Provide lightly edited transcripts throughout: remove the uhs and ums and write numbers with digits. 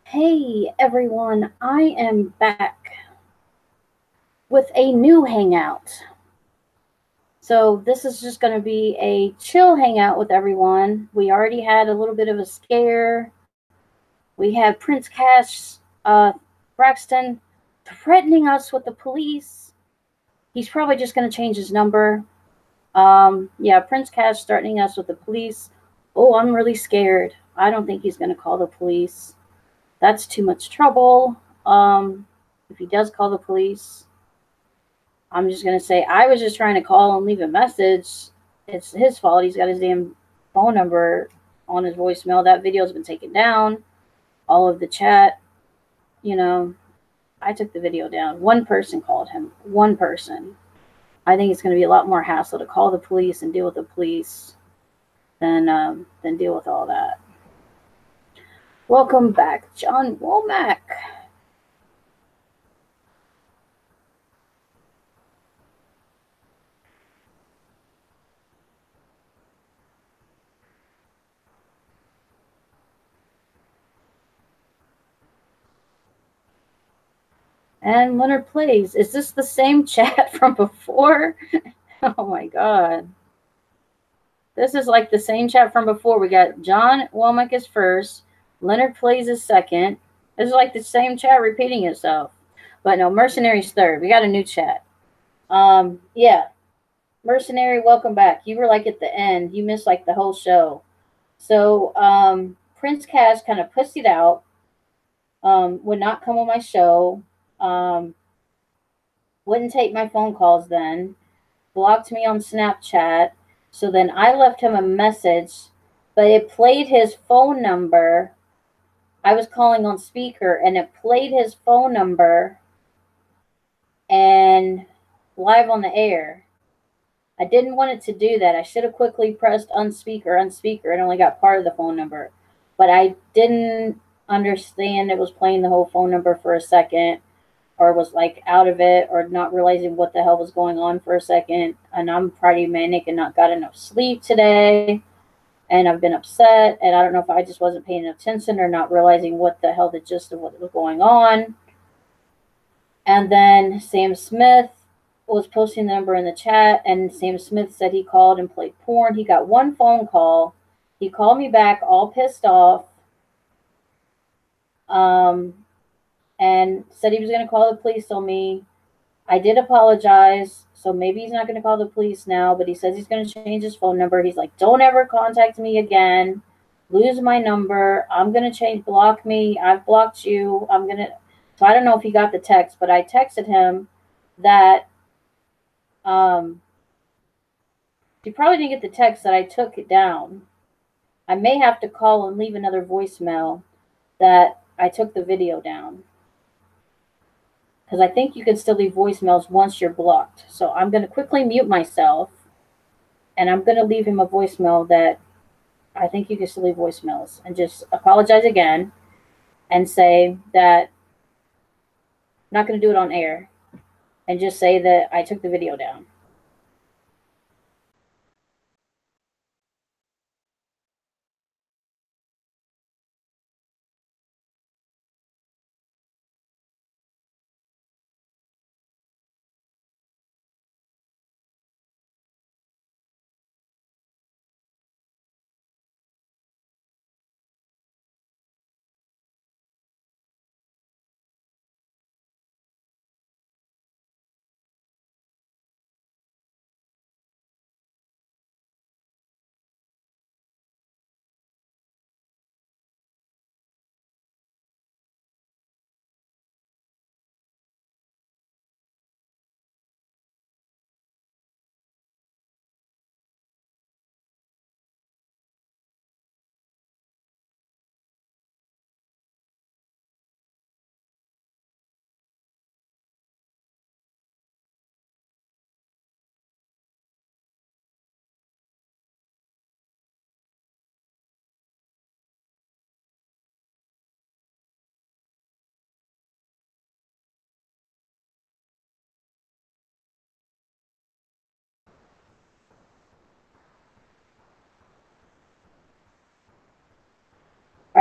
Hey everyone, I am back with a new hangout. So, this is just going to be a chill hangout with everyone. We already had a little bit of a scare. We had Prince Cash Braxton threatening us with the police. He's probably just going to change his number. Yeah, Prince Cash threatening us with the police. Oh, I'm really scared. I don't think he's going to call the police. That's too much trouble. If he does call the police, I'm just going to say, I was just trying to call and leave a message. It's his fault. He's got his damn phone number on his voicemail. That video's been taken down. All of the chat, you know, I took the video down. One person called him. One person. I think it's going to be a lot more hassle to call the police and deal with the police than deal with all that. Welcome back, John Womack. And Leonard Plays. Is this the same chat from before? Oh my god. This is like the same chat from before. We got John Womack is first. Leonard Plays is second. This is like the same chat repeating itself. But no, Mercenary's third. We got a new chat. Yeah. Mercenary, welcome back. You were like at the end. You missed like the whole show. So, Prince Cash kind of pussied out. Would not come on my show. Um, wouldn't take my phone calls then, blocked me on Snapchat. So then I left him a message, but it played his phone number. I was calling on speaker and it played his phone number and live on the air. I didn't want it to do that. I should have quickly pressed unspeaker, and only got part of the phone number. But I didn't understand it was playing the whole phone number for a second, or was like out of it, or not realizing what the hell was going on for a second. And I'm pretty manic and not got enough sleep today. And I've been upset. And I don't know if I just wasn't paying attention or not realizing what the hell the gist of what was going on. And then Sam Smith was posting the number in the chat, and Sam Smith said he called and played porn. He got one phone call. He called me back all pissed off. And said he was going to call the police on me. I did apologize, so maybe he's not going to call the police now, but he says he's going to change his phone number. He's like, don't ever contact me again. Lose my number. I'm going to block me. I've blocked you. So I don't know if he got the text, but I texted him that, he probably didn't get the text that I took it down. I may have to call and leave another voicemail that I took the video down. Because I think you can still leave voicemails once you're blocked. So I'm going to quickly mute myself, and I'm going to leave him a voicemail that I think you can still leave voicemails, and just apologize again and say that I'm not going to do it on air, and just say that I took the video down.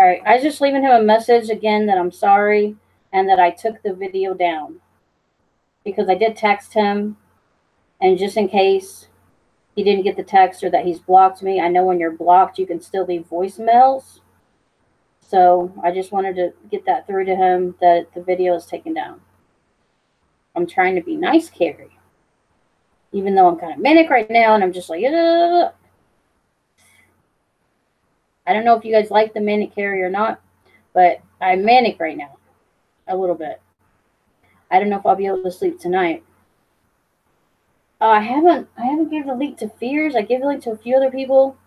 right. I was just leaving him a message again that I'm sorry and that I took the video down. Because I did text him, and just in case he didn't get the text or that he's blocked me, I know when you're blocked, you can still leave voicemails. So I just wanted to get that through to him that the video is taken down. I'm trying to be nice, Carrie. Even though I'm kind of manic right now, and I'm just like, ugh. I don't know if you guys like the manic Carrie or not, but I'm manic right now, a little bit. I don't know if I'll be able to sleep tonight. I haven't given the link to Fears. I gave the link to a few other people.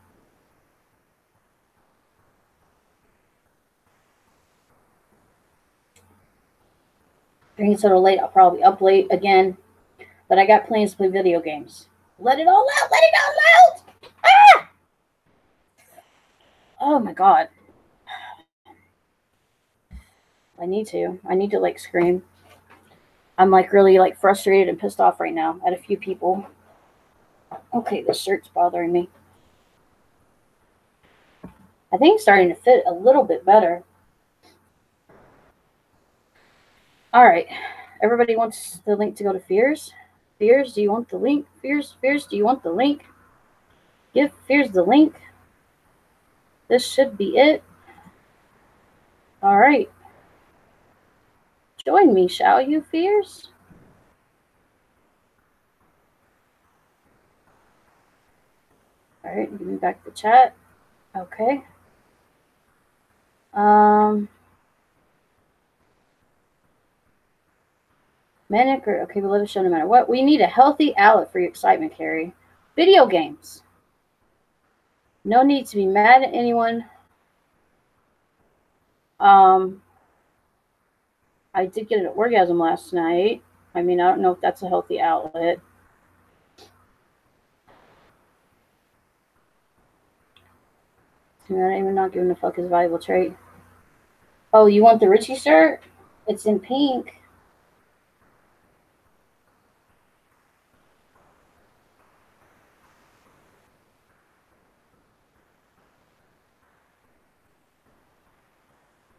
Being so late, I'll probably up late again. But I got plans to play video games. Let it all out! Let it all out! Ah! Oh my god. I need to like scream. I'm like really like frustrated and pissed off right now at a few people. Okay, this shirt's bothering me. I think it's starting to fit a little bit better. All right. Everybody wants the link to go to Fears. Fears, do you want the link? Fears, do you want the link? Give Fears the link. This should be it. All right. Join me, shall you, Fears? All right, give me back the chat. Okay. Manic or okay, we'll let it show no matter what. We need a healthy outlet for your excitement, Carrie. Video games. No need to be mad at anyone. I did get an orgasm last night. I mean, I don't know if that's a healthy outlet. Not even not giving a fuck is a valuable trait. Oh, you want the Richie shirt? It's in pink.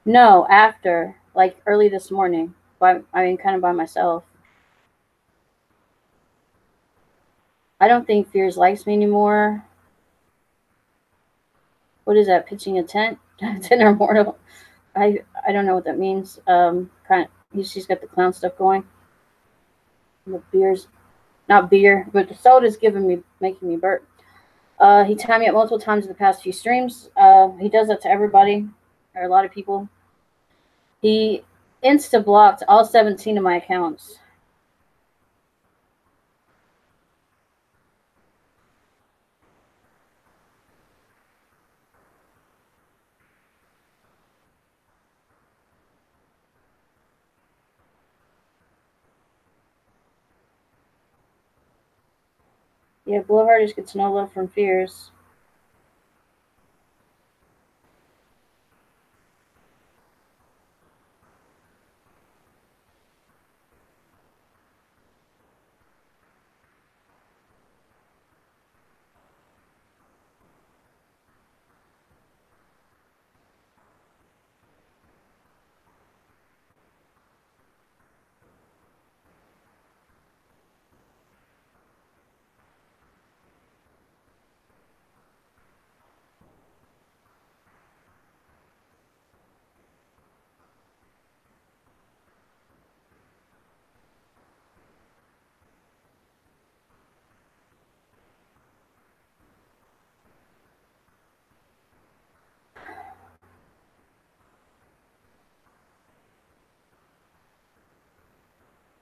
No, after. Like early this morning. I mean, kind of by myself. I don't think Fears likes me anymore. What is that? Pitching a tent? Tent or mortal? I don't know what that means. Kind of. She's got the clown stuff going. The beer's not beer, but the soda's making me burp. He timed me up multiple times in the past few streams. He does that to everybody, or a lot of people. He insta-blocked all 17 of my accounts. Yeah, blowharders gets no love from Fears.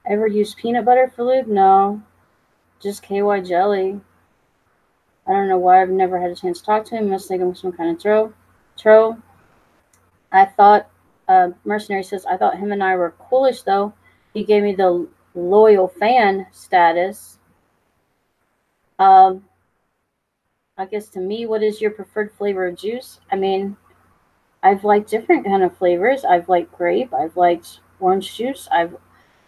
Ever use peanut butter for lube? No. Just KY jelly. I don't know why I've never had a chance to talk to him. Must think I'm some kind of troll. I thought, Mercenary says, I thought him and I were coolish, though. He gave me the loyal fan status. I guess to me, what is your preferred flavor of juice? I mean, I've liked different kind of flavors. I've liked grape. I've liked orange juice.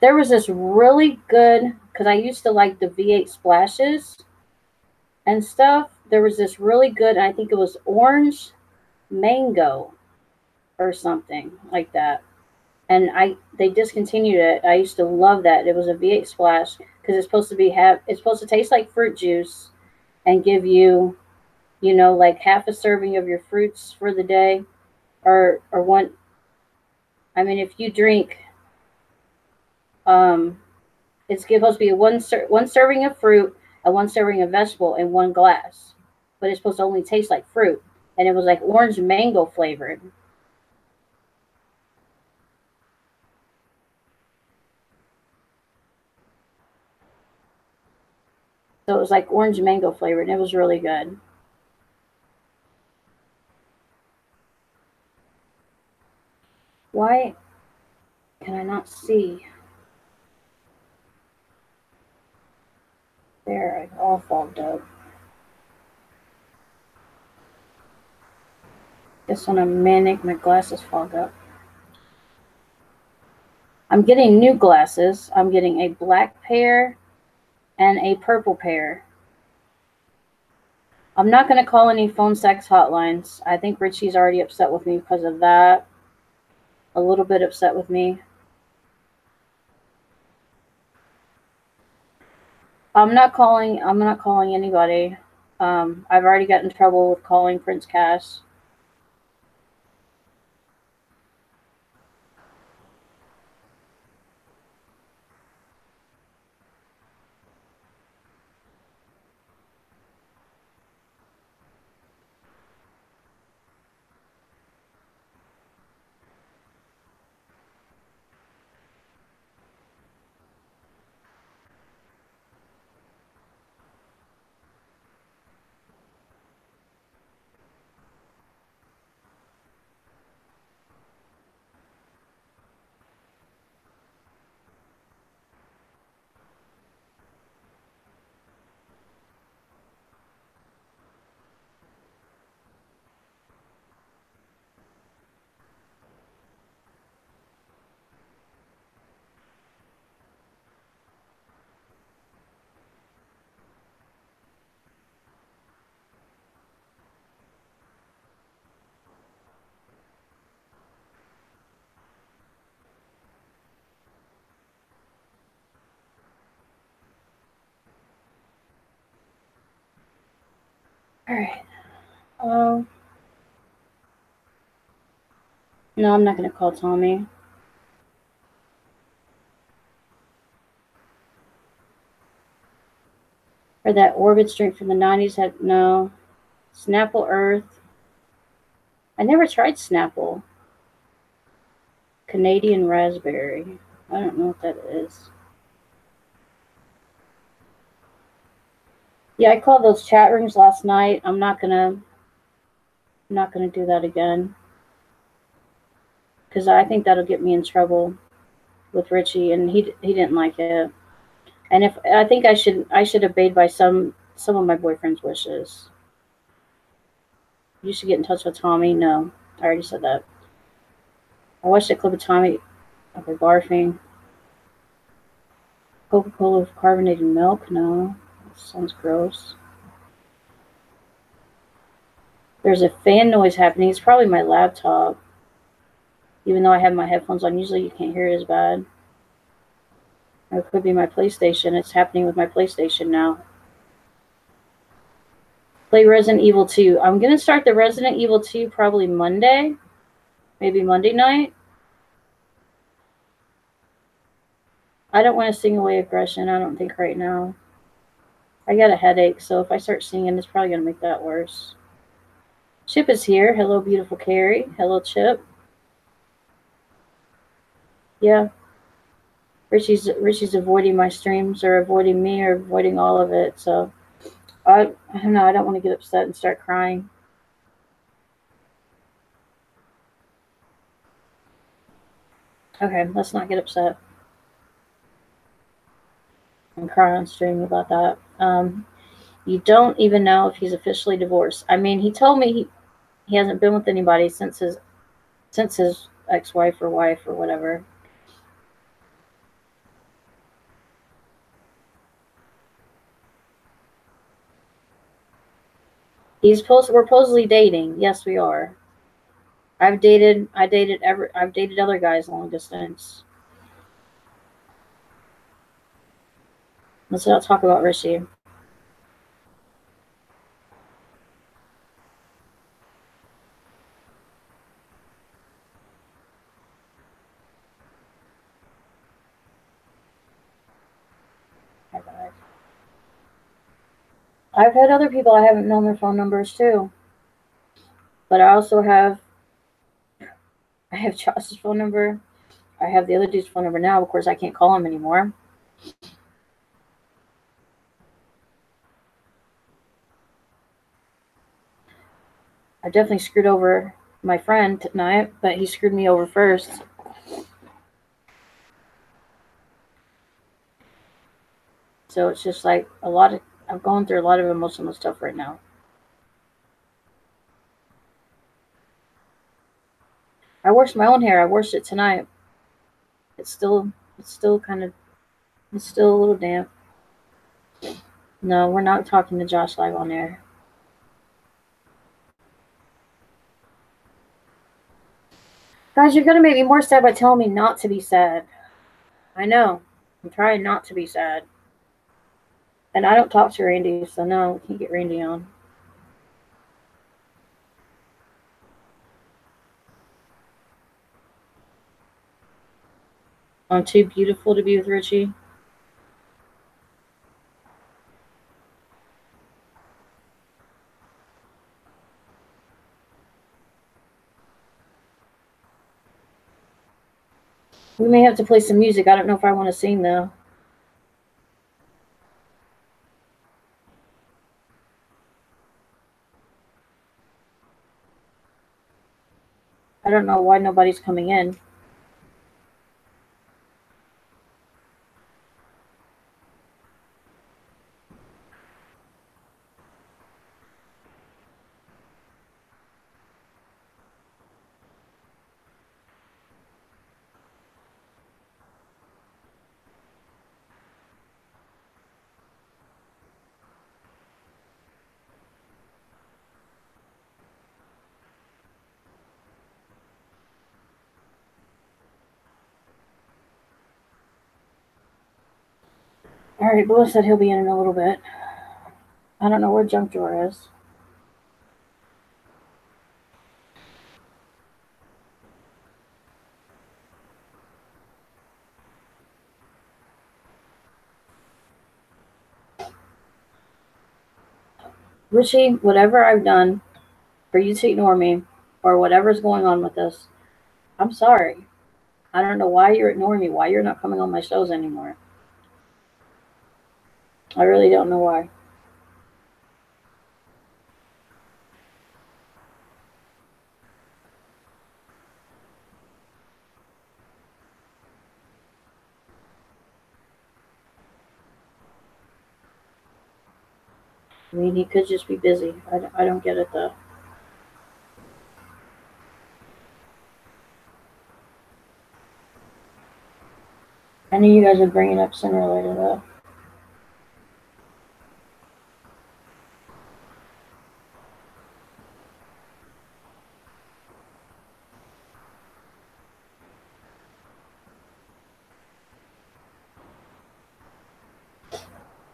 There was this really good, because I used to like the V8 splashes and stuff. There was this really good, and I think it was orange mango. or something like that. And they discontinued it. I used to love that. It was a V8 Splash because it's supposed to taste like fruit juice and give you, like half a serving of your fruits for the day, or one. I mean, if you drink, it's supposed to be one serving of fruit and one serving of vegetable in one glass, but it's supposed to only taste like fruit, and it was like orange mango flavored. So it was like orange mango flavored, and it was really good. Why can I not see? There, it's all fogged up. Guess when I'm manic, my glasses fog up. I'm getting new glasses. I'm getting a black pair and a purple pair. I'm not going to call any phone sex hotlines. I think Richie's already upset with me because of that. A little bit upset with me. I'm not calling anybody. I've already gotten in trouble with calling Prince Cash. All right. No, I'm not going to call Tommy. Or that Orbit drink from the 90s had no. Snapple Earth. I never tried Snapple. Canadian Raspberry. I don't know what that is. Yeah, I called those chat rooms last night. I'm not gonna do that again because I think that'll get me in trouble with Richie, and he didn't like it. And if I think I should obey by some of my boyfriend's wishes. You should get in touch with Tommy. No, I already said that. I watched a clip of Tommy okay, barfing. Coca-Cola with carbonated milk? No, that sounds gross. There's a fan noise happening. It's probably my laptop. Even though I have my headphones on, usually you can't hear it as bad. Or it could be my PlayStation. It's happening with my PlayStation now. Play Resident Evil 2. I'm going to start the Resident Evil 2 probably Monday. Maybe Monday night. I don't want to sing away aggression, I don't think right now. I got a headache, so if I start singing, it's probably going to make that worse. Chip is here. Hello, beautiful Carrie. Hello, Chip. Yeah. Richie's avoiding my streams, or avoiding me, or avoiding all of it, so I don't know. I don't want to get upset and start crying. Okay, let's not get upset and cry on stream about that. You don't even know if he's officially divorced. I mean, he told me he hasn't been with anybody since his ex-wife or wife or whatever. We're supposedly dating. Yes, we are. I've dated other guys long distance. Let's not talk about Rishi. I've had other people I haven't known their phone numbers too. But I also have Josh's phone number. I have the other dude's phone number now. Of course, I can't call him anymore. I definitely screwed over my friend tonight, but he screwed me over first. So it's just like I'm going through a lot of emotional stuff right now. I washed my own hair. I washed it tonight. It's still a little damp. No, we're not talking to Josh live on air. Guys, you're gonna make me more sad by telling me not to be sad. I know. I'm trying not to be sad. And I don't talk to Randy, so no, we can't get Randy on. I'm too beautiful to be with Richie. We may have to play some music. I don't know if I want to sing though. I don't know why nobody's coming in. Alright, Blue said he'll be in a little bit. I don't know where Junk Drawer is. Richie, whatever I've done for you to ignore me, or whatever's going on with this, I'm sorry. I don't know why you're ignoring me, why you're not coming on my shows anymore. I really don't know why. I mean, he could just be busy. I don't get it though. I knew you guys would bring it up sooner or later though.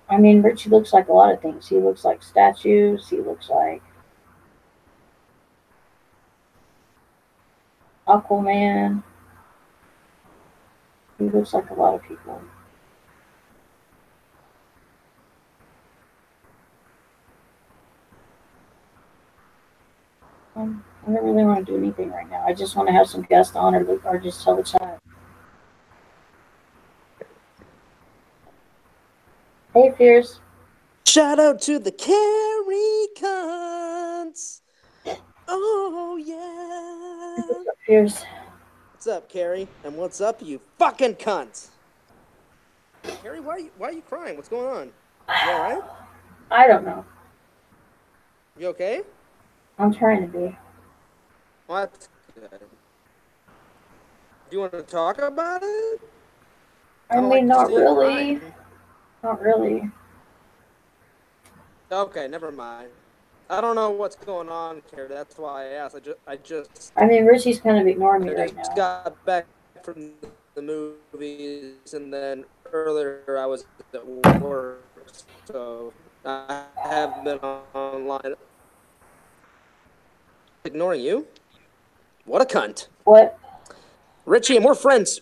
I mean, Richie looks like a lot of things. He looks like statues. He looks like Aquaman. He looks like a lot of people. I don't really want to do anything right now. I just want to have some guests on or just tell the chat. Hey, Fierce. Shout out to the Carrie cunts. Oh, yeah. What's up, Fierce? What's up, Carrie? And what's up, you fucking cunts? Carrie, why are you crying? What's going on? You all right? I don't know. You okay? I'm trying to be. Well, that's good. Do you want to talk about it? I mean, not really. Not really. Okay, never mind. I don't know what's going on, Carrie. That's why I asked. I mean, Richie's kind of ignoring me right just now. got back from the movies, and then earlier I was at work, so I haven't been online. Ignoring you? What a cunt! What? Richie, and we're friends.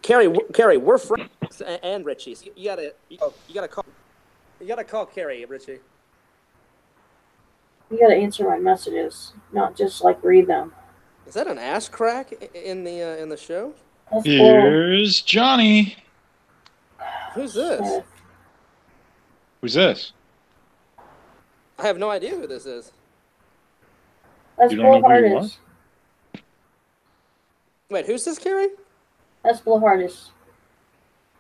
Carrie, we're friends, and Richie. So you gotta call Carrie, Richie. You gotta answer my messages, not just like read them. Is that an ass crack in the show? That's Here's Johnny. Who's this? Who's this? I have no idea who this is. That's You don't know who he was? Wait, who's this, Carrie? That's Blowhardest.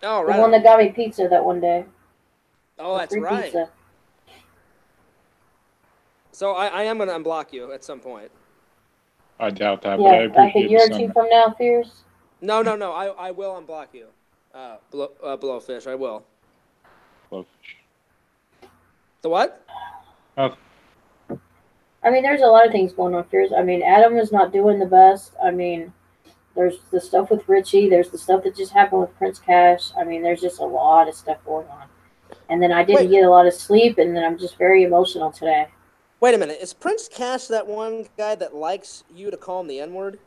Oh, right. The one that got me pizza that one day. Oh, that's right. Pizza. So I am gonna unblock you at some point. I doubt that, yeah, but I appreciate like a year or two from now, Fierce. No. I will unblock you. Blowfish, I will. Blowfish. The what? Oh. I mean, there's a lot of things going on, Fierce. I mean, Adam is not doing the best. I mean, there's the stuff with Richie. There's the stuff that just happened with Prince Cash. I mean, there's just a lot of stuff going on. And then I didn't get a lot of sleep, and then I'm just very emotional today. Wait a minute. Is Prince Cash that one guy that likes you to call him the N-word?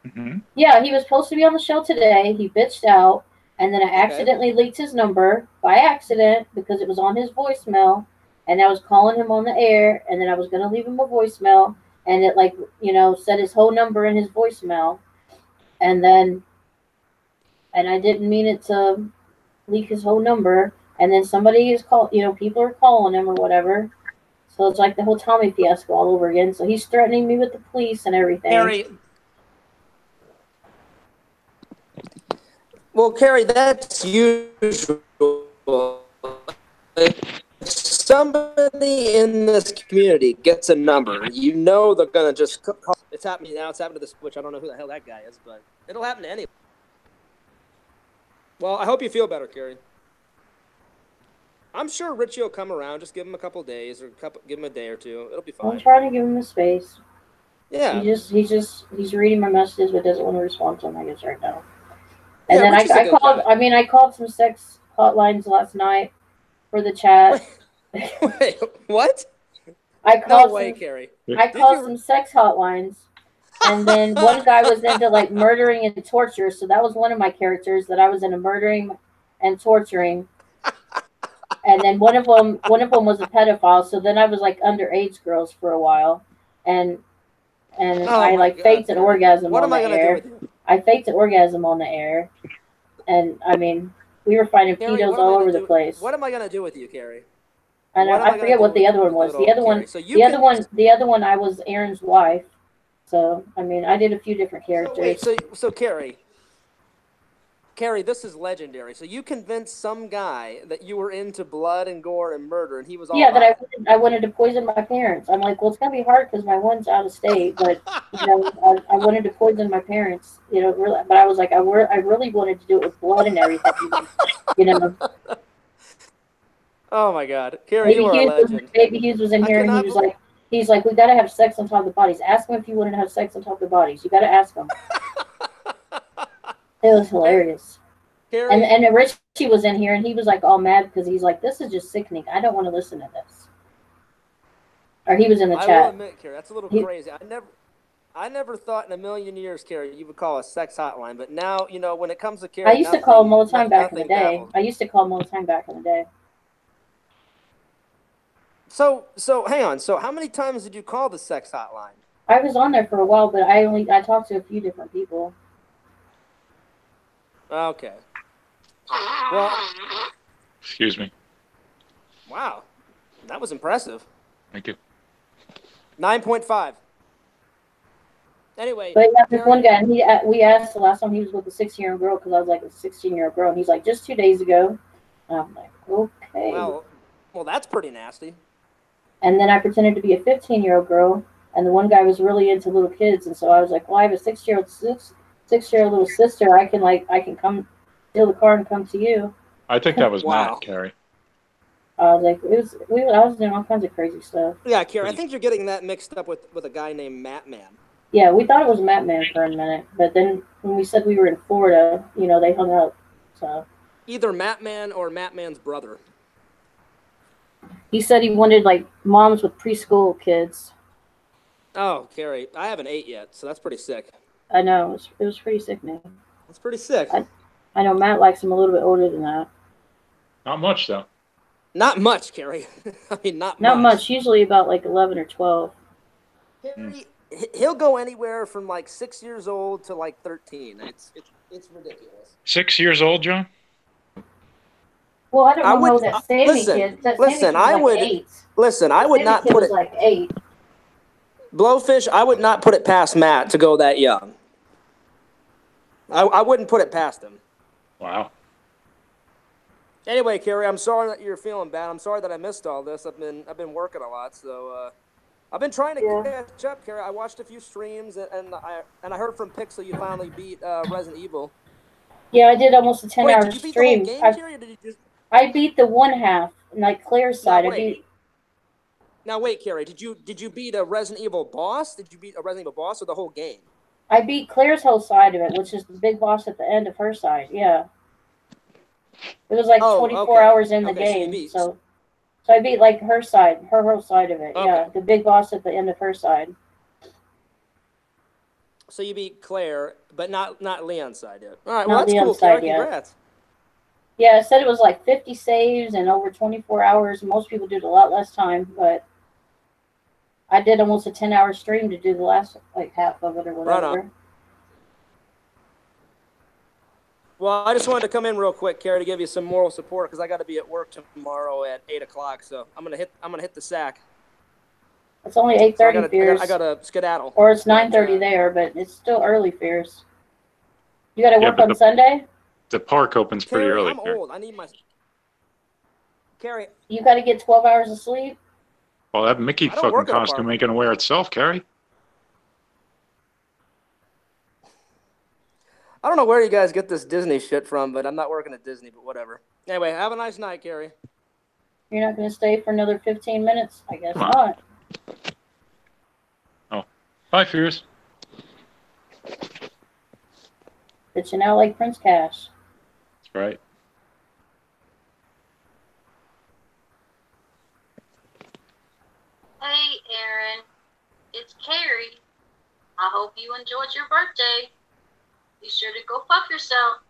Mm-hmm. Yeah, he was supposed to be on the show today. He bitched out, and then I accidentally leaked his number by accident because it was on his voicemail, and I was calling him on the air, and then I was going to leave him a voicemail, and it, like, you know, said his whole number in his voicemail, and I didn't mean it to leak his whole number, and then somebody is people are calling him or whatever. So it's like the whole Tommy fiasco all over again. So he's threatening me with the police and everything. Carrie, that's usual. If somebody in this community gets a number, you know they're going to just call. It's happening now. It's happened to the Switch. I don't know who the hell that guy is, but it'll happen to anyone. Well, I hope you feel better, Carrie. I'm sure Richie will come around. Just give him a couple days, or give him a day or two. It'll be fine. I'm trying to give him a space. Yeah. He's reading my messages, but doesn't want to respond to them, I guess, right now. And then I called some sex hotlines last night for the chat. Wait, what? Carrie. I called some sex hotlines, and then one guy was into like murdering and torture, so that was one of my characters that I was into murdering and torturing. And then one of them was a pedophile, so then I was like underage girls for a while, and I faked an orgasm on the air. I faked an orgasm on the air, and I mean, we were finding pedos all over the place. What am I gonna do with you, Carrie? I forget what the other one was. The other one, I was Aaron's wife. So I mean, I did a few different characters. So Carrie, this is legendary. So you convinced some guy that you were into blood and gore and murder, and he was all that I wanted to poison my parents. I'm like, well, it's gonna be hard because my one's out of state, but I wanted to poison my parents, really. But I was like, I really wanted to do it with blood and everything, Oh my God, Carrie, you are a legend. Baby Hughes was in here, and he's like, we gotta have sex on top of the bodies. Ask him if you wanted to have sex on top of the bodies. You gotta ask him. It was hilarious. Carrie, and Richie was in here, and he was like all mad because he's like, this is just sickening. I don't want to listen to this. Or he was in the chat. I will admit, Carrie, that's a little crazy. I never thought in a million years, Carrie, you would call a sex hotline. But now, when it comes to Carrie, I used to call him all the time back in the day. So hang on. So how many times did you call the sex hotline? I was on there for a while, but I talked to a few different people. Okay. Well, excuse me. Wow, that was impressive. Thank you. 9.5. Anyway. But yeah, this one guy, and we asked the last time he was with a 16-year-old girl because I was like a 16-year-old girl, and he's like, just 2 days ago. And I'm like, okay. Well, that's pretty nasty. And then I pretended to be a 15-year-old girl, and the one guy was really into little kids, and so I was like, well, I have a 6-year-old little sister. I can come steal the car and come to you. I think that was Matt, Carrie. I was like, I was doing all kinds of crazy stuff. Yeah, Carrie, I think you're getting that mixed up with a guy named Matt Man. Yeah, we thought it was Matt Man for a minute, but then when we said we were in Florida, they hung up. So Either Matt Man or Matt Man's brother. he said he wanted like moms with preschool kids. Oh, Carrie, I haven't ate yet, so that's pretty sick. I know it was pretty sickening. That's pretty sick. I know Matt likes him a little bit older than that. Not much though. Not much, Carrie. I mean, not much. Usually about like 11 or 12. Carrie, he'll go anywhere from like 6 years old to like 13. It's ridiculous. 6 years old, John? Well, I don't know that Sammy kid. Listen, I would 8. Listen, I would not put it like 8. Blowfish, I would not put it past Matt to go that young. I wouldn't put it past him. Wow. Anyway, Carrie, I'm sorry that you're feeling bad. I'm sorry that I missed all this. I've been working a lot, so I've been trying to catch up, Carrie. I watched a few streams, and I heard from Pixel you finally beat Resident Evil. Yeah, I did almost a 10-hour did you beat stream. The whole game, Carrie, or did you just... I beat the one half, like Claire's side. Now wait, Carrie, did you beat a Resident Evil boss? Did you beat a Resident Evil boss or the whole game? I beat Claire's whole side of it, which is the big boss at the end of her side. Yeah. It was like 24 hours in the game, so I beat like her whole side of it. Okay. Yeah, the big boss at the end of her side. So you beat Claire, but not Leon's side yet. All right, well, that's cool, Carrie. Congrats. Yeah, it said it was like 50 saves and over 24 hours. Most people do it a lot less time, but I did almost a 10-hour stream to do the last like half of it or whatever. Right on. Well, I just wanted to come in real quick, Carrie, to give you some moral support because I got to be at work tomorrow at 8 o'clock. So I'm gonna hit the sack. It's only 8:30, Fierce. I got to skedaddle. Or it's 9:30 there, but it's still early, Fierce. You got to work on Sunday. The park opens pretty Carrie, early. I'm old. I need my. Carrie. You got to get 12 hours of sleep. Well, that Mickey fucking costume ain't gonna wear itself, Carrie. I don't know where you guys get this Disney shit from, but I'm not working at Disney, but whatever. Anyway, have a nice night, Carrie. You're not going to stay for another 15 minutes? I guess not. Oh, bye, Fierce. Bitching out like Prince Cash. That's right. Hey, Aaron. It's Carrie. I hope you enjoyed your birthday. Be sure to go fuck yourself.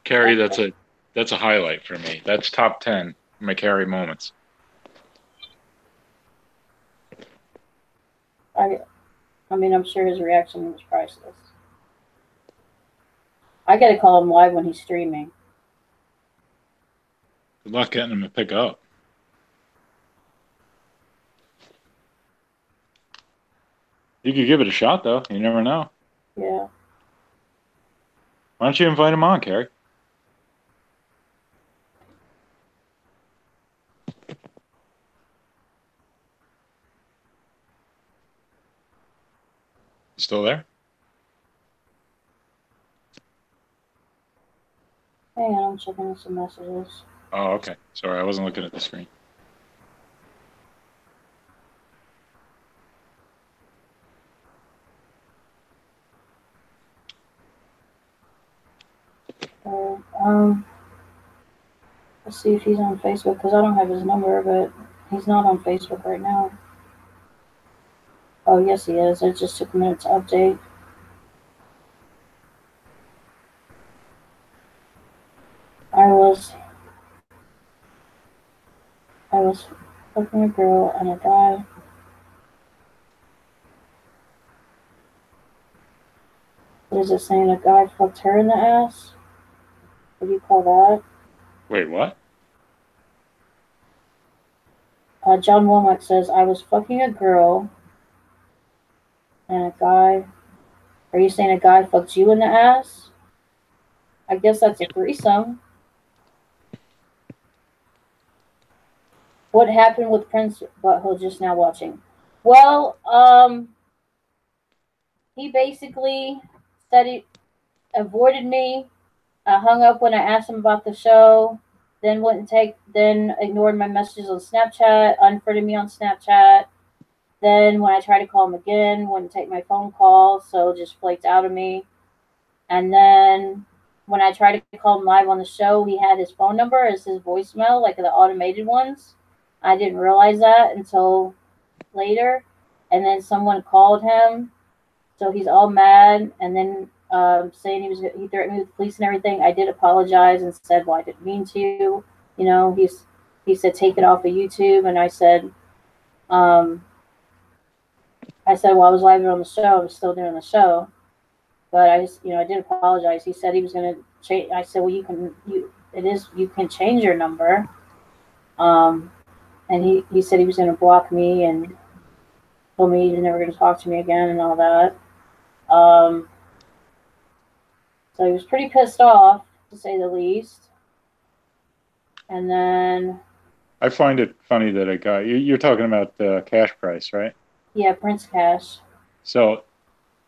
Carrie, that's a highlight for me. That's top 10 of my Carrie moments. I mean, I'm sure his reaction was priceless. I got to call him live when he's streaming. Good luck getting him to pick up. You could give it a shot, though. You never know. Yeah. Why don't you invite him on, Carrie? Still there? Hang on, I'm checking some messages. Oh, okay. Sorry, I wasn't looking at the screen. Let's see if he's on Facebook, because I don't have his number, but he's not on Facebook right now. Oh, yes, he is. It just took a minute to update. I was fucking a girl and a guy. What is it saying? A guy fucked her in the ass? What do you call that? Wait, what? John Womack says, I was fucking a girl and a guy. Are you saying a guy fucked you in the ass? I guess that's a threesome. What happened with Prince Butthole just now watching? Well, he basically said he avoided me. I hung up when I asked him about the show. then ignored my messages on Snapchat, unfriended me on Snapchat. Then when I tried to call him again, wouldn't take my phone call, so just flaked out of me. And then when I tried to call him live on the show, he had his phone number as his voicemail, like the automated ones. I didn't realize that until later. And then someone called him, so he's all mad. And then saying he threatened me with the police and everything. I did apologize and said, well, I didn't mean to. You know, he said take it off of YouTube, and um, I said, well, I was live on the show. I was still doing the show. But I just, I did apologize. He said he was going to change. I said, well, you can change your number. And he said he was going to block me and told me he's never going to talk to me again and all that. So he was pretty pissed off, to say the least. And then I find it funny that a guy, you're talking about the Cash Price, right? yeah, Prince Cash. So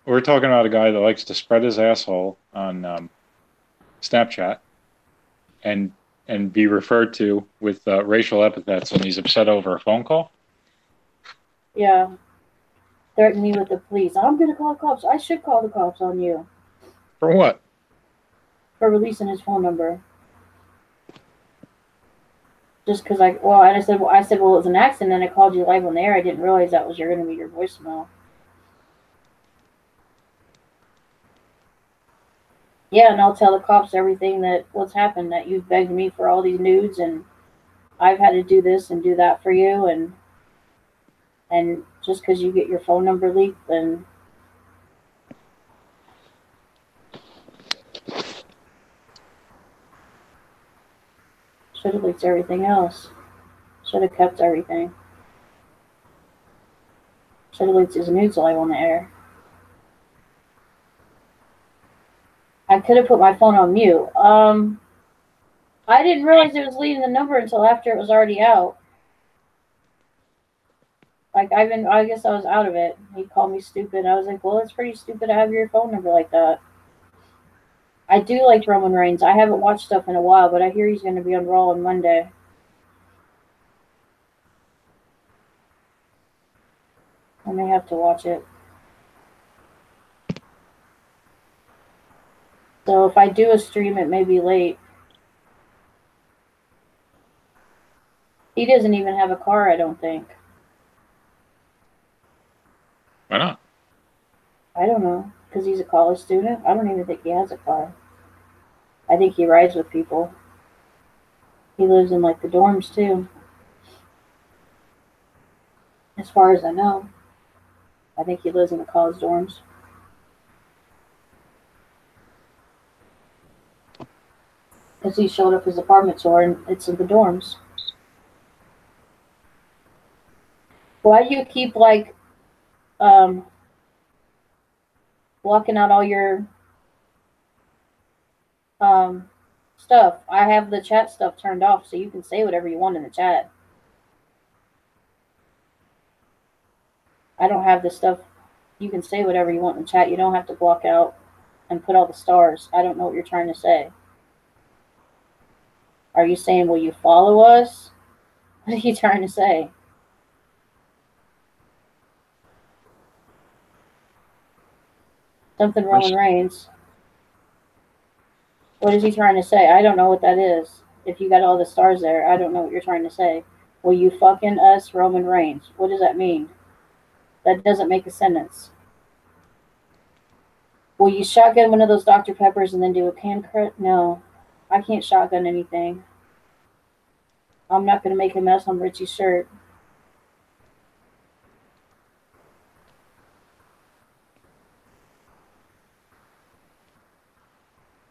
we're talking about a guy that likes to spread his asshole on Snapchat and be referred to with racial epithets when he's upset over a phone call. Yeah. Threatened me with the police. I'm going to call the cops. I should call the cops on you. For what? For releasing his phone number. Just because I said, well, it was an accident, and I called you live on the air. I didn't realize that was going to be your voicemail. Yeah, and I'll tell the cops everything what's happened, that you've begged me for all these nudes, and I've had to do this and do that for you, and just because you get your phone number leaked, then should have leaked everything else. Should have kept everything. Should have leaked his nudes live on the air. I could have put my phone on mute. I didn't realize it was leaving the number until after it was already out. Like, I guess I was out of it. He called me stupid. I was like, well, it's pretty stupid to have your phone number like that. I do like Roman Reigns. I haven't watched stuff in a while, but I hear he's going to be on Raw on Monday. I may have to watch it. So if I do a stream, it may be late. He doesn't even have a car, I don't think. Why not? I don't know. Because he's a college student? I don't even think he has a car. I think he rides with people. He lives in, like, the dorms, too. As far as I know. I think he lives in the college dorms. Because he showed up his apartment tour, and it's in the dorms. Why do you keep, like, blocking out all your stuff? I have the chat stuff turned off, so you can say whatever you want in the chat. I don't have the stuff. You can say whatever you want in the chat. You don't have to block out and put all the stars. I don't know what you're trying to say. Are you saying, will you follow us? What are you trying to say? Something Roman Reigns. What is he trying to say? I don't know what that is. If you got all the stars there, I don't know what you're trying to say. Will you fucking us, Roman Reigns? What does that mean? That doesn't make a sentence. Will you shotgun one of those Dr. Peppers and then do a can crit? No. I can't shotgun anything. I'm not going to make a mess on Richie's shirt.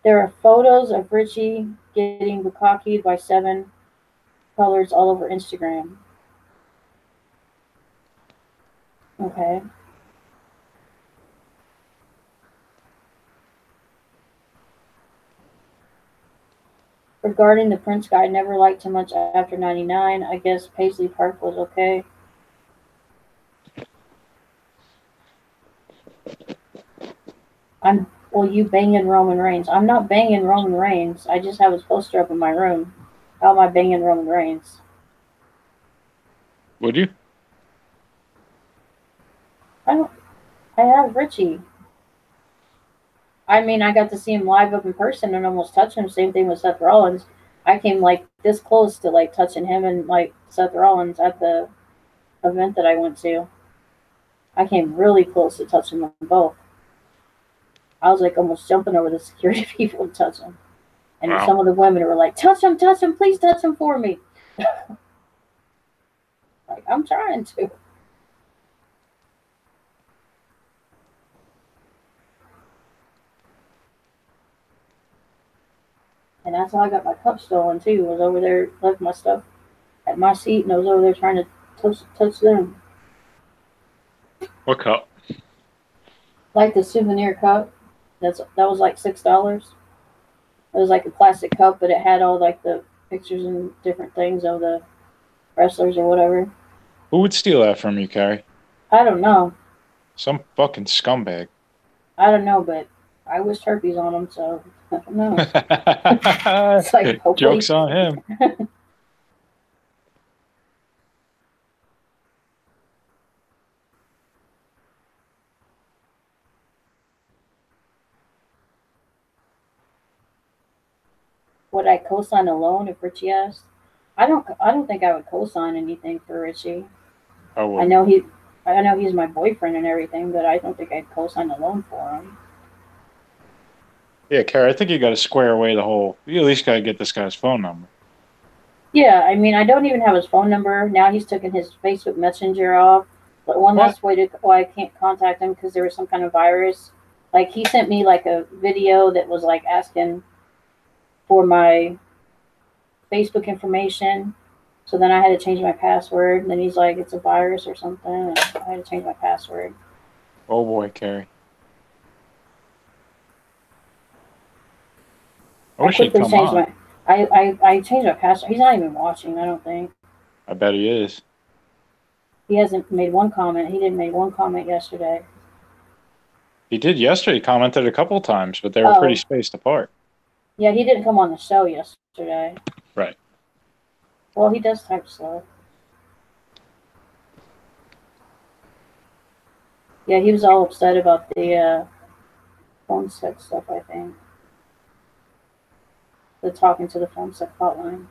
There are photos of Richie getting bukkakied by 7 colors all over Instagram. Okay. Regarding the Prince guy, I never liked him much after 99. I guess Paisley Park was okay. Well, you banging Roman Reigns. I'm not banging Roman Reigns. I just have his poster up in my room. How am I banging Roman Reigns? Would you? I have Richie. I mean, I got to see him live up in person and almost touch him. Same thing with Seth Rollins. I came like this close to like touching him and like Seth Rollins at the event that I went to. I came really close to touching them both. I was like almost jumping over the security people to touch him. And Wow. some of the women were like, touch him, please touch him for me. Like, I'm trying to. And that's how I got my cup stolen too. I was over there, left my stuff at my seat, and I was over there trying to touch them. What cup? Like the souvenir cup. That was like $6. It was like a plastic cup, but it had all like the pictures and different things of the wrestlers or whatever. Who would steal that from you, Carrie? I don't know. Some fucking scumbag. I don't know, but I wished herpes on them, so I don't know. It's like hopefully. Joke's on him. Would I co-sign a loan if Richie asked? I don't think I would co-sign anything for Richie. Oh, I know he's my boyfriend and everything, but I don't think I'd co-sign a loan for him. yeah, Carrie, I think you got to square away the whole. You at least got to get this guy's phone number. Yeah, I mean, I don't even have his phone number. Now he's taken his Facebook Messenger off. But one last way to why I can't contact him because there was some kind of virus. Like he sent me like a video that was like asking for my Facebook information. So then I had to change my password. And then he's like, it's a virus or something. And I had to change my password. Oh boy, Carrie. I wish he'd come on. I changed my password. He's not even watching, I don't think. I bet he is. He hasn't made one comment. He didn't make one comment yesterday. He did yesterday. He commented a couple times, but they were pretty spaced apart. Yeah, he didn't come on the show yesterday. Right. Well, he does type slow. Yeah, he was all upset about the phone sex stuff, I think. The talking to the phone sex hotline.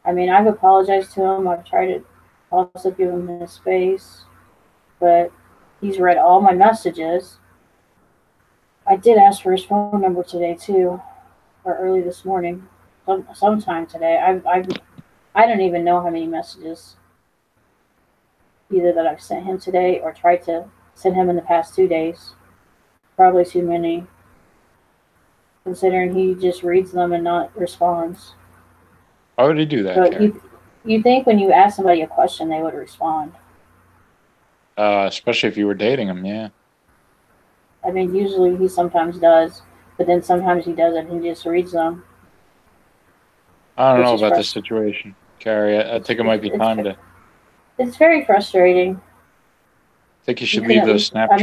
I mean, I've apologized to him. I've tried to also give him his space, but he's read all my messages. I did ask for his phone number today, too, or early this morning, sometime today. I don't even know how many messages either that I've sent him today or tried to send him in the past 2 days. Probably too many, considering he just reads them and not responds. Why would he do that, But Carrie? you think when you ask somebody a question, they would respond. Especially if you were dating him, yeah. I mean, usually he sometimes does, but then sometimes he doesn't. He just reads them. I don't know about this situation, Carrie. I think it might be time to. It's very frustrating. I think you should leave those Snapchat. I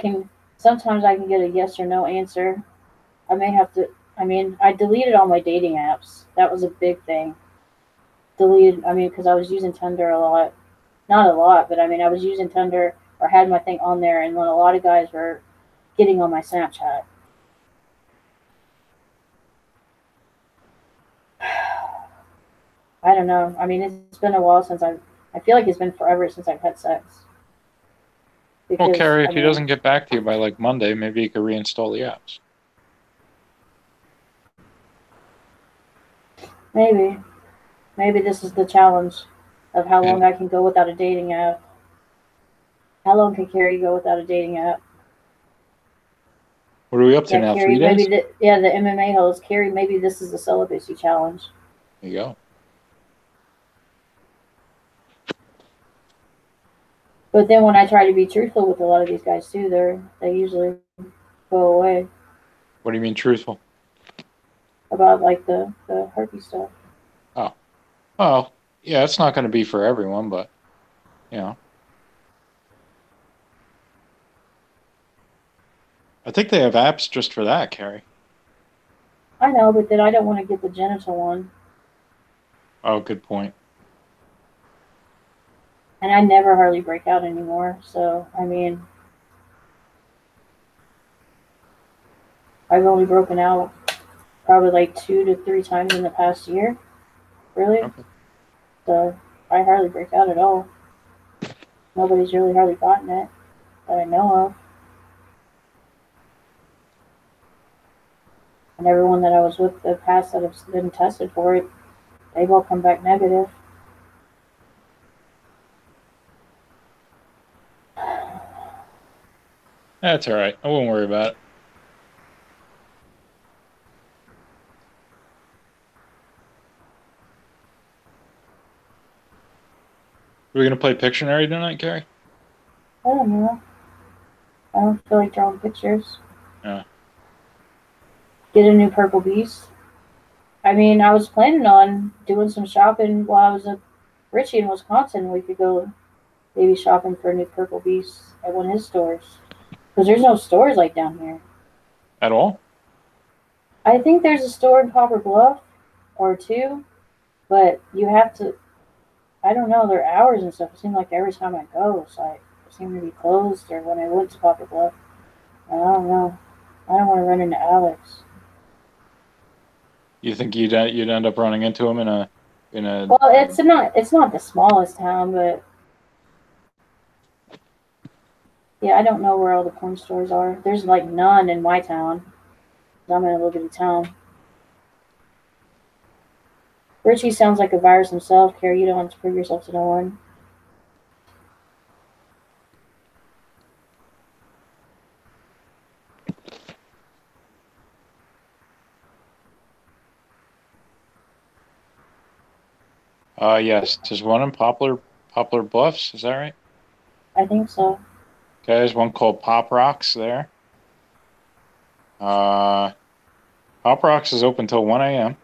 mean, sometimes I can get a yes or no answer. I may have to. I mean, I deleted all my dating apps. That was a big thing. Deleted. I mean, because I was using Tinder a lot. Not a lot, but I mean, I was using Tinder or had my thing on there, and when a lot of guys were getting on my Snapchat. I don't know. I mean, it's been a while since I feel like it's been forever since I've had sex. Because, well, Carrie, if he doesn't get back to you by like Monday, maybe you could reinstall the apps. Maybe this is the challenge of how long I can go without a dating app. How long can Carrie go without a dating app? What are we up to now? Carrie, 3 days? the MMA host. Carrie, maybe this is the celibacy challenge. There you go. But then when I try to be truthful with a lot of these guys too, they usually go away. What do you mean truthful? About like the herpes stuff. Oh. Well, yeah, it's not going to be for everyone, but, you know. I think they have apps just for that, Carrie. I know, but then I don't want to get the genital one. Oh, good point. And I never hardly break out anymore. So, I mean, I've only broken out probably like 2 to 3 times in the past year. Really? Okay. So, I hardly break out at all. Nobody's really hardly gotten it that I know of. And everyone that I was with the past that have been tested for it, they've all come back negative. That's all right. I won't worry about it. We're gonna play Pictionary tonight, Carrie? I don't know. I don't feel like drawing pictures. Yeah. Get a new purple beast. I mean, I was planning on doing some shopping while I was at Richie in Wisconsin. We could go maybe shopping for a new purple beast at one of his stores. Because there's no stores like down here. At all? I think there's a store in Poplar Bluff or two, but you have to, I don't know, their hours and stuff. It seems like every time I go, it's like, it seemed to be closed, or when I went to Poplar Bluff. I don't know. I don't want to run into Alex. You think you'd end up running into him in a Well, it's not the smallest town, but yeah, I don't know where all the porn stores are. There's like none in my town. I'm in a little bitty town. Richie sounds like a virus himself. Carrie, you don't want to prove yourself to no one. yes. There's one in Poplar Bluffs, is that right? I think so. Okay, there's one called Pop Rocks there. Pop Rocks is open till 1 a.m.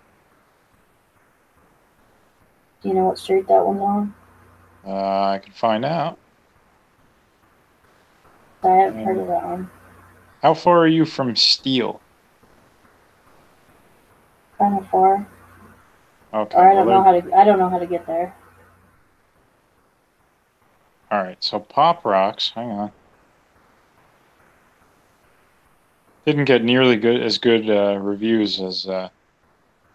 Do you know what street that one's on? I can find out. I haven't heard of that one. How far are you from Steel? Kind of far. Okay. Or I don't know how to get there. All right. So Pop Rocks. Hang on. Didn't get nearly as good reviews as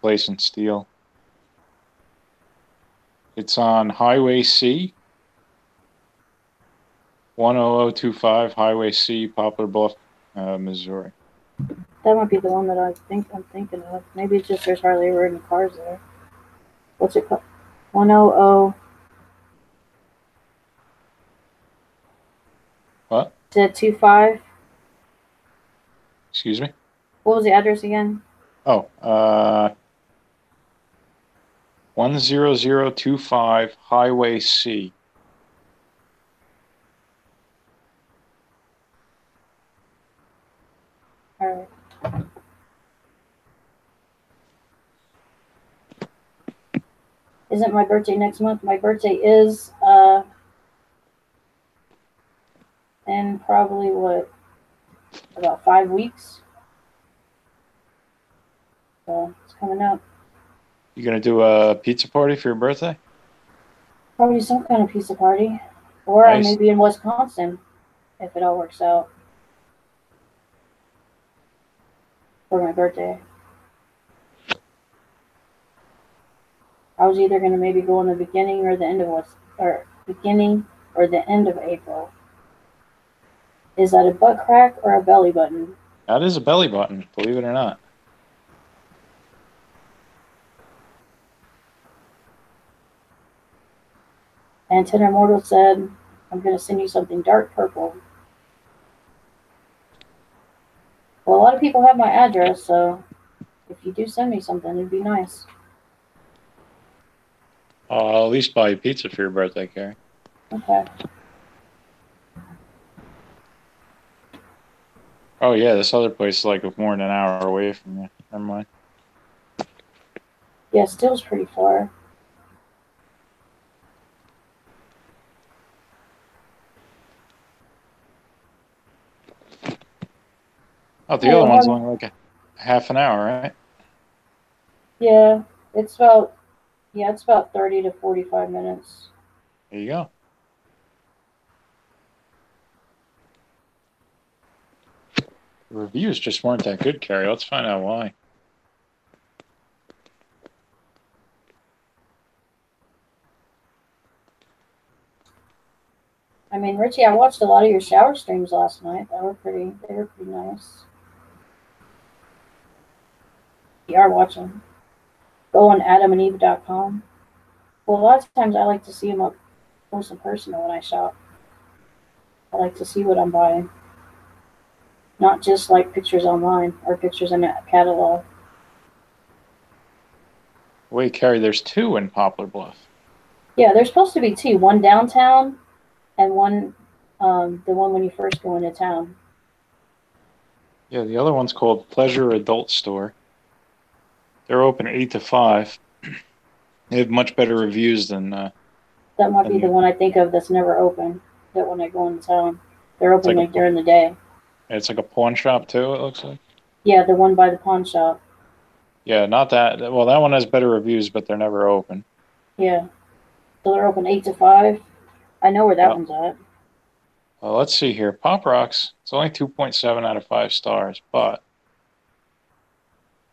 Place and Steel. It's on Highway C. 10025 Highway C, Poplar Bluff, Missouri. That might be the one that I'm thinking of. Maybe it's just there's hardly ever any cars there. What's it called? 100. What? Is it 25? Excuse me? What was the address again? Oh, 10025 Highway C. Alright. Isn't my birthday next month? My birthday is in probably about 5 weeks. So it's coming up. You gonna do a pizza party for your birthday? Probably some kind of pizza party. Or Nice. I may be in Wisconsin if it all works out. For my birthday. I was either gonna maybe go in the beginning or the end of April. Is that a butt crack or a belly button? That is a belly button, believe it or not. And Tenor Mortal said, I'm going to send you something dark purple. Well, a lot of people have my address, so if you do send me something, it'd be nice. I'll at least buy you pizza for your birthday, Carrie. Okay. Oh, yeah, this other place is like more than an hour away from you. Never mind. Yeah, Steele's pretty far. Oh, the other one's only like a half an hour, right? Yeah, it's about Yeah, it's about 30 to 45 minutes. There you go. The reviews just weren't that good, Carrie. Let's find out why. I mean, Richie, I watched a lot of your shower streams last night. They were pretty nice. You are watching. Go on adamandeve.com. Well, a lot of times I like to see them up close and personal when I shop. I like to see what I'm buying. Not just like pictures online or pictures in a catalog. Wait, Carrie, there's 2 in Poplar Bluff. Yeah, there's supposed to be 2. One downtown and one, the one when you first go into town. Yeah, the other one's called Pleasure Adult Store. They're open 8 to 5. They have much better reviews than... that might be the one I think of that's never open. That when I go into town. They're open like during the day. It's like a pawn shop too, it looks like. Yeah, the one by the pawn shop. Yeah, not that. Well, that one has better reviews, but they're never open. Yeah. So they're open 8 to 5. I know where that one's at. Well, let's see here. Pop Rocks, it's only 2.7 out of 5 stars, but...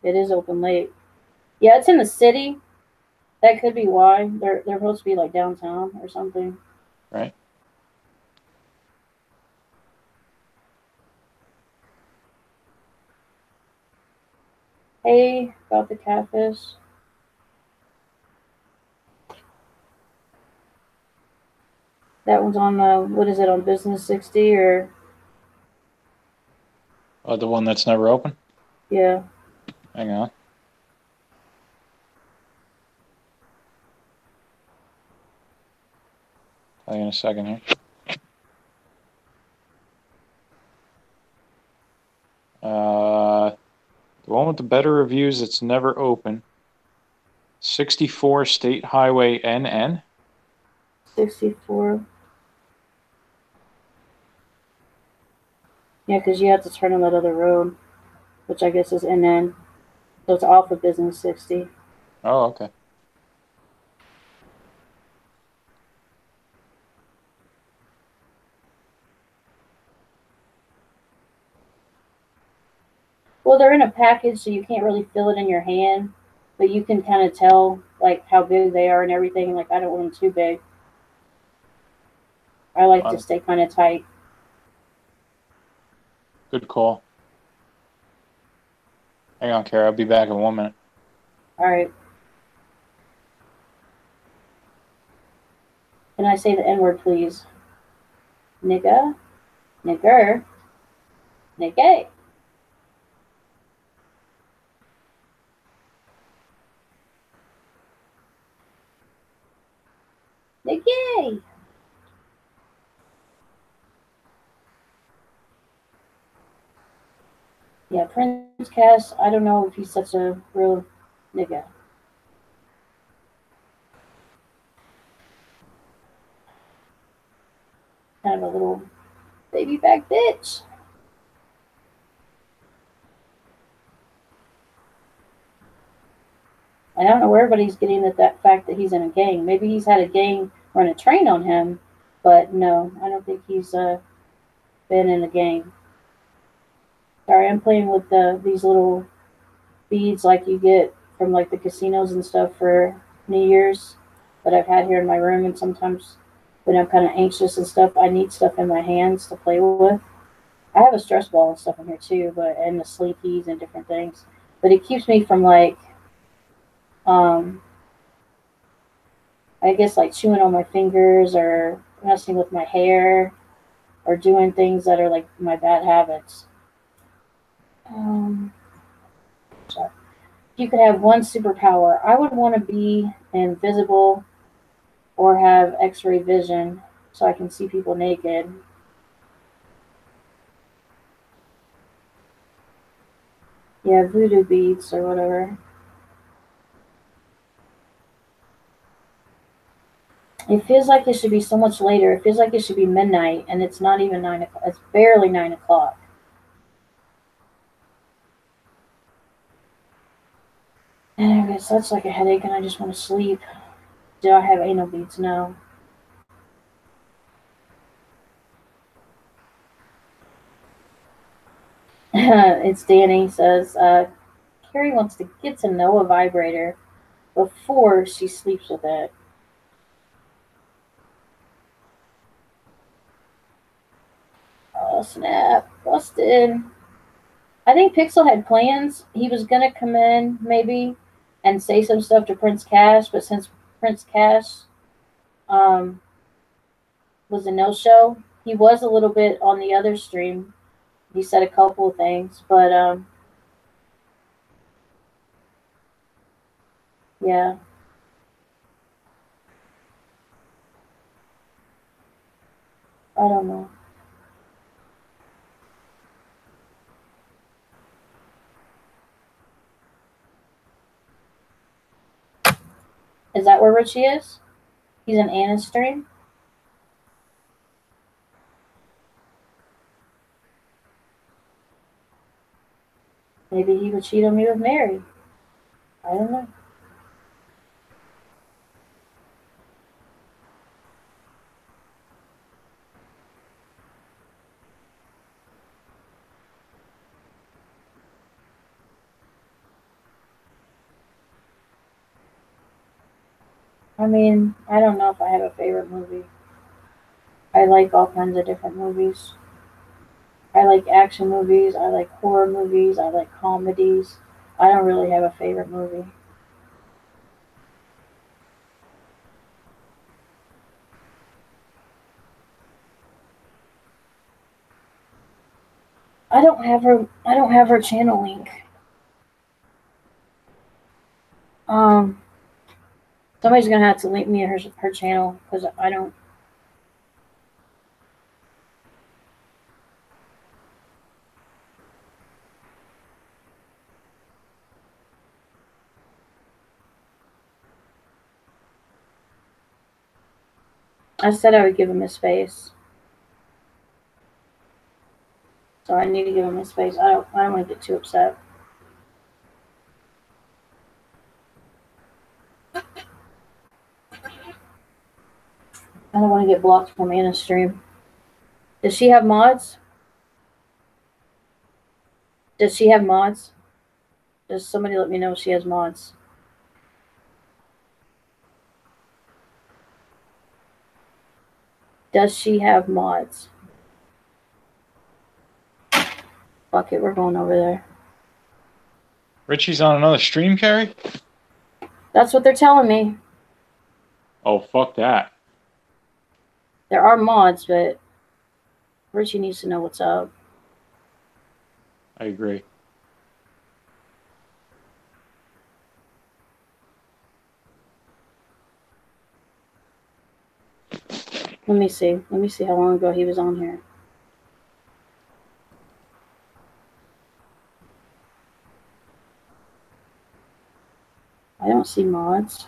It is open late. Yeah, it's in the city. That could be why. They're supposed to be like downtown or something. Right. Hey, about the catfish. That one's on, what is it, on Business 60 or? Oh, the one that's never open? Yeah. Hang on. Tell you in a second here. The one with the better reviews that's never open. 64 State Highway NN. 64. Yeah, because you have to turn on that other road, which I guess is NN. So it's off of Business 60. Oh, okay. Well, they're in a package, so you can't really feel it in your hand, but you can kind of tell like how big they are and everything. Like I don't want them too big. I like to stay kind of tight. Good call. Hang on, Carrie. I'll be back in 1 minute. All right. Can I say the N-word, please? Nigga. Nigger. Nigga. Nigga. Yeah, Prince Cass, I don't know if he's such a real nigga. Kind of a little baby back bitch. I don't know where everybody's getting that fact that he's in a gang. Maybe he's had a gang run a train on him, but no, I don't think he's been in a gang. Sorry, I'm playing with these little beads like you get from like the casinos and stuff for New Year's that I've had here in my room, and sometimes when I'm kind of anxious and stuff, I need stuff in my hands to play with. I have a stress ball and stuff in here too, and the sleepies and different things. But it keeps me from like I guess like chewing on my fingers or messing with my hair or doing things that are like my bad habits. Sorry. If you could have one superpower, I would want to be invisible or have x-ray vision so I can see people naked. Yeah, voodoo beads or whatever. It feels like it should be so much later. It feels like it should be midnight, and it's not even 9 o'clock. It's barely 9 o'clock. And have such like a headache and I just want to sleep. Do I have anal beads? No. It's Danny says, Carrie wants to get to know a vibrator before she sleeps with it. Oh, snap. Busted. I think Pixel had plans. He was going to come in, maybe, and say some stuff to Prince Cash, but since Prince Cash um, was a no-show, he was a little bit on the other stream. He said a couple of things, but yeah. I don't know. Is that where Richie is? He's in Anna's stream? Maybe he would cheat on me with Mary. I don't know. I mean, I don't know if I have a favorite movie. I like all kinds of different movies. I like action movies. I like horror movies. I like comedies. I don't really have a favorite movie. I don't have her. I don't have her channel link. Somebody's gonna have to link me her channel because I don't. I said I would give him his space, so I need to give him his space. I don't want to get too upset. I don't want to get blocked from Anna's stream. Does she have mods? Does she have mods? Does somebody let me know if she has mods? Does she have mods? Fuck it, we're going over there. Richie's on another stream, Carrie? That's what they're telling me. Oh, fuck that. There are mods, but Richie needs to know what's up. I agree. Let me see. Let me see how long ago he was on here. I don't see mods.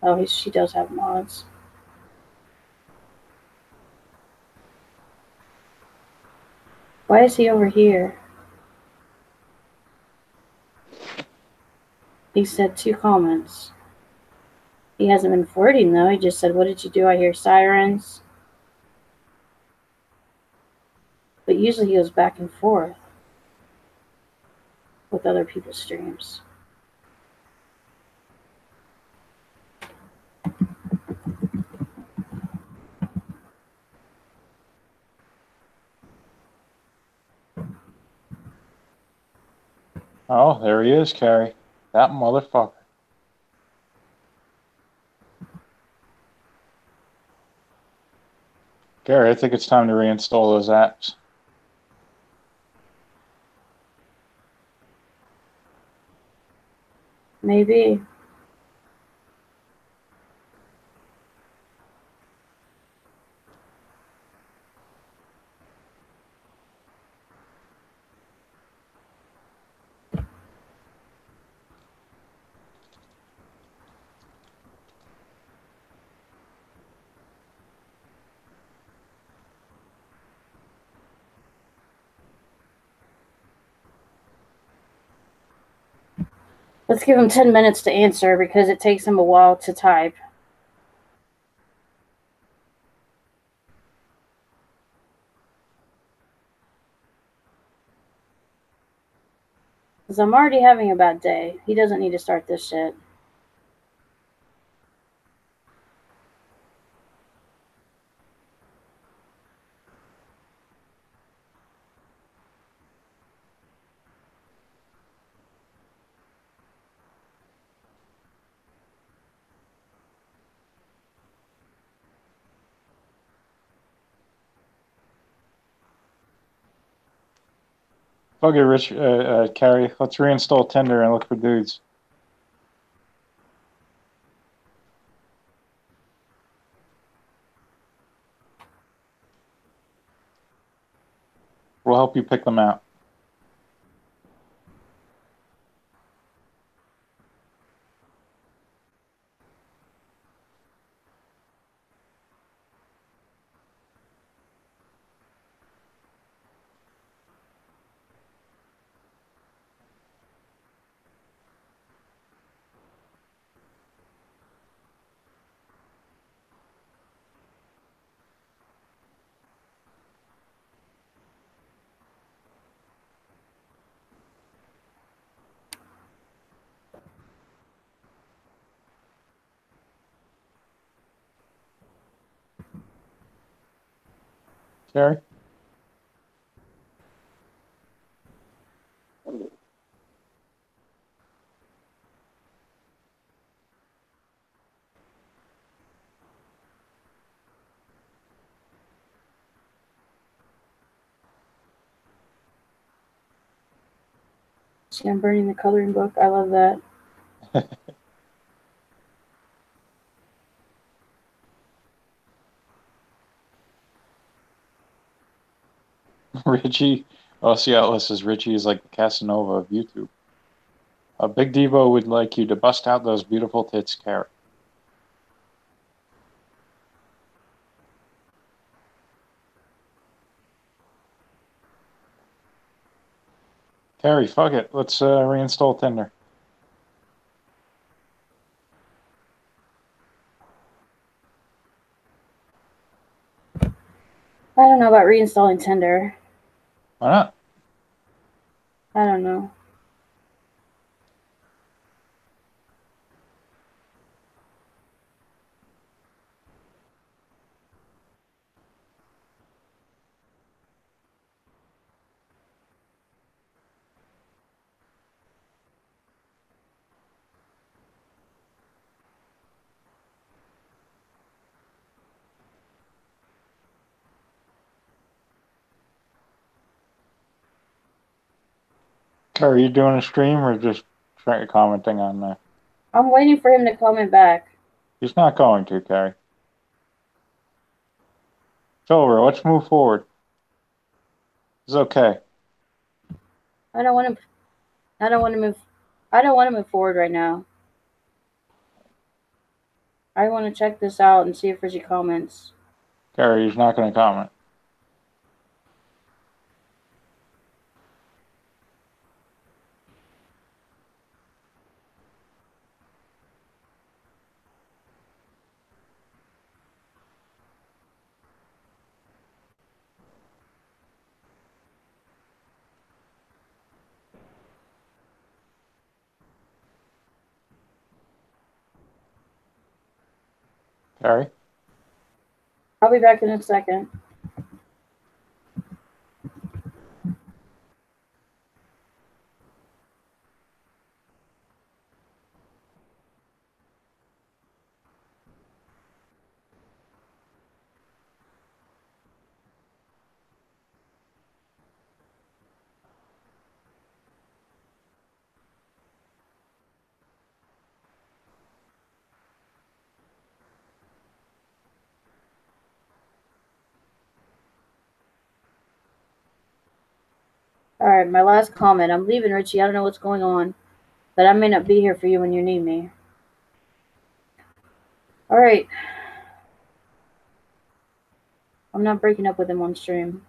Oh, she does have mods. Why is he over here? He said 2 comments. He hasn't been flirting, though. He just said, what did you do? I hear sirens. But usually he goes back and forth with other people's streams. Oh, there he is, Carrie. That motherfucker. Gary, I think it's time to reinstall those apps. Maybe. Let's give him 10 minutes to answer because it takes him a while to type. Because I'm already having a bad day. He doesn't need to start this shit. Fuck it, Rich, Carrie. Let's reinstall Tinder and look for dudes. We'll help you pick them out. Carrie? See, I'm burning the coloring book. I love that. Richie. Oh, see, Atlas says Richie is like the Casanova of YouTube. A Big Devo would like you to bust out those beautiful tits, Carrie. Carrie, fuck it. Let's reinstall Tinder. I don't know about reinstalling Tinder. Why not? I don't know. Carrie, you doing a stream or just commenting on there? I'm waiting for him to comment back. He's not going to, Carrie. It's over. Let's move forward. It's okay. I don't want to move forward right now. I want to check this out and see if Richie comments. Carrie, he's not going to comment. Carrie? I'll be back in a second. All right, my last comment. I'm leaving, Richie. I don't know what's going on, but I may not be here for you when you need me. All right. I'm not breaking up with him on stream.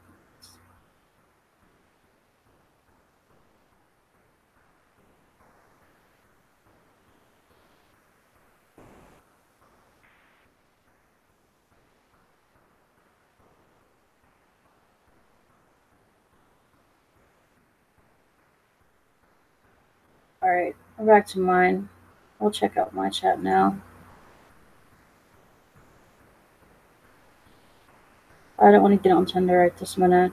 Alright, I'm back to mine. I'll check out my chat now. I don't want to get on Tinder right this minute.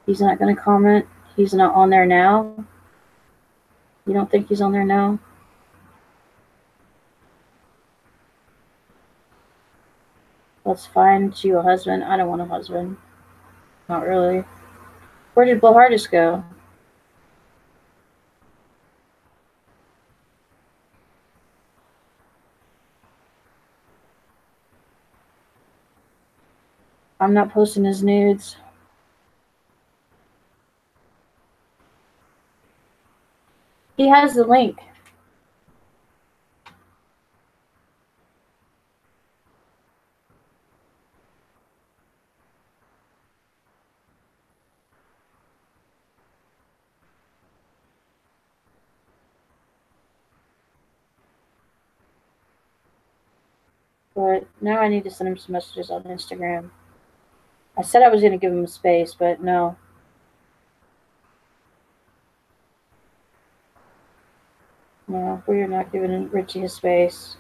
He's not going to comment. He's not on there now. You don't think he's on there now? Let's find you a husband. I don't want a husband. Not really. Where did Blowhardest go? I'm not posting his nudes. He has the link. But now I need to send him some messages on Instagram. I said I was going to give him a space, but no. No, we're not giving Richie a space.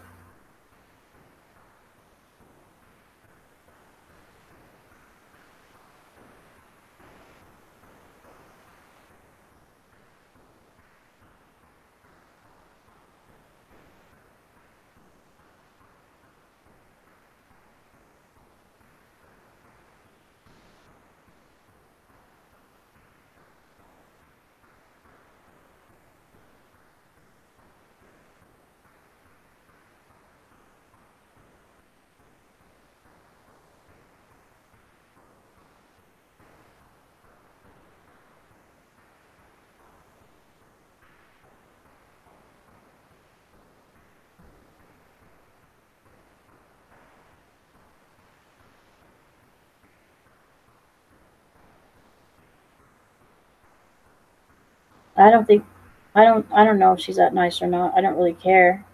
I don't know if she's that nice or not. I don't really care.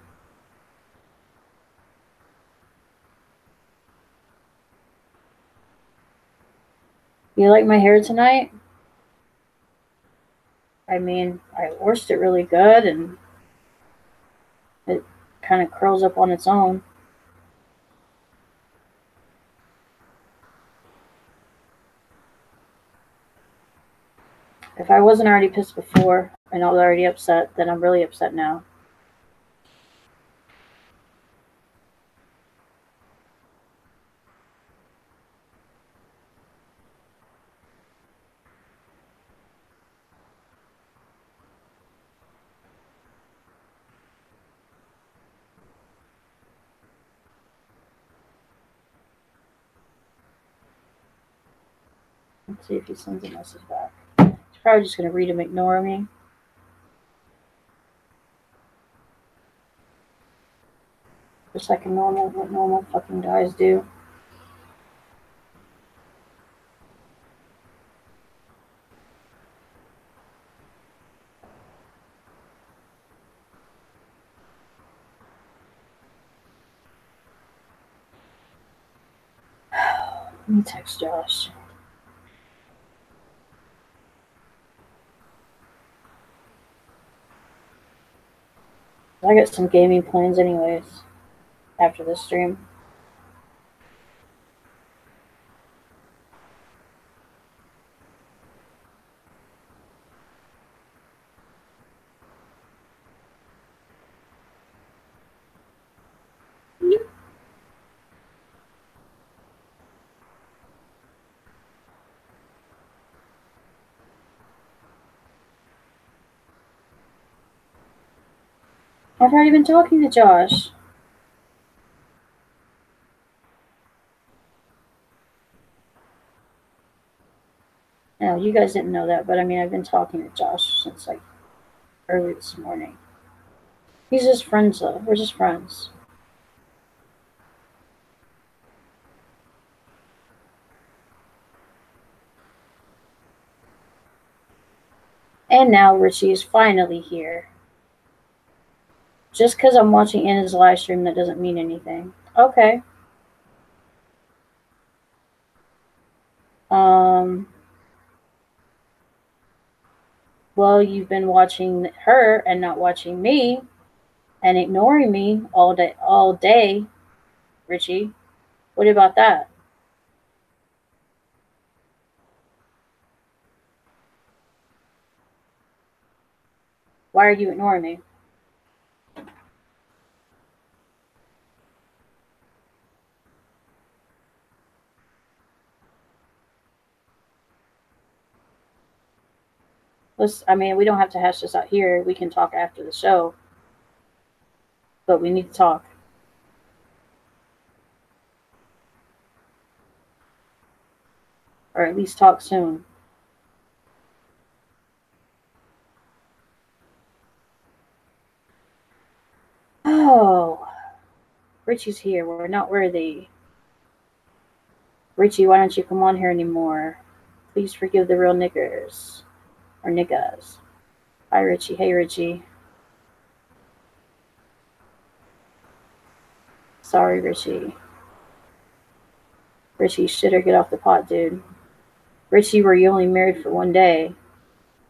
You like my hair tonight? I mean, I washed it really good and it kind of curls up on its own. If I wasn't already pissed before and I was already upset, then I'm really upset now. Let's see if he sends a message back. He's probably just going to read him, ignore me. Just like what normal fucking guys do. Let me text Josh. I got some gaming plans anyways after this stream. I've already been talking to Josh. No, you guys didn't know that, but I mean, I've been talking to Josh since like early this morning. He's just friends though. We're just friends. And now Richie is finally here. Just because I'm watching Anna's live stream, that doesn't mean anything. Okay. Well, you've been watching her and not watching me and ignoring me all day, Richie. What about that? Why are you ignoring me? I mean, we don't have to hash this out here. We can talk after the show. But we need to talk. Or at least talk soon. Oh. Richie's here. We're not worthy. Richie, why don't you come on here anymore? Please forgive the real niggers. Or niggas. Hi, Richie. Hey, Richie. Sorry, Richie. Richie, shit or get off the pot, dude. Richie, were you only married for one day?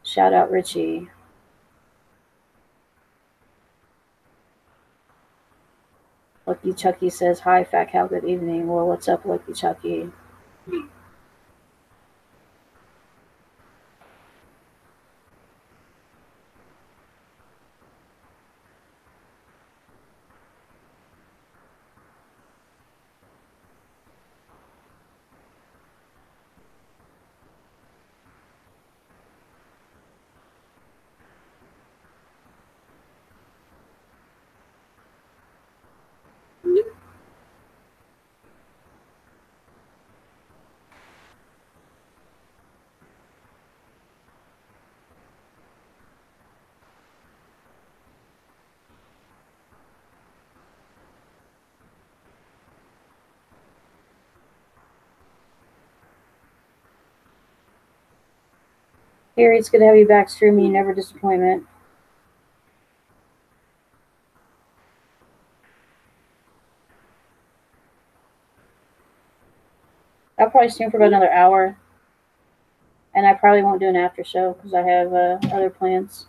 Shout out, Richie. Lucky Chucky says, hi, Fat Cow, good evening. Well, what's up, Lucky Chucky? Carrie, it's good to have you back streaming. You never disappointment. I'll probably stream for about another hour. And I probably won't do an after show because I have other plans.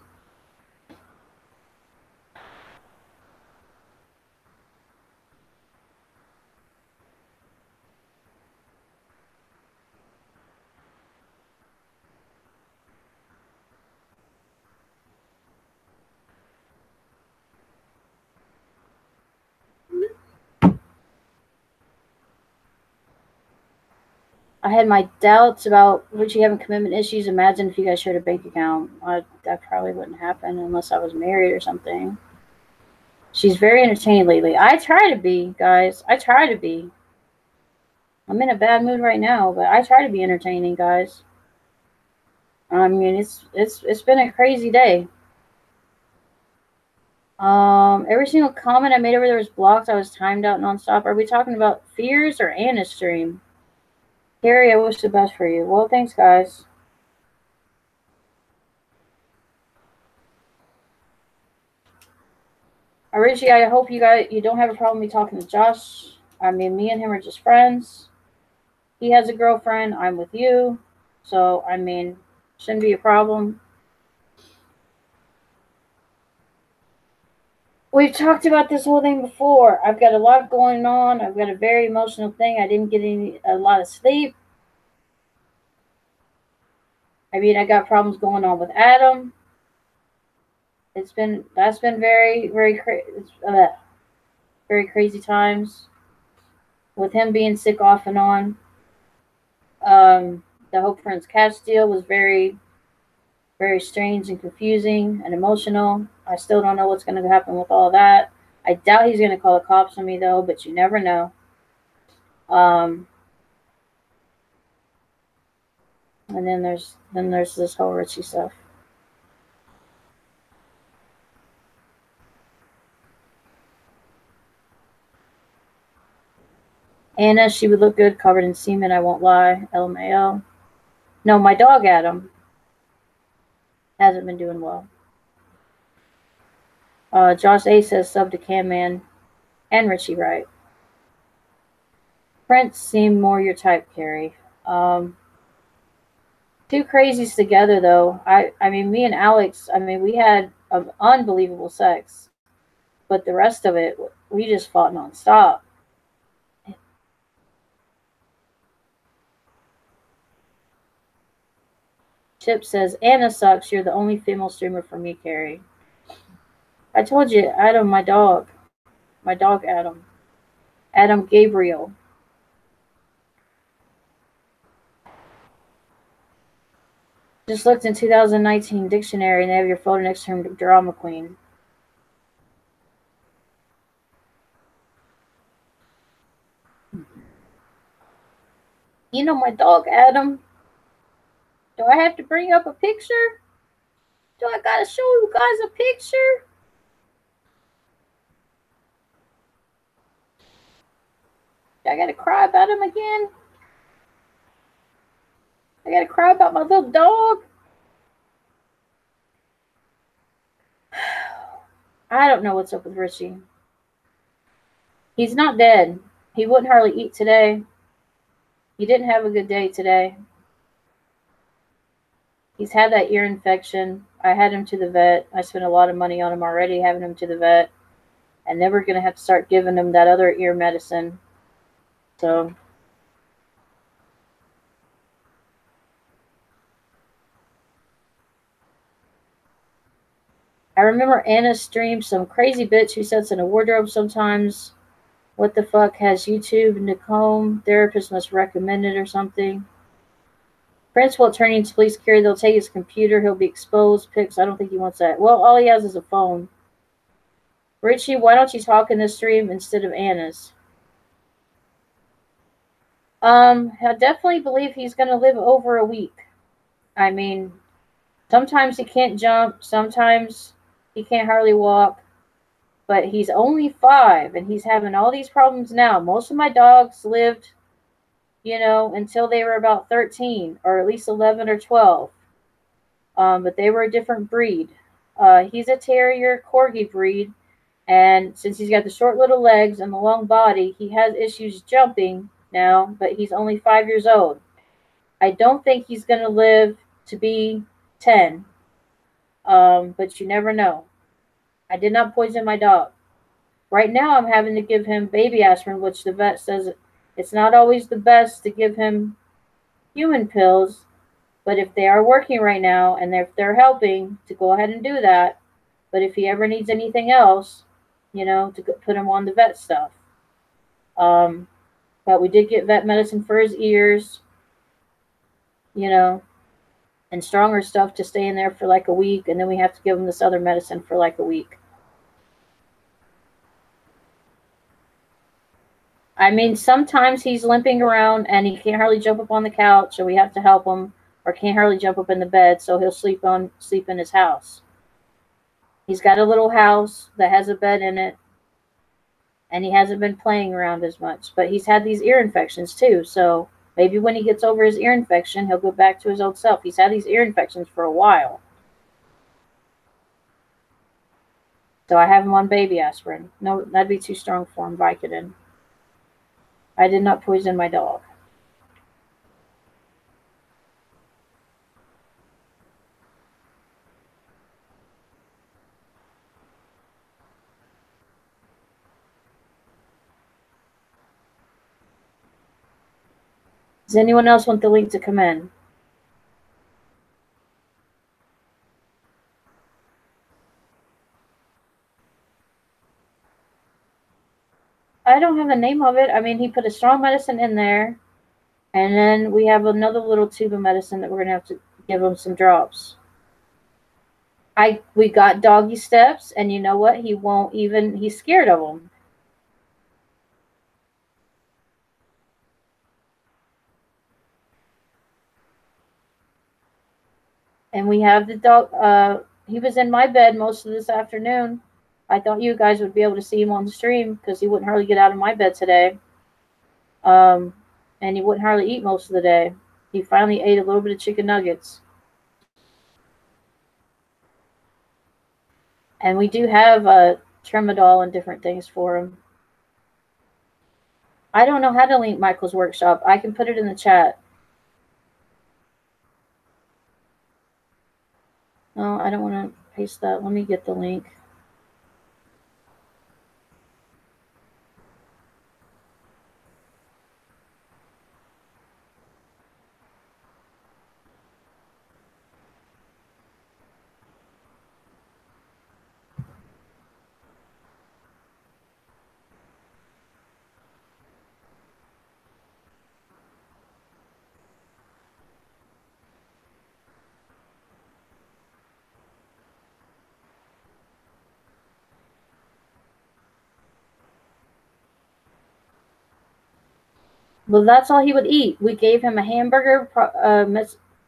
I had my doubts about Richie having commitment issues. Imagine if you guys shared a bank account. That probably wouldn't happen unless I was married or something. She's very entertaining lately. I try to be, guys. I try to be. I'm in a bad mood right now, but I try to be entertaining, guys. I mean, it's been a crazy day. Every single comment I made over there was blocked. I was timed out nonstop. Are we talking about fears or Anna's stream? Carrie, I wish the best for you. Well, thanks, guys. Richie, I hope you don't have a problem with me talking to Josh. I mean, me and him are just friends. He has a girlfriend. I'm with you. So, I mean, shouldn't be a problem. We've talked about this whole thing before. I've got a lot going on. I've got a very emotional thing. I didn't get a lot of sleep. I mean, I got problems going on with Adam. That's been very, very very crazy times with him being sick off and on. The Hope Friends catch deal was very, very strange and confusing and emotional. I still don't know what's going to happen with all that. I doubt he's going to call the cops on me though, but you never know. And then there's this whole Richie stuff. Anna, she would look good covered in semen, I won't lie. LMAO. No, my dog Adam hasn't been doing well. Josh A says sub to Cam Man and Richie Wright. Prince seemed more your type, Carrie. Two crazies together, though. I mean, me and Alex, I mean, we had unbelievable sex. But the rest of it, we just fought nonstop. Chip says, Anna sucks. You're the only female streamer for me, Carrie. I told you, Adam, my dog. My dog, Adam. Adam Gabriel. Just looked in 2019 dictionary and they have your photo next to him, drama queen. You know my dog, Adam. Do I have to bring up a picture? Do I gotta show you guys a picture? Do I gotta cry about him again? I gotta cry about my little dog? I don't know what's up with Richie. He's not dead. He wouldn't hardly eat today. He didn't have a good day today. He's had that ear infection. I had him to the vet. I spent a lot of money on him already having him to the vet. And then we're going to have to start giving him that other ear medicine. So I remember Anna streamed some crazy bitch who sits in a wardrobe sometimes. What the fuck has YouTube Nicole therapist must recommend it or something? Prince will turn into police carry. They'll take his computer. He'll be exposed. Pics. I don't think he wants that. Well, all he has is a phone. Richie, why don't you talk in this stream instead of Anna's? I definitely believe he's going to live over a week. I mean, sometimes he can't jump. Sometimes he can't hardly walk. But he's only 5, and he's having all these problems now. Most of my dogs lived, you know, until they were about 13, or at least 11 or 12. But they were a different breed. He's a terrier corgi breed, and since he's got the short little legs and the long body, he has issues jumping now, but he's only 5 years old. I don't think he's going to live to be 10, but you never know. I did not poison my dog. Right now, I'm having to give him baby aspirin, which the vet says it's not always the best to give him human pills, but if they are working right now and if they're helping, to go ahead and do that. But if he ever needs anything else, you know, to put him on the vet stuff. But we did get vet medicine for his ears, you know, and stronger stuff to stay in there for like a week, and then we have to give him this other medicine for like a week. I mean, sometimes he's limping around and he can't hardly jump up on the couch, so we have to help him, or can't hardly jump up in the bed, so he'll sleep in his house. He's got a little house that has a bed in it, and he hasn't been playing around as much, but he's had these ear infections too, so maybe when he gets over his ear infection, he'll go back to his old self. He's had these ear infections for a while. So I have him on baby aspirin. No, that'd be too strong for him, Vicodin. I did not poison my dog. Does anyone else want the link to come in? I don't have the name of it. I mean, he put a strong medicine in there, and then we have another little tube of medicine that we're going to have to give him some drops. We got doggy steps, and you know what? He's scared of them. And we have the dog, he was in my bed most of this afternoon. I thought you guys would be able to see him on the stream because he wouldn't hardly get out of my bed today. And he wouldn't hardly eat most of the day. He finally ate a little bit of chicken nuggets. And we do have a Tramadol and different things for him. I don't know how to link Michael's workshop. I can put it in the chat. No, I don't want to paste that. Let me get the link. Well, that's all he would eat. We gave him a hamburger.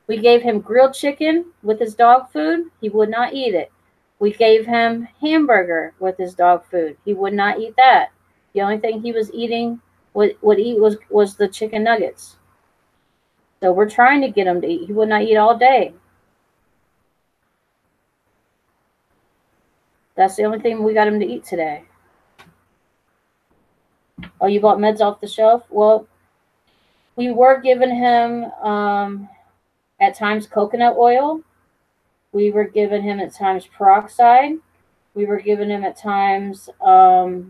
We gave him grilled chicken with his dog food. He would not eat it. We gave him hamburger with his dog food. He would not eat that. The only thing he was eating would eat was the chicken nuggets. So we're trying to get him to eat. He would not eat all day. That's the only thing we got him to eat today. Oh, you bought meds off the shelf? Well, we were giving him at times coconut oil. We were giving him at times peroxide. We were giving him at times a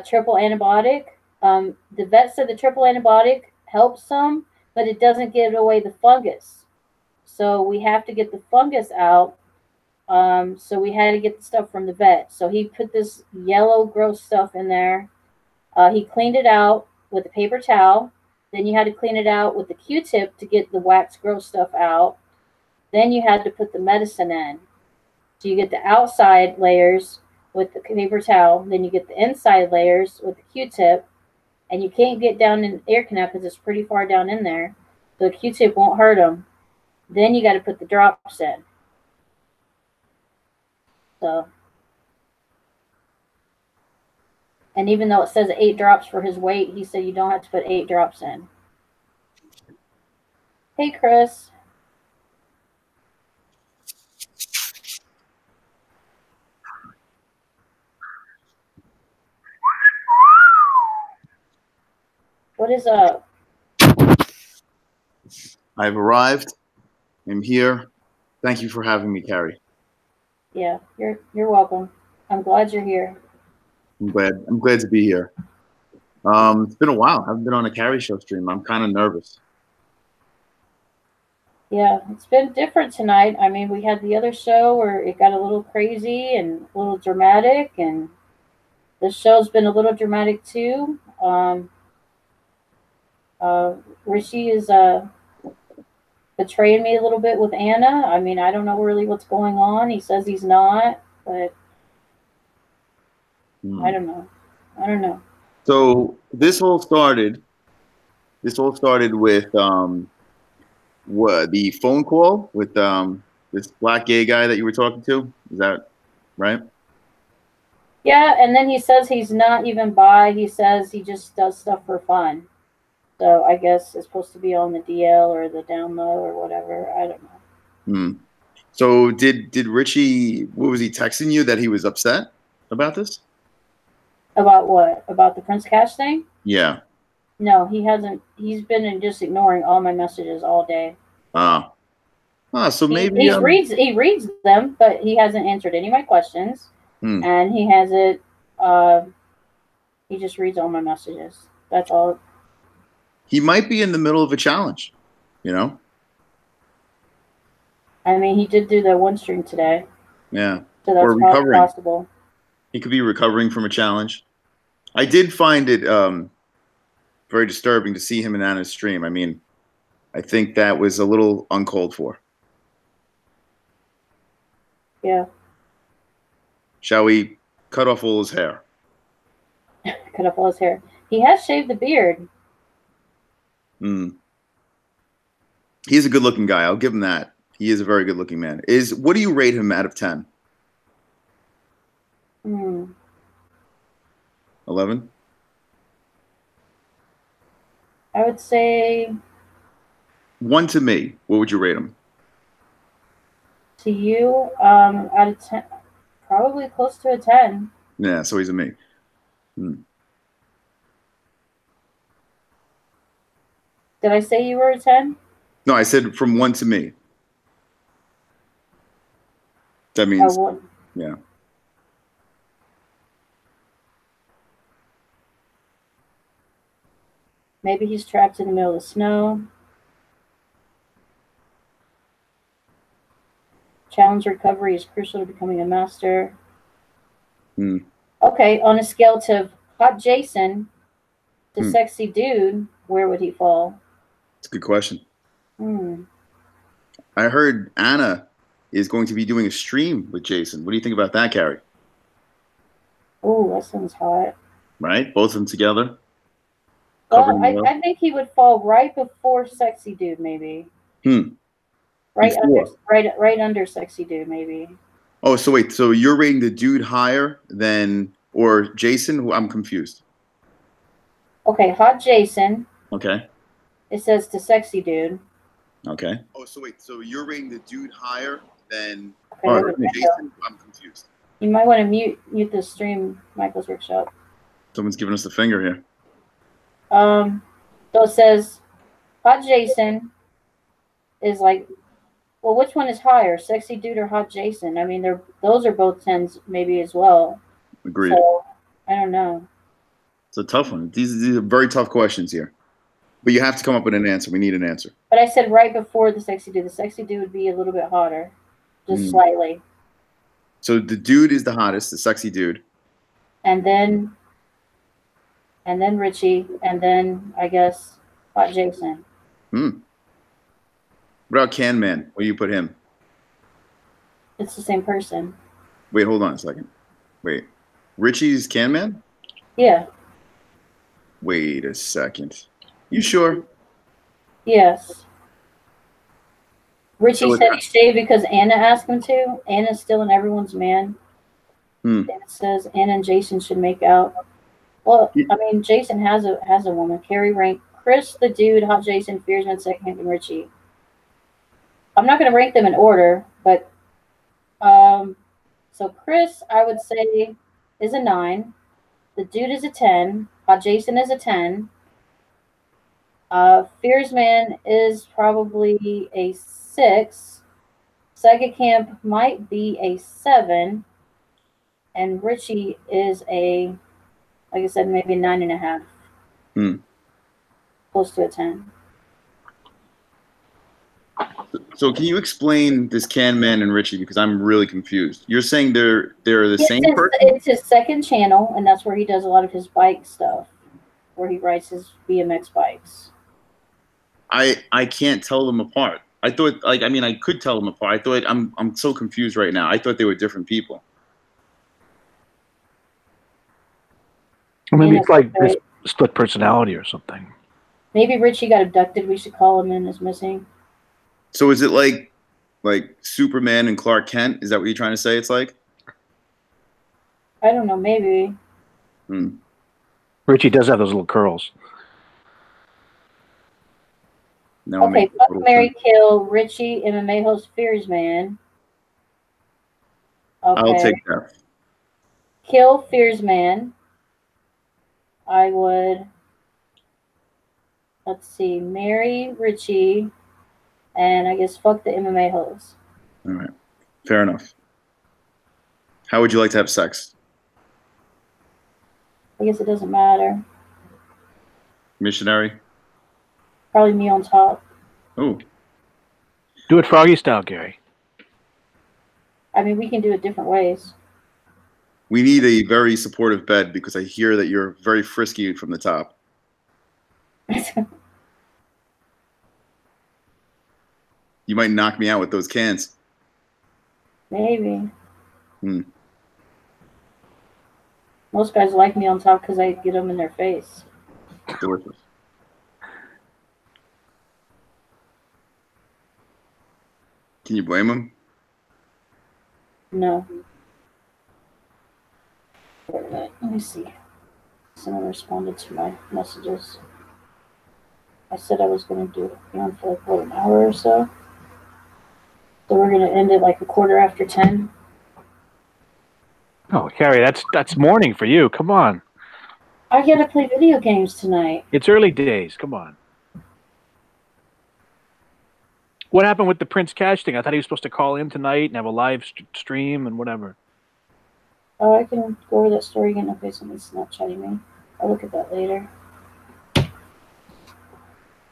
triple antibiotic. The vet said the triple antibiotic helps some, but it doesn't get away the fungus. So we have to get the fungus out. So we had to get the stuff from the vet. So he put this yellow gross stuff in there. He cleaned it out with a paper towel. Then you had to clean it out with a Q-tip to get the wax gross stuff out. Then you had to put the medicine in. So you get the outside layers with the paper towel. Then you get the inside layers with the Q-tip. And you can't get down in the ear canal because it's pretty far down in there. So the Q-tip won't hurt him. Then you got to put the drops in. So, and even though it says 8 drops for his weight, he said you don't have to put 8 drops in. Hey, Chris. What is up? I've arrived. I'm here. Thank you for having me, Carrie. Yeah, you're welcome. I'm glad you're here. I'm glad to be here. It's been a while. I haven't been on a Carrie show stream. I'm kind of nervous. Yeah, it's been different tonight. I mean, we had the other show where it got a little crazy and a little dramatic, and this show's been a little dramatic too. Rishi is betraying me a little bit with Anna. I mean, I don't know really what's going on. He says he's not, but I don't know. I don't know. So this all started with what, the phone call with this black gay guy that you were talking to? Is that right? Yeah, and then he says he's not even bi. He says he just does stuff for fun. So I guess it's supposed to be on the DL or the down low or whatever. I don't know. So did Richie, what was he texting you that he was upset about this? About what? About the Prince Cash thing? Yeah. No, he hasn't. He's been just ignoring all my messages all day. So maybe he reads them, but he hasn't answered any of my questions, and he hasn't. He just reads all my messages. That's all. He might be in the middle of a challenge, you know? I mean, he did do the one stream today. Yeah. So that's probably possible. He could be recovering from a challenge. I did find it very disturbing to see him in Anna's stream. I mean, I think that was a little uncalled for. Yeah. Shall we cut off all his hair? Cut off all his hair. He has shaved the beard. He's a good-looking guy. I'll give him that. He is a very good-looking man. What do you rate him out of 10? 11? I would say 1 to me. What would you rate him? To to you, out of 10, probably close to a 10. Yeah, so he's a me. Did I say you were a 10? No, I said from 1 to me. That Oh, means, one. yeah. Maybe he's trapped in the middle of the snow. Challenge recovery is crucial to becoming a master. Hmm. Okay, on a scale to hot Jason to sexy dude, where would he fall? It's a good question. Hmm. I heard Anna is going to be doing a stream with Jason. What do you think about that, Carrie? Oh, that sounds hot. Right? Both of them together? Well, Covering I think he would fall right before sexy dude, maybe. Right under, Before. right under sexy dude, maybe. Oh, so wait. So you're rating the dude higher than, or Jason? I'm confused. Okay, hot Jason. Okay. It says to sexy dude. Okay. Oh, so wait. So you're rating the dude higher than, Okay, or Jason? I'm confused. you might want to mute the stream, Michael's Workshop. Someone's giving us the finger here. So it says hot Jason is like, well, which one is higher, sexy dude or hot Jason? I mean, those are both 10s maybe as well. Agreed. So I don't know. It's a tough one. These are very tough questions here. But you have to come up with an answer. We need an answer. But I said right before the sexy dude. The sexy dude would be a little bit hotter, just slightly. So the dude is the hottest, the sexy dude. And then Richie, and then I guess hot Jason. What about Can Man? Where do you put him? It's the same person. Wait, hold on a second. Wait. Richie's Can Man? Yeah. Wait a second. You sure? Yes. Richie So said he stayed because Anna asked him to. Anna's still in everyone's man. It says Anna and Jason should make out. Well, I mean, Jason has a woman. Carrie ranked Chris the dude, hot Jason, Fearsman second, and Richie. I'm not going to rank them in order, but so Chris, I would say, is a 9. The dude is a 10. Hot Jason is a 10. Fearsman is probably a 6. Psychic Camp might be a 7. And Richie is a, like I said, maybe 9.5. Close to a 10. So can you explain this Can Man and Richie, because I'm really confused. You're saying they're the same person? It's his second channel, and that's where he does a lot of his bike stuff, where he rides his BMX bikes. I can't tell them apart. I thought, like, I mean, I could tell them apart. I thought I'm so confused right now. I thought they were different people. Or maybe it's like this split personality or something. Maybe Richie got abducted. We should call him in as missing. So is it like Superman and Clark Kent? Is that what you're trying to say? It's like? I don't know. Maybe. Richie does have those little curls. No, okay, fuck, Mary, kill Richie, MMA host Fearsman. Okay. I'll take that. Kill Fearsman. I would, let's see, marry Richie, and I guess fuck the MMA host. All right. Fair enough. How would you like to have sex? I guess it doesn't matter. Missionary? Probably me on top. Oh. Do it Froggy style, Gary. I mean, we can do it different ways. We need a very supportive bed because I hear that you're very frisky from the top. You might knock me out with those cans. Maybe. Most guys like me on top because I get them in their face. Delicious. Can you blame them? No. Let me see. Someone responded to my messages. I said I was going to do it on for like, what, an hour or so? So we're gonna end it like 10:15. Oh, Carrie, that's morning for you. Come on. I gotta play video games tonight. It's early days. Come on. What happened with the Prince Cash thing? I thought he was supposed to call in tonight and have a live stream and whatever. Oh, I can go over that story again. Okay, somebody's Snapchatting me. I'll look at that later.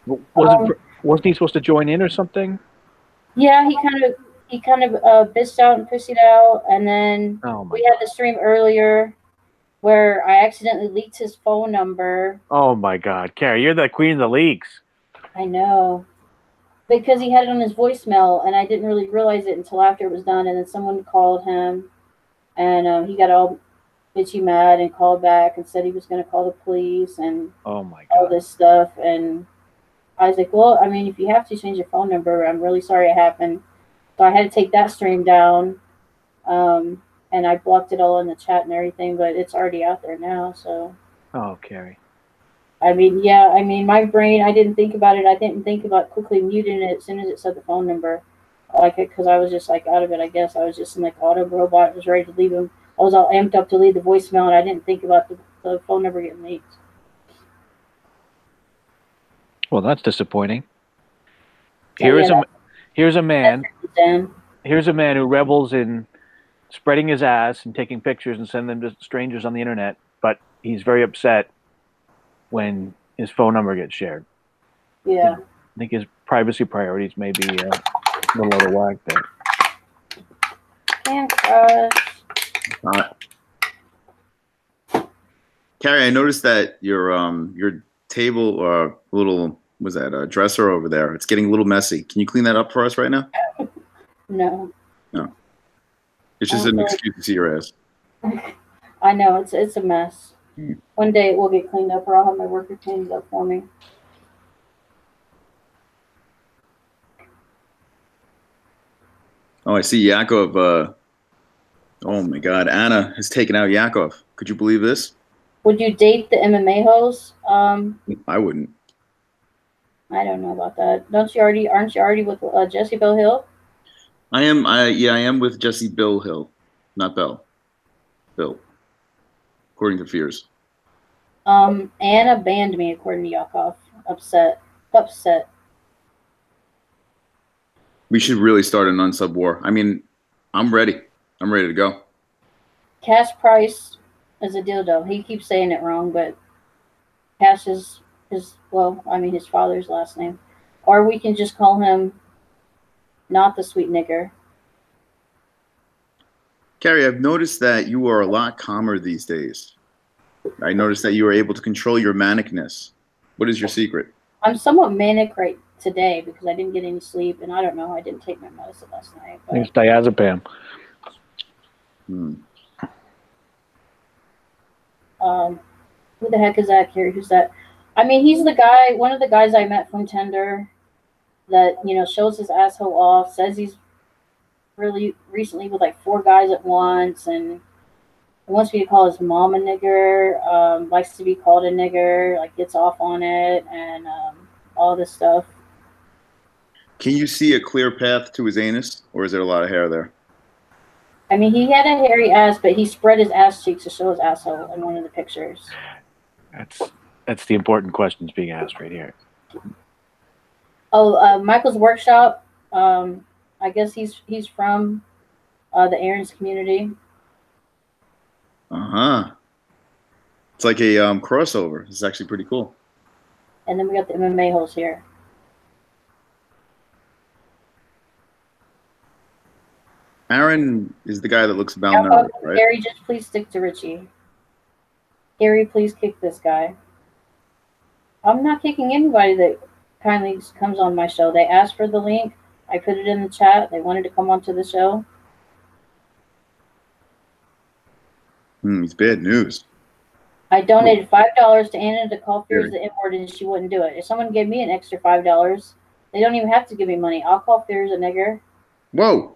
Wasn't he supposed to join in or something? Yeah, he kind of bitched out and pussied out, and then we had the stream earlier where I accidentally leaked his phone number. Oh my God, Carrie, you're the queen of the leaks. I know. Because he had it on his voicemail, and I didn't really realize it until after it was done, and then someone called him, and he got all bitchy mad and called back and said he was going to call the police and oh my God, all this stuff. And I was like, well, I mean, if you have to change your phone number, I'm really sorry it happened. So I had to take that stream down, and I blocked it all in the chat and everything, but it's already out there now. So. Oh, Carrie. I mean, yeah, I mean, my brain, I didn't think about it. I didn't think about quickly muting it as soon as it said the phone number. Like, because I was just like out of it, I guess. I was just in like auto robot, was ready to leave him. I was all amped up to leave the voicemail, and I didn't think about the phone number getting leaked. Well, that's disappointing. Here's a man who revels in spreading his ass and taking pictures and sending them to strangers on the internet, but he's very upset when his phone number gets shared. Yeah. I think his privacy priorities may be a little out of whack there. Can't crush. Carrie, I noticed that your table little was that a dresser over there? It's getting a little messy. Can you clean that up for us right now? No. No. It's just an excuse to see your ass. I know, it's a mess. One day it will get cleaned up, or I'll have my worker clean it up for me. Oh, I see Yakov. Oh my God, Anna has taken out Yakov. Could you believe this? Would you date the MMA host? I wouldn't. I don't know about that. Aren't you already with Jesse Bill Hill? I am with Jesse Bill Hill, not Bell. Bill, according to Fears. Anna banned me, according to Yakov. Upset. We should really start an unsub war. I mean, I'm ready. I'm ready to go. Cash Price is a dildo. He keeps saying it wrong, but Cash is his father's last name. Or we can just call him not the sweet nigger. Carrie, I've noticed that you are a lot calmer these days. I noticed that you are able to control your manicness. What is your secret? I'm somewhat manic right today because I didn't get any sleep, and I don't know. I didn't take my medicine last night. I think it's diazepam. Who the heck is that, Carrie? Who's that? I mean, he's the guy, one of the guys I met from Tinder that, shows his asshole off, says he's really recently with like 4 guys at once, and wants me to call his mom a nigger, likes to be called a nigger, like gets off on it, and all this stuff. Can you see a clear path to his anus, or is there a lot of hair there? I mean, he had a hairy ass, but he spread his ass cheeks to show his asshole in one of the pictures. That's the important questions being asked right here. Oh, Michael's workshop. I guess he's from the Aaron's community. It's like a crossover. It's actually pretty cool. And then we got the MMA holes here. Aaron is the guy that looks malnourished, right? Gary, just please stick to Richie. Gary, please kick this guy. I'm not kicking anybody that kindly comes on my show. They asked for the link. I put it in the chat. They wanted to come onto the show. It's bad news. I donated $5 to Anna to call Fears the N-word, and she wouldn't do it. If someone gave me an extra $5, they don't even have to give me money. I'll call Fears a nigger. Whoa.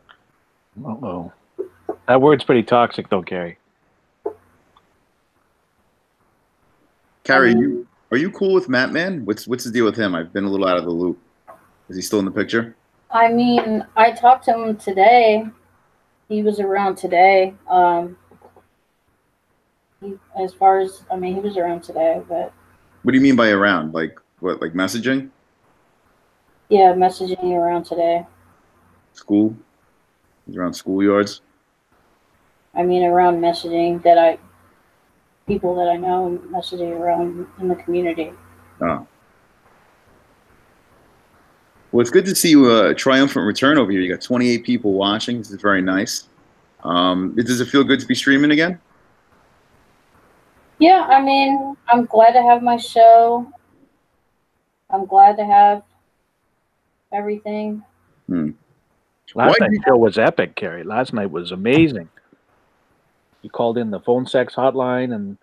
Uh-oh. That word's pretty toxic, though, Carrie. Carrie, are you cool with Matt Man? What's the deal with him? I've been a little out of the loop. Is he still in the picture? I mean, I talked to him today. He was around today. As far as, I mean, he was around today, but What do you mean by around? Like what? Like messaging? yeah, messaging you around today. School? He's around schoolyards? I mean, around messaging people that I know messaging around in the community. Oh. Well, it's good to see you a triumphant return over here. You got 28 people watching. This is very nice. Does it feel good to be streaming again? Yeah, I mean, I'm glad to have my show. I'm glad to have everything. Hmm. Last night's show was epic, Carrie. Last night was amazing. You called in the phone sex hotline, and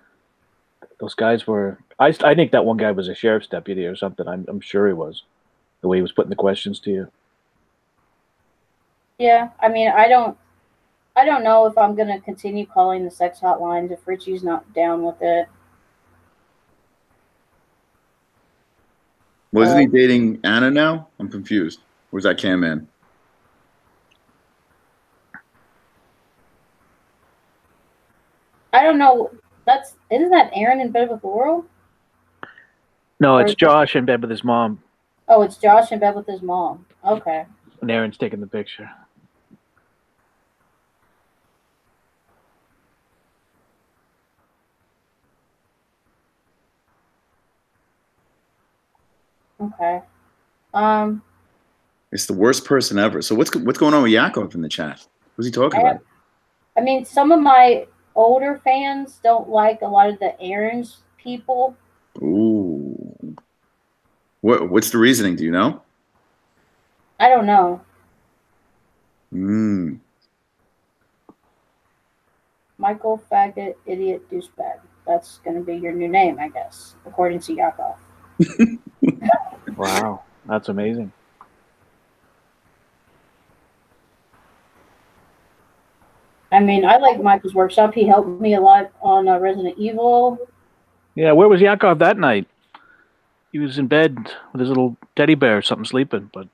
those guys were. I think that one guy was a sheriff's deputy or something. I'm sure he was. The way he was putting the questions to you. Yeah, I mean, I don't know if I'm gonna continue calling the sex hotlines if Richie's not down with it. Well, isn't he dating Anna now? I'm confused. Where's that Cam Man? I don't know. Isn't that Aaron in bed with Laurel? No, it's Josh in bed with his mom. Oh, it's Josh in bed with his mom. Okay. And Aaron's taking the picture. Okay. It's the worst person ever. So what's going on with Yakov in the chat? What's he talking about? I mean, some of my older fans don't like a lot of the Aaron's people. Ooh. What's the reasoning? Do you know? I don't know. Michael Faggot Idiot Douchebag. That's going to be your new name, I guess, according to Yakov. Wow, that's amazing. I mean, I like Michael's workshop. He helped me a lot on Resident Evil. Yeah, where was Yakov that night? He was in bed with his little teddy bear or something sleeping, but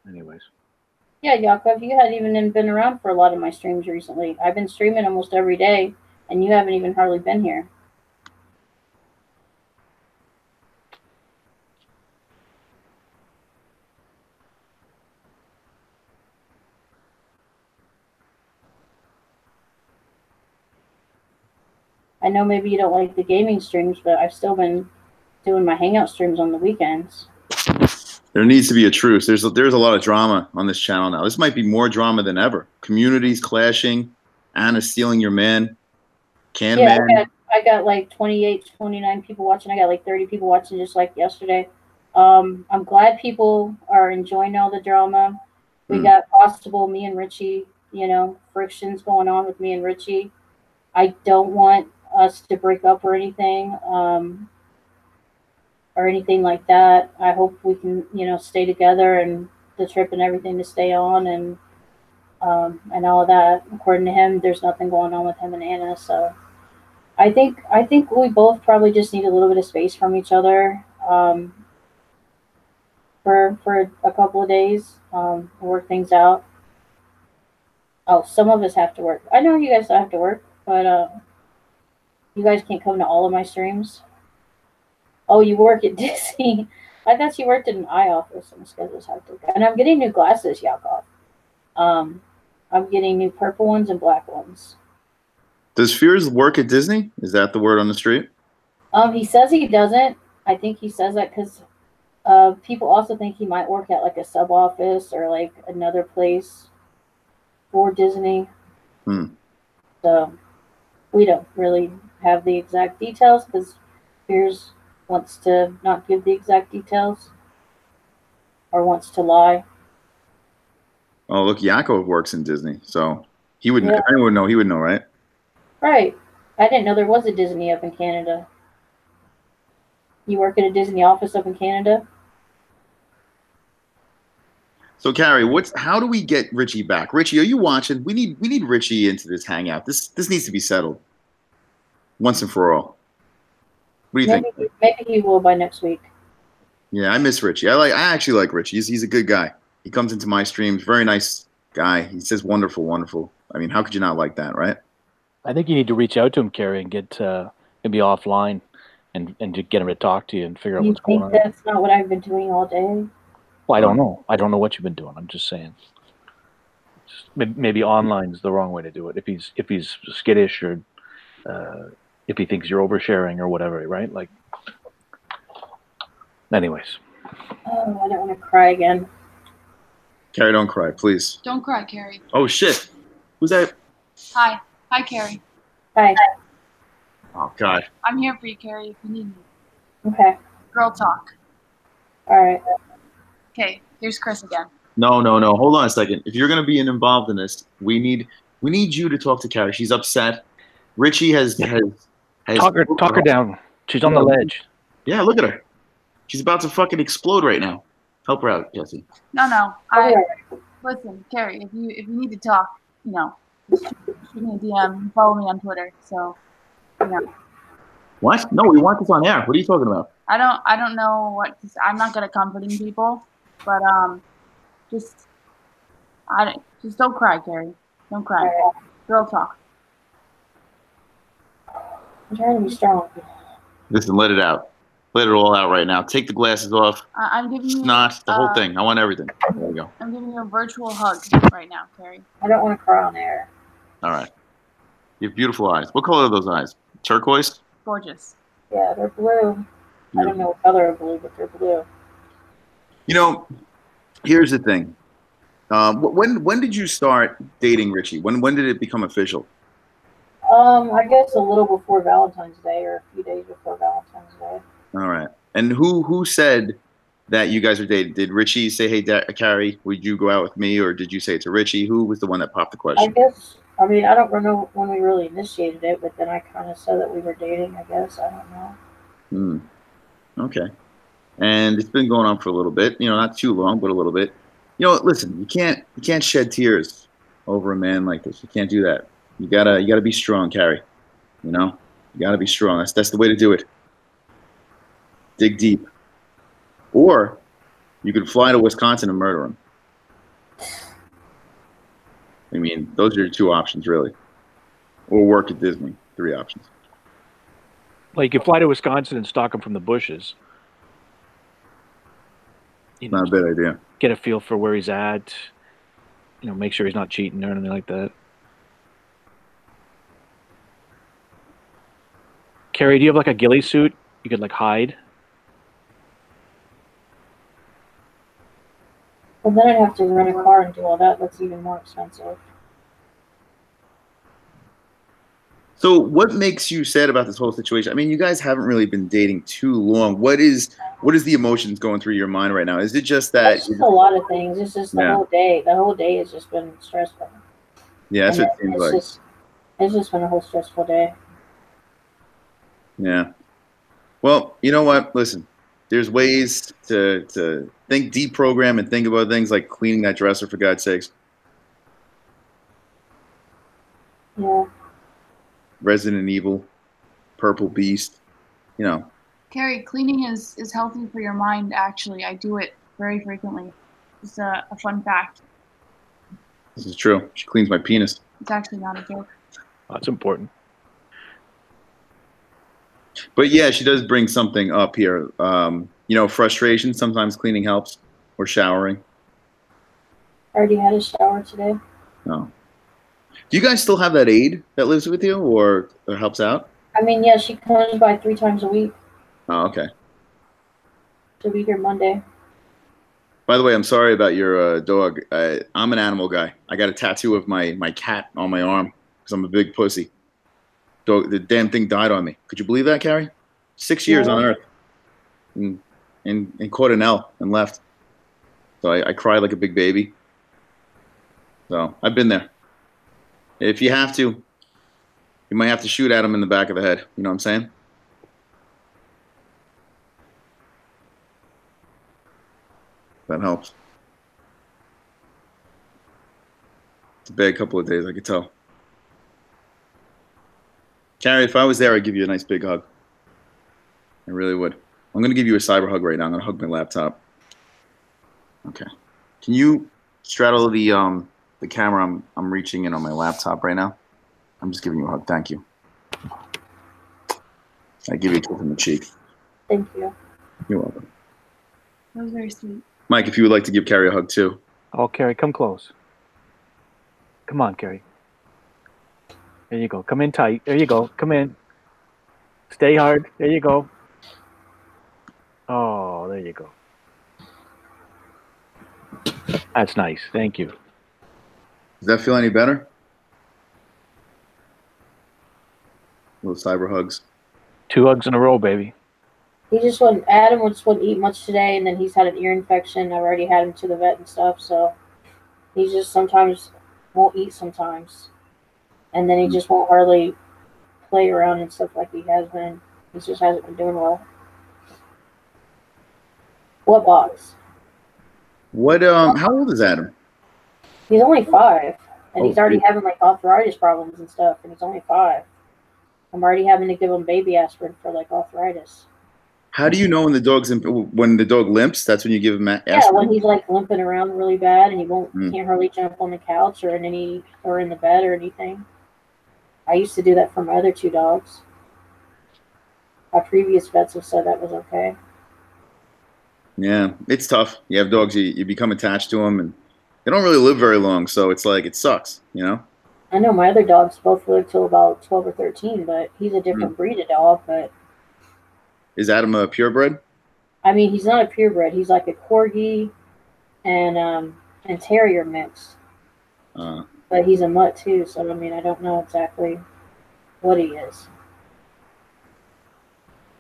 anyways. Yeah, Yakov, you hadn't even been around for a lot of my streams recently. I've been streaming almost every day, and you haven't even hardly been here. I know maybe you don't like the gaming streams, but I've still been doing my Hangout streams on the weekends. There needs to be a truce. There's a lot of drama on this channel now. This might be more drama than ever. Communities clashing. Anna stealing your man. Man. I got like 28, 29 people watching. I got like 30 people watching just like yesterday. I'm glad people are enjoying all the drama. We got possible me and Richie, frictions going on with me and Richie. I don't want us to break up or anything like that. I hope we can, stay together and the trip and everything to stay on and all of that. According to him, there's nothing going on with him and Anna. So I think we both probably just need a little bit of space from each other for a couple of days, work things out. Oh, some of us have to work. I know you guys don't have to work, but you guys can't come to all of my streams. Oh, you work at Disney. I thought you worked in an eye office and the schedule's hectic. And I'm getting new glasses, Yakov. I'm getting new purple ones and black ones. Does Fears work at Disney? Is that the word on the street? He says he doesn't. I think he says that because people also think he might work at like a sub office or like another place for Disney. So we don't really have the exact details because Fears wants to not give the exact details or wants to lie. Oh, look, Yakov works in Disney, so he would. If anyone would know, he would know, right? Right. I didn't know there was a Disney up in Canada. You work at a Disney office up in Canada? So, Carrie, how do we get Richie back? Richie, are you watching? We need Richie into this hangout. This needs to be settled once and for all. What do you think? Maybe he will by next week. Yeah, I miss Richie. I actually like Richie. He's a good guy. He comes into my streams, very nice guy. He says wonderful, wonderful. I mean, how could you not like that, right? I think you need to reach out to him, Carrie, and get maybe offline and to get him to talk to you and figure out You what's going think on. that's not what I've been doing all day? Well, I don't know. I don't know what you've been doing. I'm just saying. Maybe online is the wrong way to do it. If he's skittish or if he thinks you're oversharing or whatever, right? Like, anyways. Oh, I don't want to cry again. Carrie, don't cry, please. Don't cry, Carrie. Oh shit, who's that? Hi. Hi, Carrie. Hi. Oh God. I'm here for you, Carrie, if you need me. Okay. Girl talk. All right. Okay, here's Chris again. No, no, no. Hold on a second. If you're gonna be involved in this, we need you to talk to Carrie. She's upset. Richie has Talk her down. She's on the ledge. Yeah, look at her. She's about to fucking explode right now. Help her out, Jesse. No. All right. Listen, Carrie, if you need to talk, just shoot me a DM and follow me on Twitter. So, What? No, we want this on air. What are you talking about? I don't know what to say. I'm not good at comforting people, but just don't cry, Carrie. Don't cry. All right. Girl talk. I'm trying to be strong. Listen, let it out. Let it all out right now. Take the glasses off. I'm giving you Snot, the whole thing. I want everything. There we go. I'm giving you a virtual hug right now, Carrie. I don't want to cry on air. All right. You have beautiful eyes. What color are those eyes? Turquoise? Gorgeous. Yeah, they're blue. I don't know what color of blue, but they're blue. Here's the thing. When did you start dating Richie? When did it become official? I guess a little before Valentine's Day or a few days before Valentine's Day. All right. And who said that you guys were dating? Did Richie say, "Hey, Carrie, would you go out with me," or did you say it to Richie? Who was the one that popped the I question? guess. I mean, I don't know when we really initiated it, but then I kind of said that we were dating. I guess I don't know. Okay. And it's been going on for a little bit. Not too long, but a little bit. Listen, you can't shed tears over a man like this. You can't do that. You gotta be strong, Carrie. You gotta be strong. That's the way to do it. Dig deep. Or you could fly to Wisconsin and murder him. I mean, those are your two options, really. Or work at Disney. 3 options. Well, you could fly to Wisconsin and stalk him from the bushes. Not a bad idea. Get a feel for where he's at. Make sure he's not cheating or anything like that. Carrie, do you have like a ghillie suit? You could like hide. Well, then I'd have to rent a car and do all that. That's even more expensive. So what makes you sad about this whole situation? I mean, you guys haven't really been dating too long. What is the emotions going through your mind right now? Is it just that? It's just a lot of things. It's just the whole day. The whole day has just been stressful. Yeah, that's what it seems like. It's just been a whole stressful day. Yeah. Well, you know what? Listen, there's ways to think, deprogram, and think about things like cleaning that dresser, for God's sakes. Yeah. Resident Evil, Purple Beast, Carrie, cleaning is healthy for your mind, actually. I do it very frequently. Just a fun fact. This is true. She cleans my penis. It's actually not a joke. That's important. But yeah, she does bring something up here. Frustration. Sometimes cleaning helps, or showering. I already had a shower today. No. Do you guys still have that aide that lives with you, or helps out? I mean, yeah, she comes by 3 times a week. Oh, okay. She'll be here Monday. By the way, I'm sorry about your dog. I'm an animal guy. I got a tattoo of my cat on my arm because I'm a big pussy. Dog, the damn thing died on me. Could you believe that, Carrie? 6 years on Earth, and caught an L and left. So I cried like a big baby. So I've been there. If you have to, you might have to shoot at him in the back of the head. You know what I'm saying? That helps. It's a bad couple of days, I could tell. Carrie, if I was there, I'd give you a nice big hug. I really would. I'm gonna give you a cyber hug right now. I'm gonna hug my laptop. Okay. Can you straddle the camera? I'm reaching in on my laptop right now. I'm just giving you a hug. Thank you. I give you a kiss on the cheek. Thank you. You're welcome. That was very sweet. Mike, if you would like to give Carrie a hug too. Oh, Carrie, come close. Come on, Carrie. There you go. Come in tight. There you go. Come in. Stay hard. There you go. Oh, there you go. That's nice. Thank you. Does that feel any better? Little cyber hugs. 2 hugs in a row, baby. Adam just wouldn't eat much today, and then he's had an ear infection. I've already had him to the vet and stuff, so he just sometimes won't eat sometimes. And then he just won't hardly play around and stuff like he has been. He just hasn't been doing well. What box? What how old is Adam? He's only 5, and he's already geez. having like arthritis problems and stuff, and he's only 5. I'm already having to give him baby aspirin for like arthritis. How do you know when the dog limps? That's when you give him aspirin? Yeah, when he's like limping around really bad and he can't hardly jump on the couch or in the bed or anything. I used to do that for my other 2 dogs. Our previous vets have said that was okay. Yeah, it's tough. You have dogs, you become attached to them, and they don't really live very long, so it's like, it sucks, you know? I know my other dogs both lived till about 12 or 13, but he's a different breed of dog. But is Adam a purebred? I mean, he's not a purebred. He's like a corgi and terrier mix. But he's a mutt too, so I mean, I don't know exactly what he is.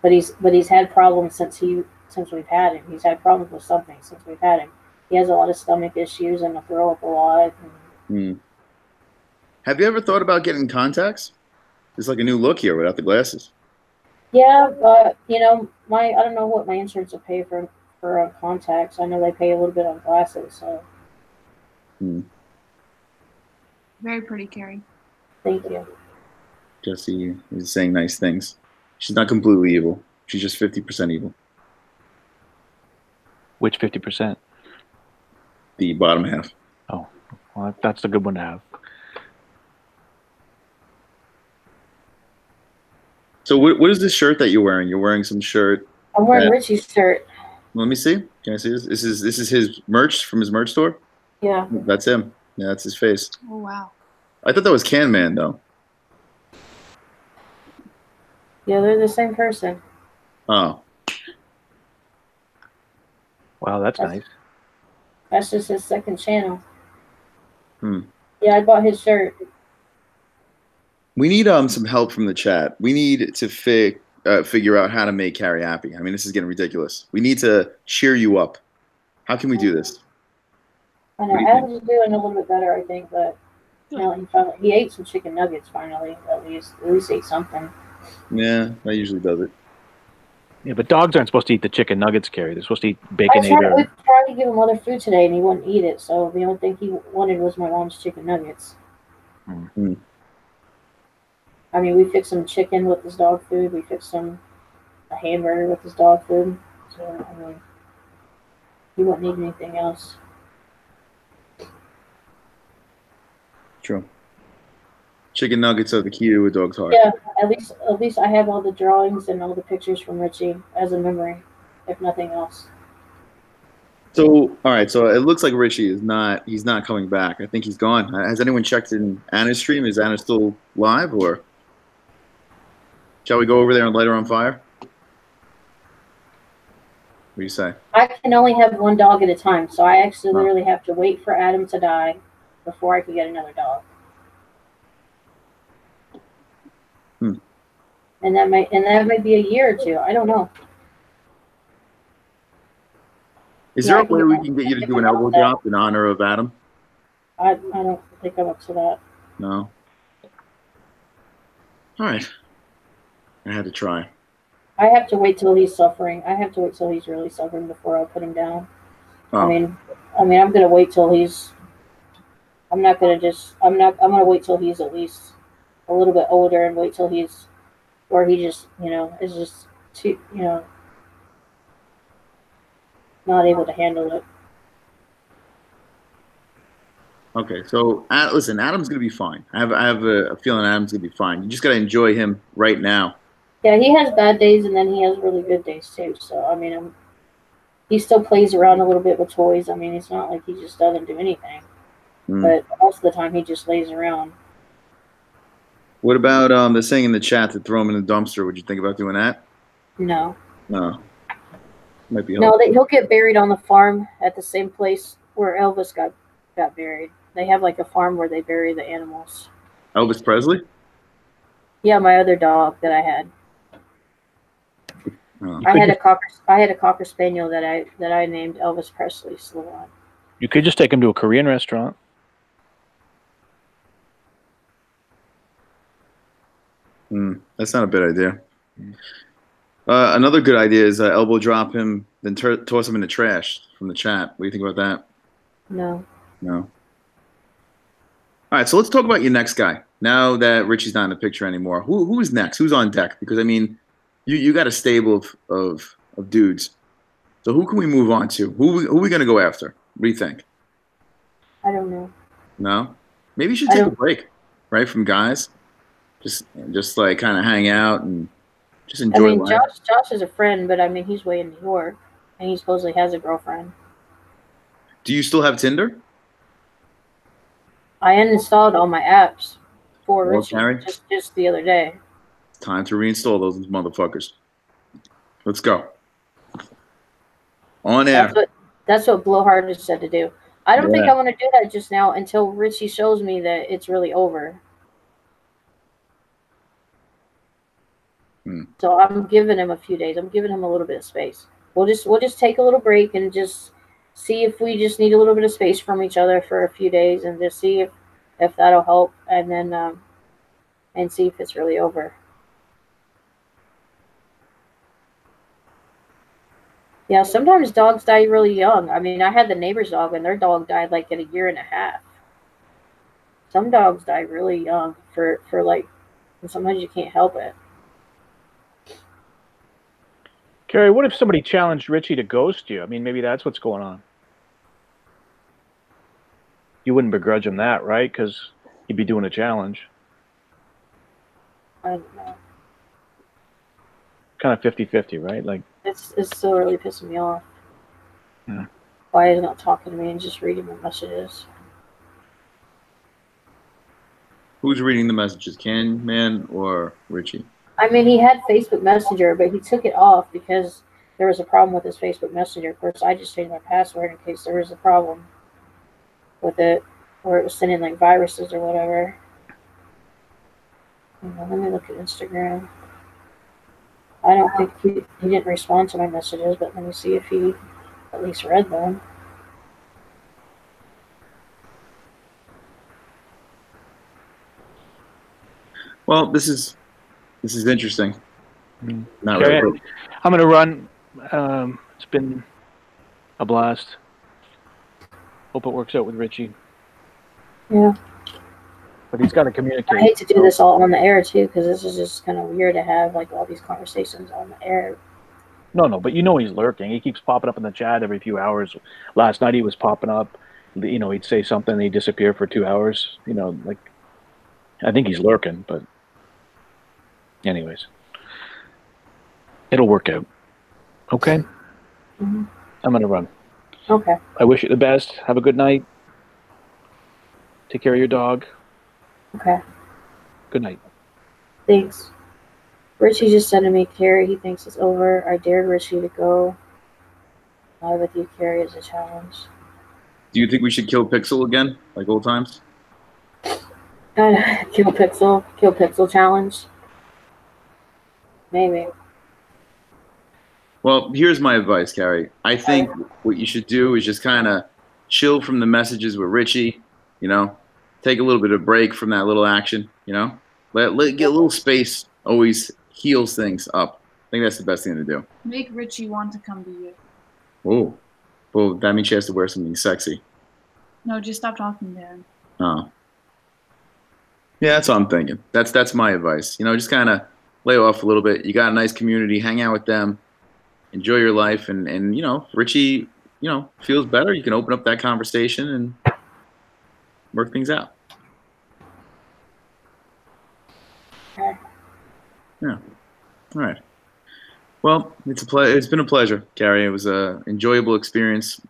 But he's had problems since we've had him. He's had problems with something since we've had him. He has a lot of stomach issues and will throw up a lot. Have you ever thought about getting contacts? It's like a new look here without the glasses. Yeah, but I don't know what my insurance will pay for contacts. I know they pay a little bit on glasses, so. Very pretty, Carrie. Thank you. Jesse is saying nice things. She's not completely evil. She's just 50% evil. Which 50%? The bottom half. Oh, well, that's a good one to have. So what is this shirt that you're wearing? You're wearing some shirt. I'm wearing Richie's shirt. Let me see. Can I see this? This is his merch from his merch store? Yeah. That's him. Yeah, that's his face. Oh, wow. I thought that was Can Man, though. Yeah, they're the same person. Oh. Wow, that's nice. That's just his second channel. Yeah, I bought his shirt. We need some help from the chat. We need to figure out how to make Carrie happy. I mean, this is getting ridiculous. We need to cheer you up. How can we do this? I know Adam's doing a little bit better, I think, but he ate some chicken nuggets finally. At least ate something. Yeah, that usually does it. Yeah, but dogs aren't supposed to eat the chicken nuggets, Carrie. They're supposed to eat bacon. We tried to give him other food today, and he wouldn't eat it. So the only thing he wanted was my mom's chicken nuggets. I mean, we fixed him chicken with his dog food. We fixed him a hamburger with his dog food. So, I mean, he wouldn't eat anything else. True. Chicken nuggets are the key to a dog's heart. Yeah, at least I have all the drawings and all the pictures from Richie as a memory, if nothing else. So, all right. So it looks like Richie he's not coming back. I think he's gone. Has anyone checked in Anna's stream? Is Anna still live, or shall we go over there and light her on fire? What do you say? I can only have one dog at a time, so I actually literally have to wait for Adam to die before I can get another dog. And that might be a year or 2. I don't know. Is there a way we can get you to do an elbow drop in honor of Adam? I don't think I'm up to that. No. All right. I had to try. I have to wait till he's suffering. I have to wait till he's really suffering before I'll put him down. Oh. I mean, I'm gonna wait till he's. I'm gonna wait till he's at least a little bit older and wait till he's, where he just, is just too, not able to handle it. Okay, so listen, Adam's gonna be fine. I have a feeling Adam's gonna be fine. You just gotta enjoy him right now. Yeah, he has bad days and then he has really good days too. So I mean, he still plays around a little bit with toys. I mean, it's not like he just doesn't do anything. But most of the time, he just lays around. What about the saying in the chat to throw him in the dumpster? Would you think about doing that? No. No. Might be No, he'll get buried on the farm at the same place where Elvis got buried. They have like a farm where they bury the animals. Elvis Presley? Yeah, my other dog that I had. Oh. I had a cocker spaniel that I named Elvis Presley Sloan. You could just take him to a Korean restaurant. That's not a bad idea. Another good idea is elbow drop him, then toss him in the trash from the chat. What do you think about that? No. No. All right, so let's talk about your next guy. Now that Richie's not in the picture anymore, who is next? Who's on deck? Because I mean, you got a stable of dudes. So who can we move on to? Who are we gonna go after? What do you think? I don't know. No? Maybe you should take a break, right, from guys. Just like kind of hang out and just enjoy life. Josh is a friend, but I mean, he's way in New York, and he supposedly has a girlfriend. Do you still have Tinder? I uninstalled all my apps for Well, Richie Carrie? just the other day. Time to reinstall those motherfuckers. Let's go. On air. That's what Blowhard has said to do. I don't think I want to do that just now until Richie shows me that it's really over. So I'm giving him a few days. I'm giving him a little bit of space. We'll just take a little break and just see if we just need a little bit of space from each other for a few days and just see if that'll help, and then and see if it's really over. Yeah, sometimes dogs die really young. I mean, I had the neighbor's dog, and their dog died like at 1.5 years. Some dogs die really young for like, and sometimes you can't help it. Carrie, what if somebody challenged Richie to ghost you? I mean, maybe that's what's going on. You wouldn't begrudge him that, right? Because he'd be doing a challenge. I don't know. Kind of 50-50, right? Like it's still really pissing me off. Yeah. Why is he not talking to me and just reading my messages? Who's reading the messages, Man or Richie? I mean, he had Facebook Messenger, but he took it off because there was a problem with his Facebook Messenger. Of course, I just changed my password in case there was a problem with it, or it was sending like viruses or whatever. Let me look at Instagram. I don't think he didn't respond to my messages, but let me see if he at least read them. Well, this is interesting. Not okay, really. I'm going to run. It's been a blast. Hope it works out with Richie. Yeah. But he's got to communicate. I hate to do this all on the air too, because this is just kind of weird to have like all these conversations on the air. No, but you know he's lurking. He keeps popping up in the chat every few hours. Last night he was popping up. You know, he'd say something, and he'd disappear for 2 hours. You know, like I think he's lurking, but anyways, it'll work out. Okay. Mm-hmm. I'm gonna run. Okay. I wish you the best. Have a good night. Take care of your dog. Okay. Good night. Thanks. Richie just said to me, Carrie, he thinks it's over. I dared Richie to go live with you, Carrie, as a challenge. Do you think we should kill Pixel again, like old times? Kill Pixel challenge. Maybe. Well, here's my advice, Carrie. I think what you should do is just kind of chill from the messages with Richie, you know, take a little bit of break from that little action, you know, let get a little space always heals things up. I think that's the best thing to do. Make Richie want to come to you. Oh, well, that means she has to wear something sexy. No, just stop talking to him. Oh. Yeah, that's what I'm thinking. That's my advice. You know, just kind of lay off a little bit. You got a nice community, hang out with them, enjoy your life, and you know, Richie feels better, you can open up that conversation and work things out. Okay. Yeah. All right. Well, it's been a pleasure, Carrie. It was an enjoyable experience.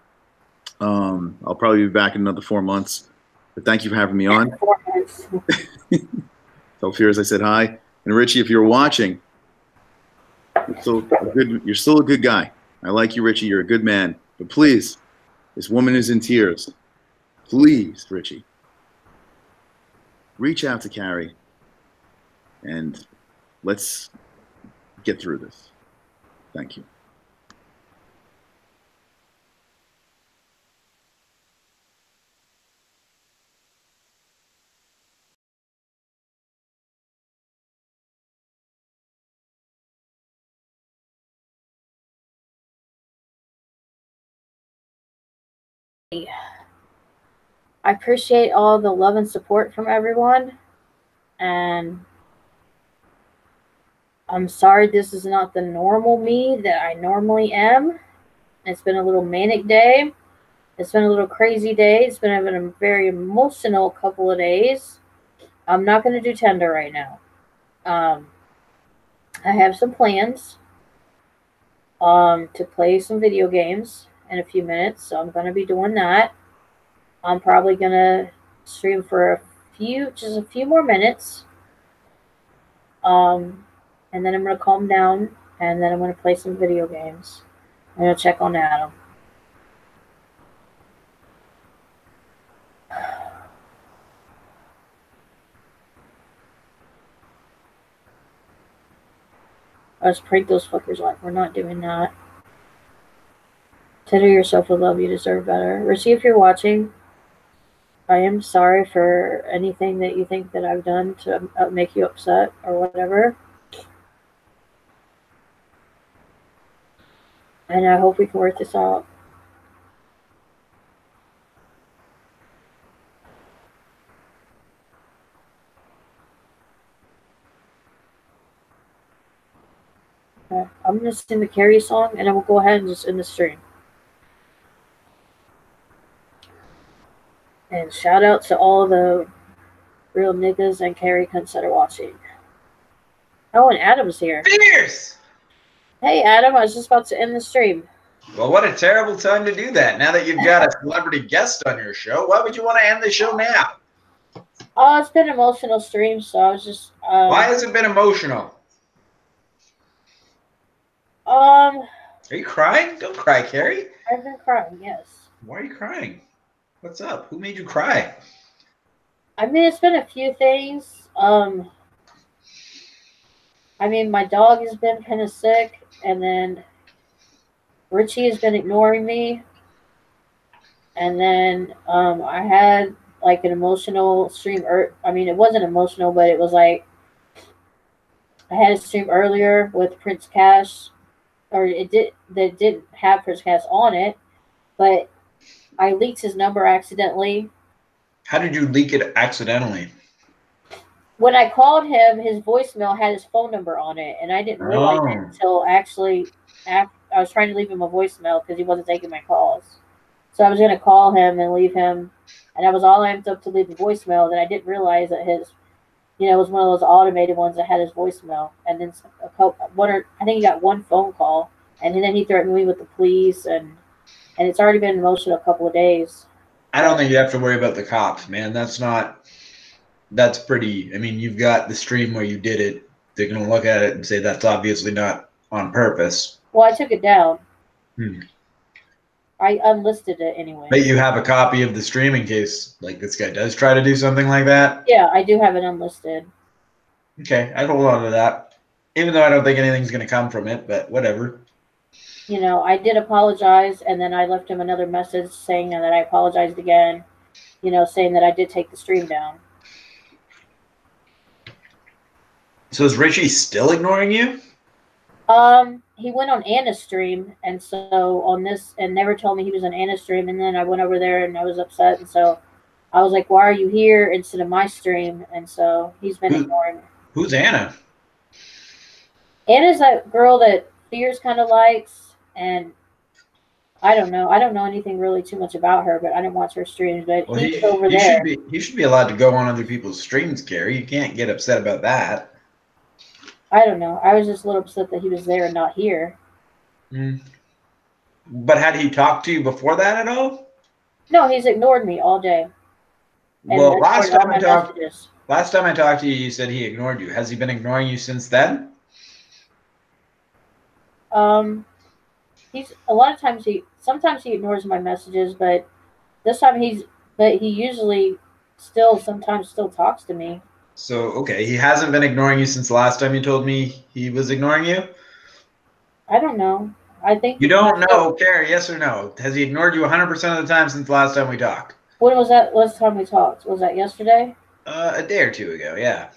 I'll probably be back in another 4 months. But thank you for having me on. 4 months. Tell Fears I said hi. And Richie, if you're watching, you're still a good guy. I like you, Richie. You're a good man. But please, this woman is in tears. Please, Richie, reach out to Carrie and let's get through this. Thank you. I appreciate all the love and support from everyone, and I'm sorry this is not the normal me that I normally am. It's been a little manic day. It's been a little crazy day. It's been a very emotional couple of days. I'm not going to do Tinder right now. I have some plans to play some video games in a few minutes, so I'm going to be doing that. I'm probably going to stream for just a few more minutes. And then I'm going to calm down, and then I'm going to play some video games. I'm going to check on Adam. Let's prank those fuckers like we're not doing that. Tender yourself with love, you deserve better. Richie, if you're watching, I am sorry for anything that you think that I've done to make you upset or whatever. And I hope we can work this out. Okay. I'm going to sing the Carrie song, and then we'll go ahead and just end the stream. And shout out to all the real niggas and Carrie cunts that are watching. Oh, and Adam's here. Fierce! Hey, Adam, I was just about to end the stream. Well, what a terrible time to do that. Now that you've got a celebrity guest on your show, why would you want to end the show now? Oh, it's been an emotional stream, so I was just... Why has it been emotional? Are you crying? Don't cry, Carrie. I've been crying, yes. Why are you crying? What's up? Who made you cry? I mean, it's been a few things. I mean, my dog has been kind of sick, and then Richie has been ignoring me. And then I had like an emotional stream. I mean, it wasn't emotional, but it was like I had a stream earlier with Prince Cash, or that didn't have Prince Cash on it, but I leaked his number accidentally. How did you leak it accidentally? When I called him, his voicemail had his phone number on it, and I didn't realize it until actually after I was trying to leave him a voicemail because he wasn't taking my calls. So I was going to call him and leave him, and I was all amped up to leave the voicemail. Then I didn't realize that his, it was one of those automated ones that had his voicemail. And then I think he got one phone call, and then he threatened me with the police, and it's already been an emotional couple of days. I don't think you have to worry about the cops, man. That's pretty. I mean, you've got the stream where you did it. They're going to look at it and say that's obviously not on purpose. Well, I took it down. I unlisted it anyway. But you have a copy of the stream in case, like, this guy does try to do something like that? Yeah, I do have it unlisted. Okay, I'd hold on to that. Even though I don't think anything's going to come from it, but whatever. I did apologize, and then I left him another message saying that I apologized again, saying that I did take the stream down. So is Richie still ignoring you? He went on Anna's stream, and so on this, and never told me he was on Anna's stream, and then I went over there and I was upset, and so I was like, why are you here instead of my stream? And so he's been ignoring me. Who's Anna? Anna's that girl that Fears kind of likes, and I don't know. I don't know anything really too much about her, but I didn't watch her streams. But Well, he's over he there. should be allowed to go on other people's streams, Carrie. You can't get upset about that. I don't know. I was just a little upset that he was there and not here. Mm. But had he talked to you before that at all? No, he's ignored me all day. And Well, last ignored all time my I talked, messages. last time I talked to you, you said he ignored you. Has he been ignoring you since then? He's a lot of times sometimes he ignores my messages, but this time he usually sometimes still talks to me. So, okay, he hasn't been ignoring you since the last time you told me he was ignoring you? I don't know. I think You don't know, Carrie, yes or no? Has he ignored you 100% of the time since the last time we talked? When was that last time we talked? Was that yesterday? A day or two ago, yeah.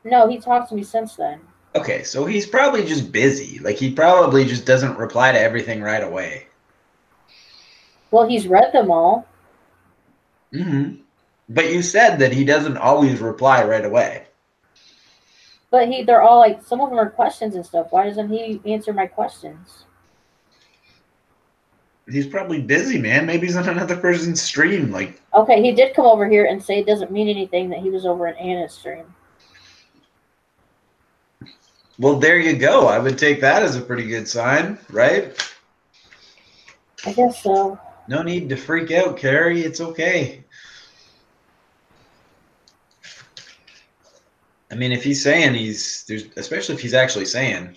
No, he talked to me since then. Okay, so he's probably just busy. Like, he probably just doesn't reply to everything right away. Well, he's read them all. Mm-hmm. But you said that he doesn't always reply right away. But they're all like, some of them are questions and stuff. Why doesn't he answer my questions? He's probably busy, man. Maybe he's on another person's stream. Like, okay, he did come over here and say it doesn't mean anything that he was over in Anna's stream. well, there you go. I would take that as a pretty good sign, right? I guess so. No need to freak out, Carrie. It's okay. I mean, if he's saying especially if he's actually saying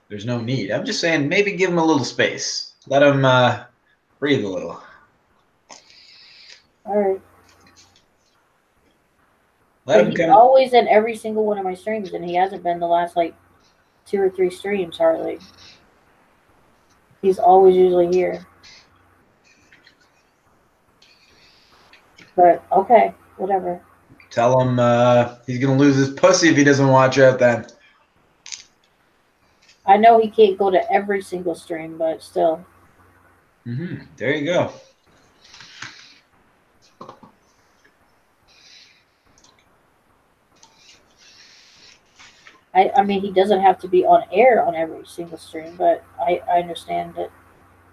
there's no need. I'm just saying maybe give him a little space. Let him breathe a little. All right. He's always in every single one of my streams, and he hasn't been the last like 2 or 3 streams hardly. He's always usually here. But okay, whatever. Tell him he's gonna lose his pussy if he doesn't watch out then. I know he can't go to every single stream, but still. Mm-hmm. There you go. I mean, he doesn't have to be on air on every single stream, but I understand that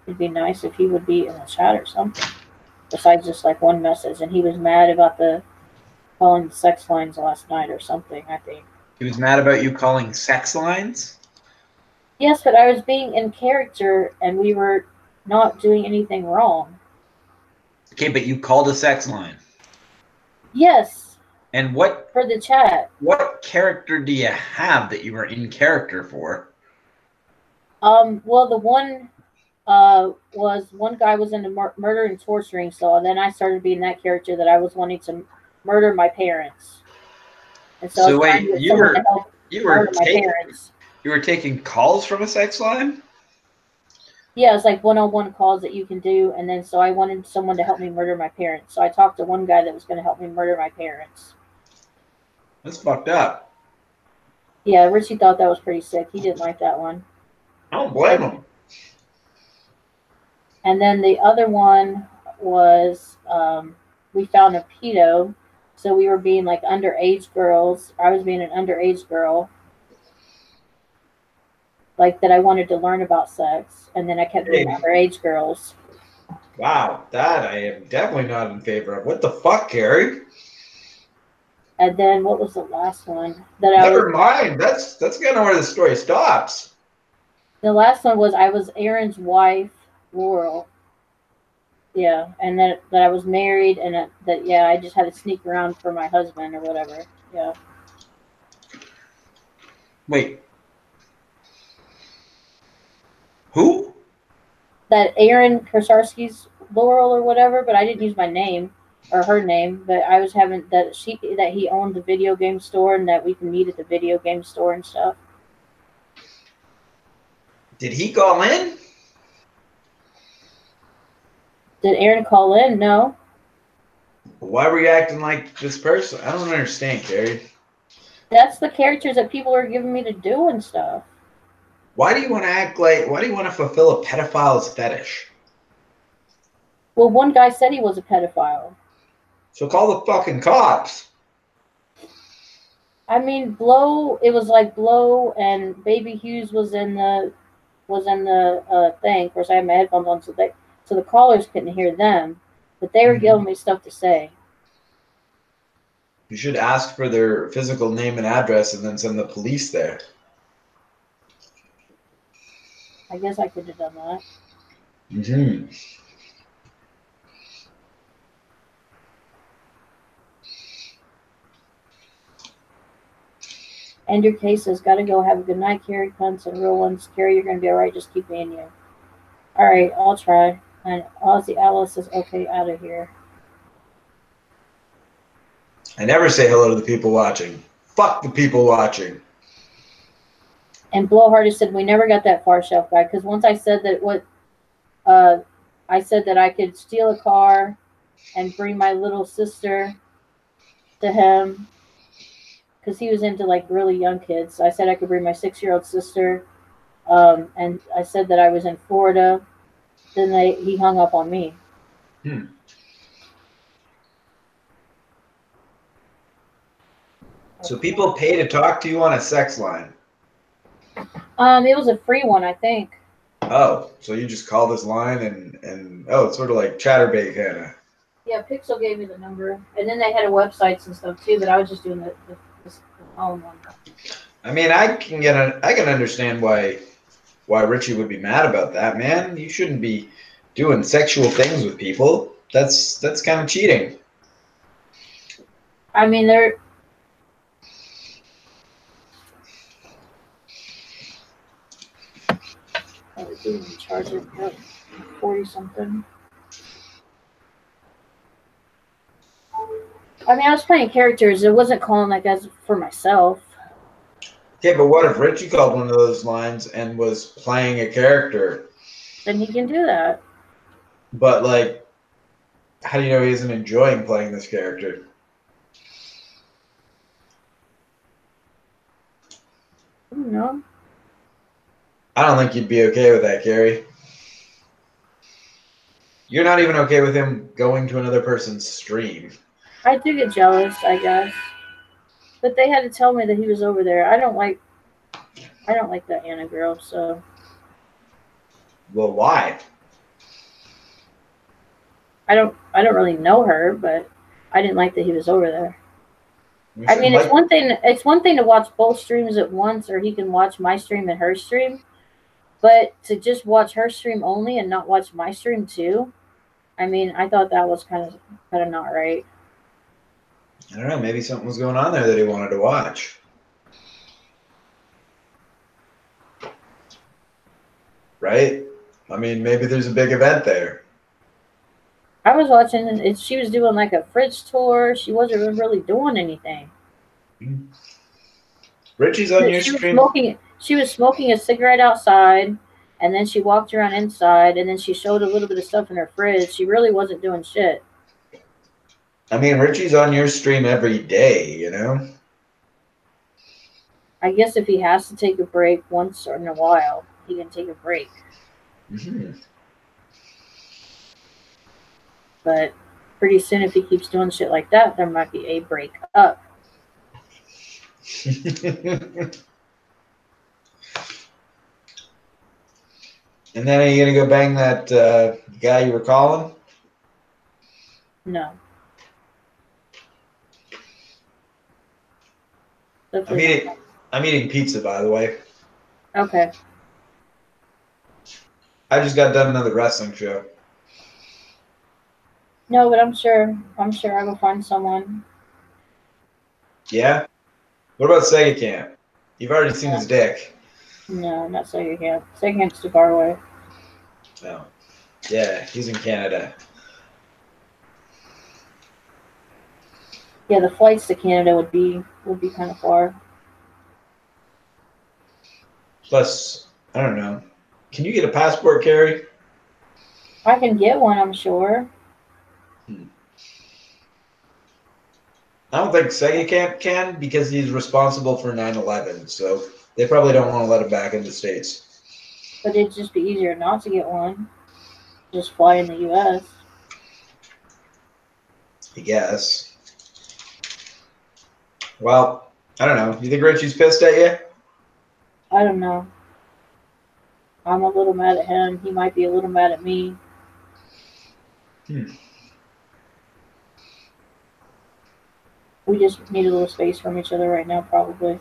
it'd be nice if he would be in the chat or something, besides just like one message. And he was mad about the calling the sex lines last night or something, I think. He was mad about you calling sex lines? Yes, but I was being in character and we were not doing anything wrong. Okay, but you called a sex line. Yes. And what for the chat? What character do you have that you were in character for? Well, the one was one guy was into murder and torturing, so then I started being that character that I was wanting to murder my parents. And so wait, you were taking calls from a sex line? Yeah, it's like one-on-one calls that you can do, and then so I wanted someone to help me murder my parents. So I talked to one guy that was going to help me murder my parents. That's fucked up. Yeah, Richie thought that was pretty sick. He didn't like that one. I don't blame him. And then the other one was we found a pedo, so we were being like underage girls. I was being an underage girl. Like that I wanted to learn about sex, and then I kept being underage girls. Wow, that I am definitely not in favor of. What the fuck, Carrie? And then what was the last one? Never mind. That's kind of where the story stops. The last one was I was Aaron's wife, Laurel. Yeah, and then that I was married, and I just had to sneak around for my husband or whatever. Yeah. Wait. Who? That Aaron Kosarsky's Laurel or whatever, but I didn't use my name or her name, but I was having that he owned the video game store and that we can meet at the video game store and stuff. Did he call in? Did Aaron call in? No. Why were you acting like this person? I don't understand, Carrie. That's the characters that people are giving me to do and stuff. Why do you want to fulfill a pedophile's fetish? Well, one guy said he was a pedophile. So call the fucking cops. I mean, it was like Blow and Baby Hughes was in the was in the thing. Of course, I had my headphones on, so the callers couldn't hear them, but they were giving me stuff to say. You should ask for their physical name and address and then send the police there. I guess I could have done that. Mm-hmm. End your cases. Gotta go. Have a good night, Carrie. Punts and real ones. Carrie, you're gonna be alright. Just keep being you. Alright, I'll try. And Aussie Alice is okay out of here. I never say hello to the people watching. Fuck the people watching. And Blowhardy said we never got that far, Shelf Guy, because once I said that I said that I could steal a car and bring my little sister to him because he was into like really young kids. So I said I could bring my 6-year-old sister, and I said that I was in Florida. Then he hung up on me. So people pay to talk to you on a sex line. It was a free one, I think. Oh, so you just call this line and oh, it's sort of like Chatterbait kind of. Yeah, Pixel gave me the number, and then they had websites and stuff too. But I was just doing the phone one. I mean, I can understand why Richie would be mad about that, man. You shouldn't be doing sexual things with people. That's kind of cheating. I mean, they're. Oh, they didn't even charge it. 40 something. I mean, I was playing characters. It wasn't calling like as for myself. Okay, but what if Richie called one of those lines and was playing a character? Then he can do that. But like, how do you know he isn't enjoying playing this character? I don't know. I don't think you'd be okay with that, Carrie. You're not even okay with him going to another person's stream. I do get jealous, I guess. But they had to tell me that he was over there. I don't like that Anna girl, so. Well, why? I don't really know her, but I didn't like that he was over there. I mean, it's one thing to watch both streams at once, or he can watch my stream and her stream. But to just watch her stream only and not watch my stream too, I mean, I thought that was kind of not right. I don't know. Maybe something was going on there that he wanted to watch. Right? I mean, maybe there's a big event there. I was watching, and she was doing like a fridge tour. She wasn't really doing anything. Richie's on your stream. She was smoking a cigarette outside, and then she walked around inside, and then she showed a little bit of stuff in her fridge. She really wasn't doing shit. I mean, Richie's on your stream every day, you know? I guess if he has to take a break once or in a while, he can take a break. Mm-hmm. But pretty soon, if he keeps doing shit like that, there might be a break up. And then are you going to go bang that guy you were calling? No. I'm eating pizza, by the way. Okay. I just got done another wrestling show. No, but I'm sure I will find someone. Yeah? What about Sega Camp? You've already seen his dick. No, not Sega Camp. Sega Camp's too far away. Oh. Yeah, he's in Canada. Yeah, the flights to Canada would be kind of far. Plus, I don't know. Can you get a passport, Carrie? I can get one, I'm sure. I don't think Sega Camp can because he's responsible for 9/11, so they probably don't want to let him back in the States. But it'd just be easier not to get one. Just fly in the U.S. I guess. Well, I don't know. You think Richie's pissed at you? I don't know. I'm a little mad at him. He might be a little mad at me. We just need a little space from each other right now, probably.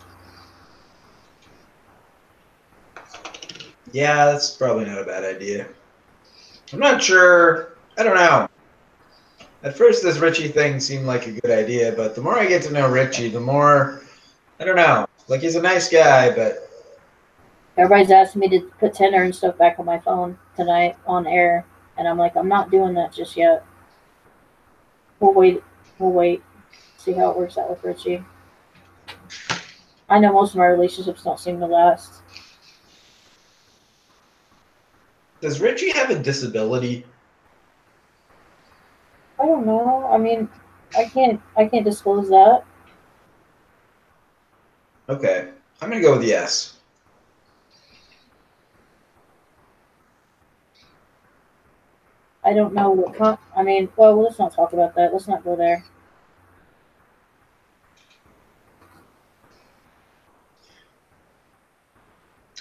Yeah, that's probably not a bad idea. I'm not sure. I don't know. At first, this Richie thing seemed like a good idea, but the more I get to know Richie, the more, I don't know. Like, he's a nice guy, but Everybody's asking me to put Tinder and stuff back on my phone tonight on air, and I'm like, I'm not doing that just yet. We'll wait. We'll wait. See how it works out with Richie. I know most of my relationships don't seem to last. does Richie have a disability? I don't know. I mean, I can't disclose that. Okay. I'm going to go with yes. I don't know what. I mean, well, let's not talk about that. Let's not go there.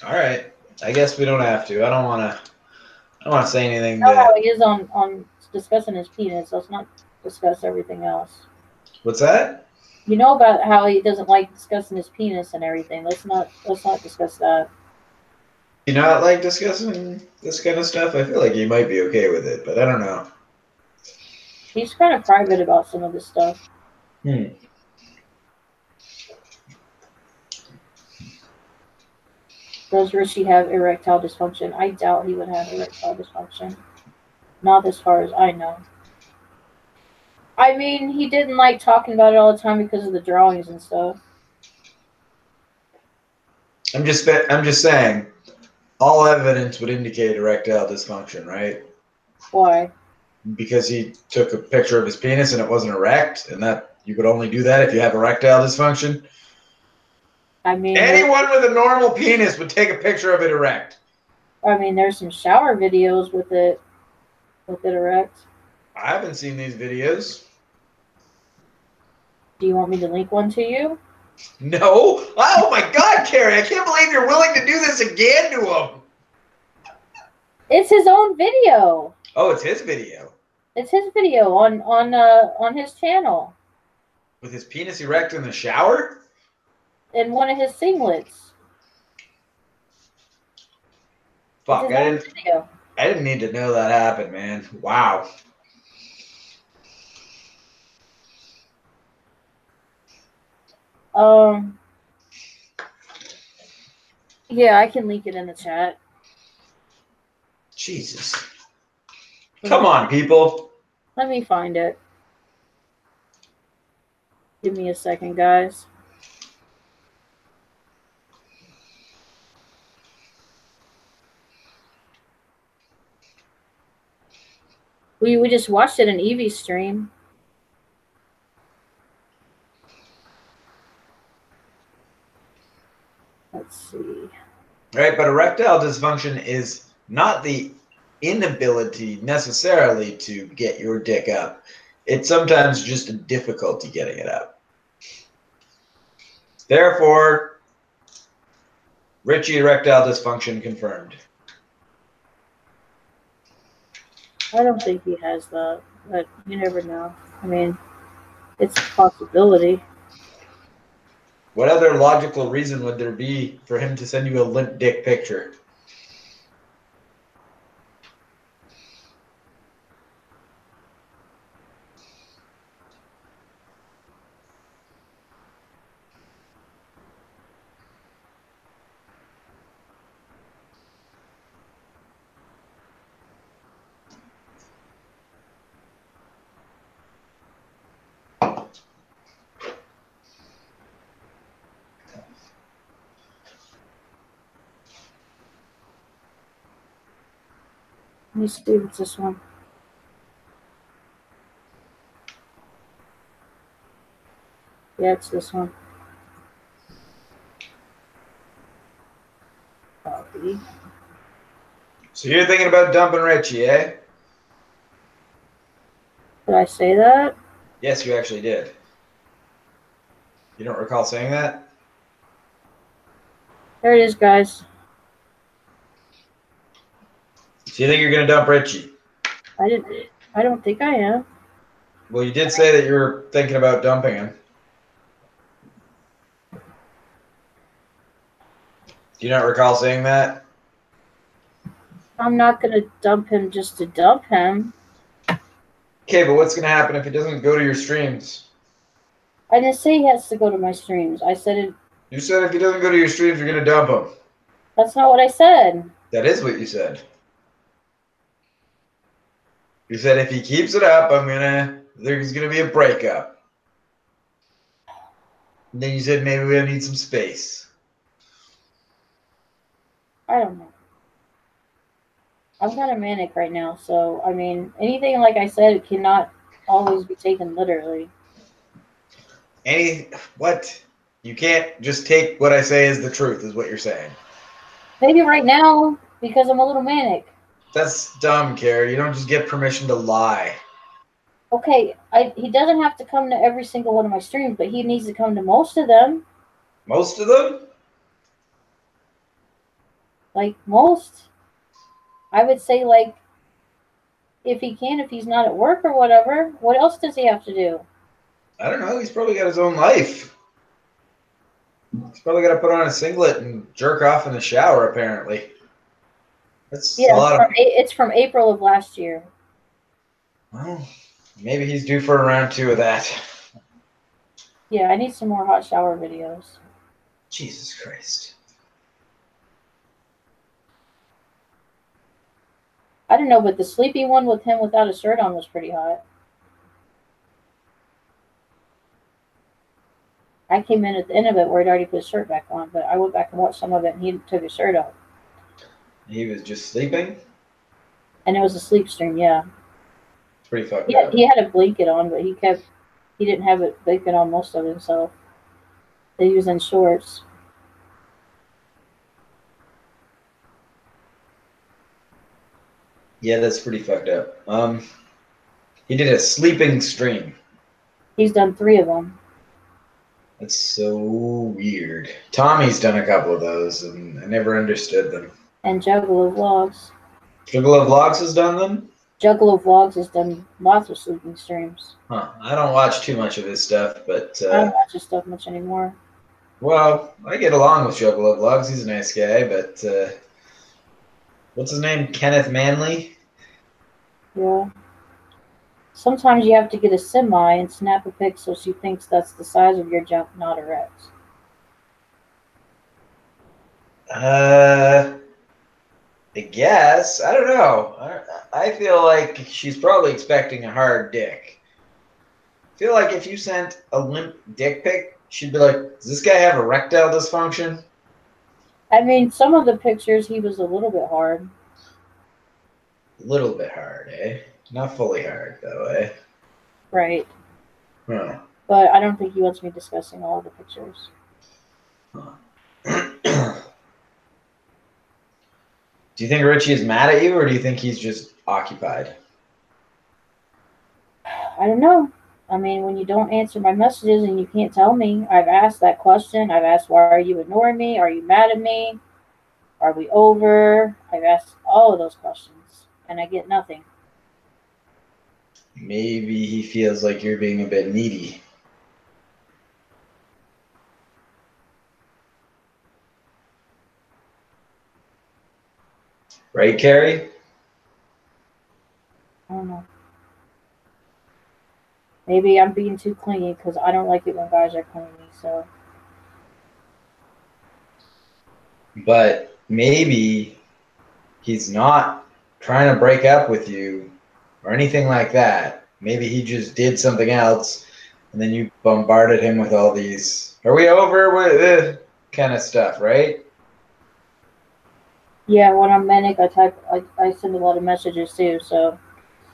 All right. I guess we don't have to. I don't want to say anything You know how that. he is on discussing his penis. Let's not discuss everything else. What's that? You know about how he doesn't like discussing his penis and everything. Let's not discuss that. Do you not like discussing this kind of stuff? I feel like you might be okay with it, but I don't know. He's kind of private about some of this stuff. Does Richie have erectile dysfunction? I doubt he would have erectile dysfunction. Not as far as I know. I mean, he didn't like talking about it all the time because of the drawings and stuff. I'm just saying, all evidence would indicate erectile dysfunction, right? Why? Because he took a picture of his penis and it wasn't erect, and that you could only do that if you have erectile dysfunction. I mean, Anyone with a normal penis would take a picture of it erect. I mean, there's some shower videos with it erect. I haven't seen these videos. Do you want me to link one to you? No. Oh my God, Carrie! I can't believe you're willing to do this again to him. It's his own video. Oh, it's his video. It's his video on his channel. With his penis erect in the shower? In one of his singlets. Fuck, I didn't need to know that happened, man. Wow. Yeah, I can link it in the chat. Jesus. Come on, people. Let me find it. Give me a second, guys. We just watched it in Evie's stream. Let's see. Right, but erectile dysfunction is not the inability necessarily to get your dick up. It's sometimes just a difficulty getting it up. Therefore, Richie erectile dysfunction confirmed. I don't think he has that, but you never know. I mean, it's a possibility. What other logical reason would there be for him to send you a limp dick picture? Let me see if it's this one. Yeah, it's this one. Copy. So you're thinking about dumping Richie, eh? Did I say that? Yes, you actually did. You don't recall saying that? There it is, guys. So you think you're gonna dump Richie? I don't think I am. Well, you did say that you were thinking about dumping him. Do you not recall saying that? I'm not gonna dump him just to dump him. Okay, but what's gonna happen if he doesn't go to your streams? I didn't say he has to go to my streams. I said it. You said if he doesn't go to your streams, you're gonna dump him. That's not what I said. That is what you said. You said if he keeps it up, there's gonna be a breakup. And then you said maybe we'll need some space. I don't know. I'm kind of manic right now, so I mean, anything like I said cannot always be taken literally. What? You can't just take what I say as the truth, is what you're saying. Maybe right now because I'm a little manic. That's dumb, Carrie. You don't just get permission to lie. Okay, he doesn't have to come to every single one of my streams, but he needs to come to most of them. Most of them? Like most. I would say like if he can, if he's not at work or whatever. What else does he have to do? I don't know. He's probably got his own life. He's probably got to put on a singlet and jerk off in the shower, apparently. That's a lot of... It's from April of last year. Well, maybe he's due for a round 2 of that. Yeah, I need some more hot shower videos. Jesus Christ. I don't know, but the sleepy one with him without a shirt on was pretty hot. I came in at the end of it where he'd already put his shirt back on, but I went back and watched some of it and he took his shirt off. He was just sleeping? And it was a sleep stream, yeah. It's pretty fucked up. He had a blanket on, but he didn't have it blanket on most of himself. He was in shorts. Yeah, that's pretty fucked up. He did a sleeping stream. He's done 3 of them. That's so weird. Tommy's done a couple of those, and I never understood them. And Juggalo Vlogs. Juggalo Vlogs has done them? Juggalo Vlogs has done lots of sleeping streams. Huh. I don't watch too much of his stuff, but... I don't watch his stuff much anymore. Well, I get along with Juggalo Vlogs. He's a nice guy, but... what's his name? Kenneth Manley? Yeah. Sometimes you have to get a semi and snap a pic so she thinks that's the size of your junk, not erect. I guess. I don't know. I feel like she's probably expecting a hard dick. I feel like if you sent a limp dick pic, she'd be like, does this guy have erectile dysfunction? I mean, some of the pictures, he was a little bit hard. A little bit hard, eh? Not fully hard, though, eh? Right. Huh. But I don't think he wants me discussing all of the pictures. Huh. Do you think Richie is mad at you, or do you think he's just occupied? I don't know. I mean, when you don't answer my messages and you can't tell me, I've asked that question. I've asked, why are you ignoring me? Are you mad at me? Are we over? I've asked all of those questions, and I get nothing. Maybe he feels like you're being a bit needy. Right, Carrie? I don't know. Maybe I'm being too clingy because I don't like it when guys are clingy, so. But maybe he's not trying to break up with you or anything like that. Maybe he just did something else, and then you bombarded him with all these, are we over with kind of stuff, right? Yeah, when I'm manic, I send a lot of messages too, so.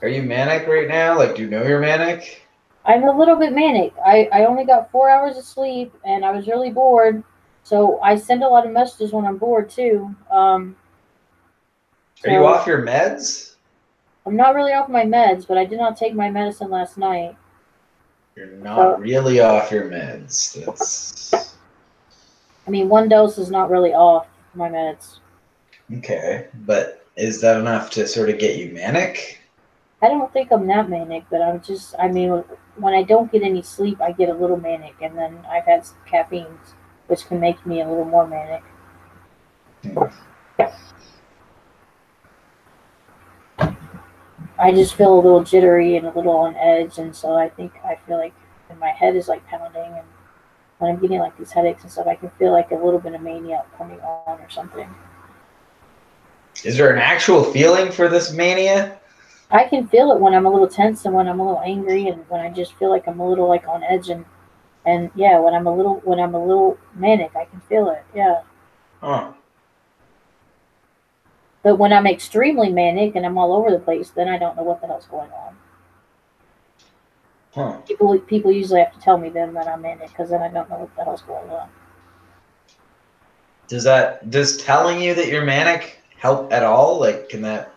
Are you manic right now? Like, do you know you're manic? I'm a little bit manic. I only got 4 hours of sleep, and I was really bored, so I send a lot of messages when I'm bored too. Are you off your meds? I'm not really off my meds, but I did not take my medicine last night. You're not really off your meds. That's... I mean, 1 dose is not really off my meds. Okay, but is that enough to sort of get you manic? I don't think I'm that manic, but I mean, when I don't get any sleep, I get a little manic, and then I've had some caffeine, which can make me a little more manic. I just feel a little jittery and a little on edge, and so I feel like my head is like pounding, and when I'm getting like these headaches and stuff, I can feel like a little bit of mania coming on or something. Is there an actual feeling for this mania? I can feel it when I'm a little tense and when I'm a little angry and when I just feel like I'm a little like on edge and yeah, when I'm a little manic, I can feel it. Yeah. Huh. But when I'm extremely manic and I'm all over the place, then I don't know what the hell's going on. Huh. People usually have to tell me then that I'm manic because then I don't know what the hell's going on. Does telling you that you're manic help at all? Like, can that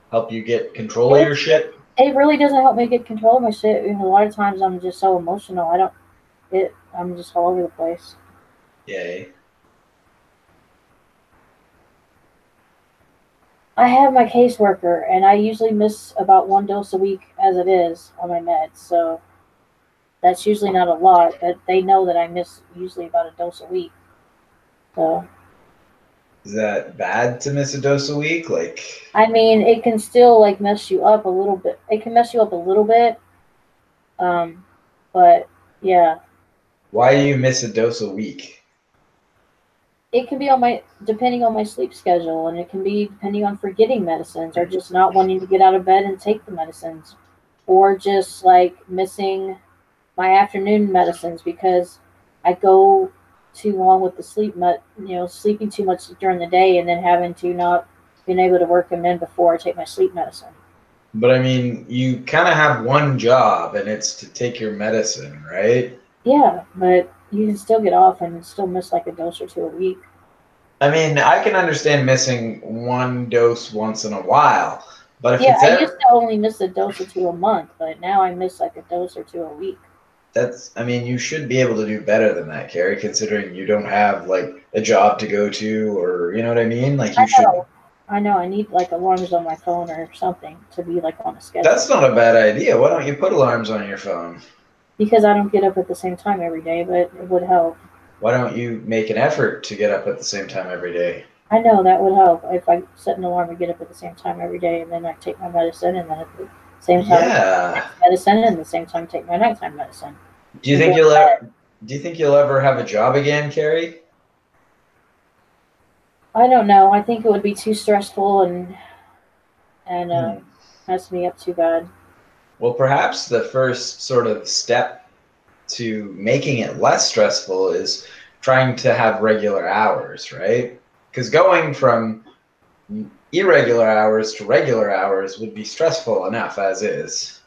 help you get control of your shit? It really doesn't help me get control of my shit. A lot of times I'm just so emotional. I'm just all over the place. Yay. I have my caseworker, and I usually miss about 1 dose a week as it is on my meds. So that's usually not a lot, but they know that I miss usually about a dose a week. So. Is that bad to miss a dose a week? Like, I mean, it can still like mess you up a little bit. It can mess you up a little bit. But yeah. Why do you miss a dose a week? It can be depending on my sleep schedule, and it can be depending on forgetting medicines or just not wanting to get out of bed and take the medicines, or just like missing my afternoon medicines because I go too long with the sleeping too much during the day and then having to not being able to work them in before I take my sleep medicine. But I mean, you kind of have one job, and it's to take your medicine, right? Yeah, but you can still get off and still miss like a dose or two a week. I mean, I can understand missing one dose once in a while, but if I used to only miss a dose or two a month, but now I miss like a dose or two a week. I mean, you should be able to do better than that, Carrie, considering you don't have like a job to go to, or you know what I mean? Like you should. I know. I need like alarms on my phone or something to be like on a schedule. That's not a bad idea. Why don't you put alarms on your phone? Because I don't get up at the same time every day, but it would help. Why don't you make an effort to get up at the same time every day? I know that would help if I set an alarm to get up at the same time every day, and then I take my medicine, and then at the same time take medicine, and at the same time take my nighttime medicine. Do you think you'll ever have a job again, Carrie? I don't know. I think it would be too stressful and mess me up too bad. Well, perhaps the first sort of step to making it less stressful is trying to have regular hours, right? Because going from irregular hours to regular hours would be stressful enough as is.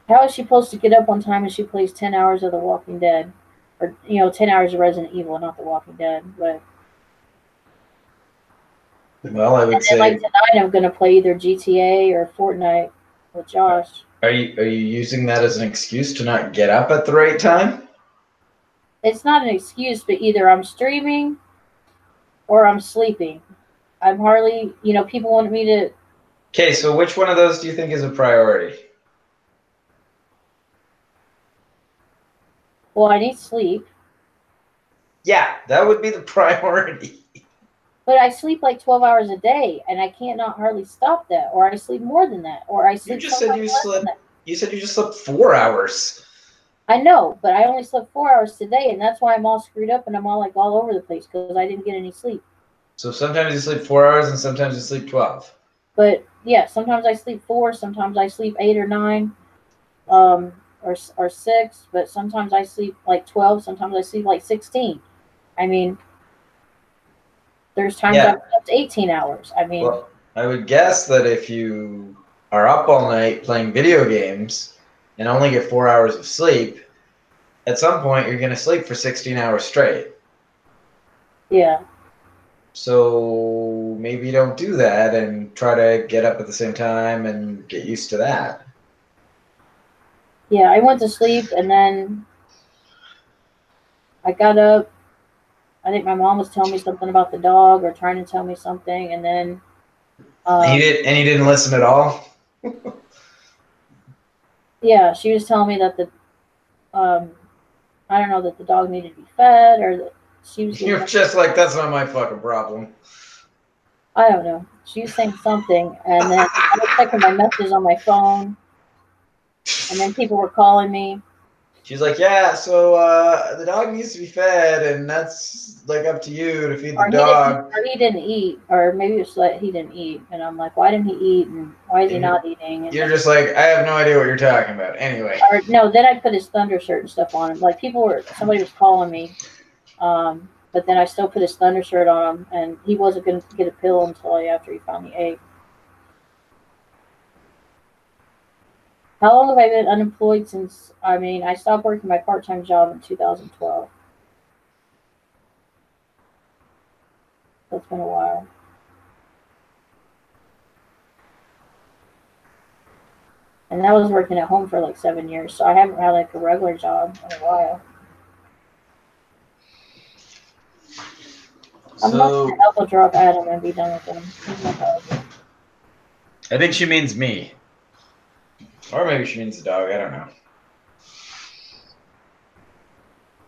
How is she supposed to get up on time if she plays 10 hours of The Walking Dead? Or, 10 hours of Resident Evil, not The Walking Dead. But well, I would say like tonight I'm going to play either GTA or Fortnite with Josh. Are you using that as an excuse to not get up at the right time? It's not an excuse, but either I'm streaming or I'm sleeping. I'm hardly, people want me to. Okay, so which one of those do you think is a priority? Well, I need sleep. Yeah, that would be the priority. But I sleep like 12 hours a day, and I can't not hardly stop that, or I sleep more than that, or I sleep. You just said you slept. You said you just slept 4 hours. I know, but I only slept 4 hours today, and that's why I'm all screwed up and I'm all like all over the place because I didn't get any sleep. So sometimes you sleep 4 hours and sometimes you sleep 12. But yeah, sometimes I sleep 4, sometimes I sleep 8 or 9, or 6. But sometimes I sleep like 12, sometimes I sleep like 16. I mean, there's times I've slept 18 hours. I mean, well, I would guess that if you are up all night playing video games and only get 4 hours of sleep, at some point you're going to sleep for 16 hours straight. Yeah. So maybe you don't do that and try to get up at the same time and get used to that. Yeah, I went to sleep and then I got up. I think my mom was telling me something about the dog or trying to tell me something, and then He didn't listen at all. yeah, she was telling me that the I don't know, that the dog needed to be fed, or that she was You're just like, that's not my fucking problem. I don't know. She was saying something, and then I was checking my messages on my phone, and then people were calling me. She's like, yeah, so the dog needs to be fed, and that's like up to you to feed the dog. Or he didn't eat, or maybe it's like he didn't eat, and I'm like, why didn't he eat, and why is he not eating? And you're just like, I have no idea what you're talking about. Anyway. Or no, then I put his thunder shirt and stuff on him. Like somebody was calling me, but then I still put his thunder shirt on him, and he wasn't going to get a pill until after he finally ate. How long have I been unemployed since? I mean, I stopped working my part-time job in 2012. That's been a while. And I was working at home for like 7 years, so I haven't had like a regular job in a while. I'm not going to elbow drop Adam and be done with him. He's my dog. I think she means me. Or maybe she means the dog. I don't know.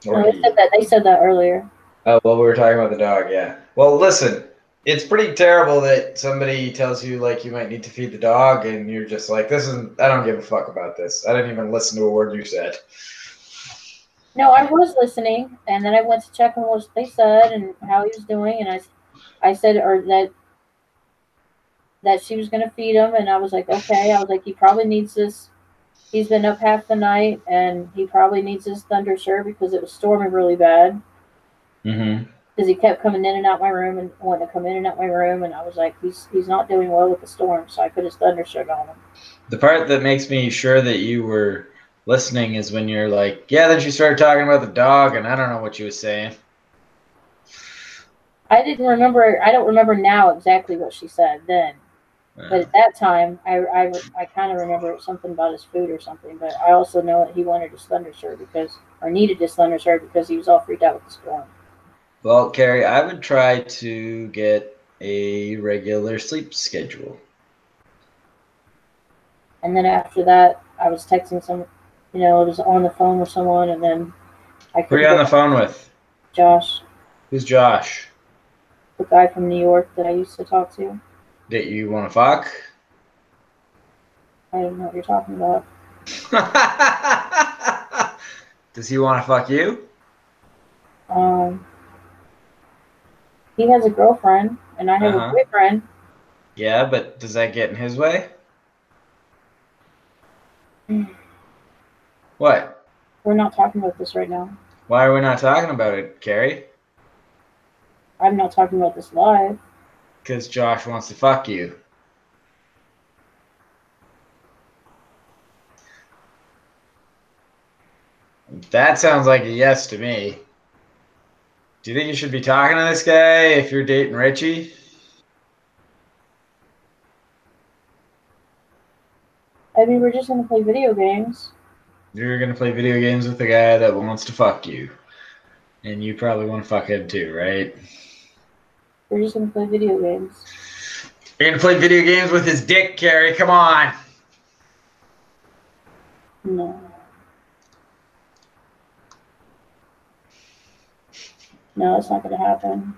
No, they said that earlier. Oh, well, we were talking about the dog, yeah. Well, listen, it's pretty terrible that somebody tells you, like, you might need to feed the dog, and you're just like, I don't give a fuck about this. I didn't even listen to a word you said. No, I was listening, and then I went to check on what they said and how he was doing, and I said, or that she was going to feed him, and I was like, okay. I was like, he probably needs this. He's been up half the night, and he probably needs his thunder shirt because it was storming really bad. Mm-hmm. Because he kept coming in and out my room and wanting to come in and out my room, and I was like, he's not doing well with the storm, so I put his thunder shirt on him. The part that makes me sure that you were listening is when you're like, yeah, then she started talking about the dog, and I don't know what she was saying. I don't remember now exactly what she said then. But at that time, I kind of remember something about his food or something. But I also know that he wanted his thunder shirt needed his thunder shirt because he was all freaked out with the storm. Well, Carrie, I would try to get a regular sleep schedule. And then after that, I was texting I was on the phone with someone, and then Who are you on the phone with? Josh. Who's Josh? The guy from New York that I used to talk to. That you want to fuck? I don't know what you're talking about. Does he want to fuck you? He has a girlfriend, and I have a boyfriend. Yeah, but does that get in his way? What? We're not talking about this right now. Why are we not talking about it, Carrie? I'm not talking about this live. Because Josh wants to fuck you. That sounds like a yes to me. Do you think you should be talking to this guy if you're dating Richie? I mean, we're just going to play video games. You're going to play video games with a guy that wants to fuck you. And you probably want to fuck him too, right? We're just going to play video games. You're going to play video games with his dick, Carrie. Come on. No. No, it's not going to happen.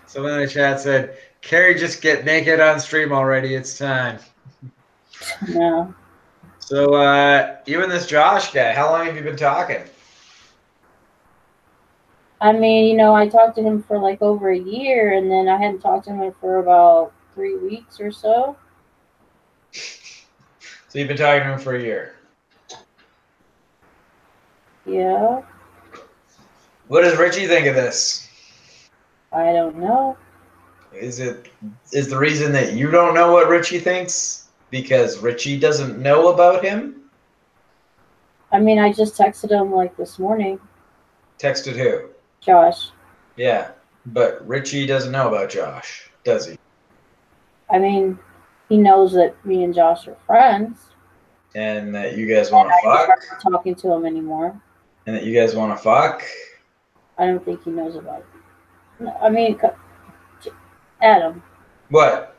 Someone in the chat said, Carrie, just get naked on stream already. It's time. No. So, you and this Josh guy, how long have you been talking? I mean, I talked to him for like over a year, and then I hadn't talked to him for about 3 weeks or so. So you've been talking to him for a year? Yeah. What does Richie think of this? I don't know. Is the reason that you don't know what Richie thinks because Richie doesn't know about him? I mean, I just texted him like this morning. Texted who? Josh. Yeah, but Richie doesn't know about Josh, does he? I mean, he knows that me and Josh are friends. and that you guys want to I'm fuck, not talking to him anymore. and that you guys want to fuck. I don't think he knows about it. No, I mean, Adam, What?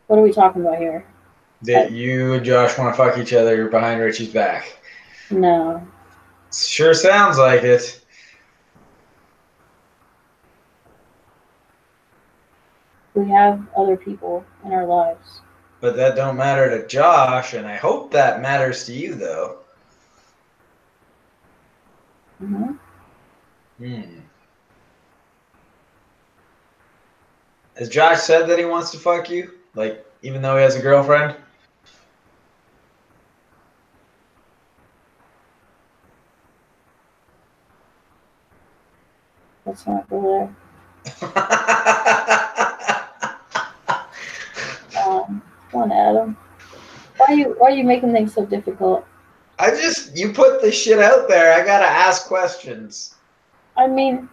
what are we talking about here? That you and Josh want to fuck each other behind Richie's back? No. Sure sounds like it. We have other people in our lives. But that don't matter to Josh, and I hope that matters to you, though. Mm-hmm. Has Josh said that he wants to fuck you? Like, even though he has a girlfriend? Let's not go there. Come on, Adam. Why are you making things so difficult? You put the shit out there. I gotta ask questions. I mean,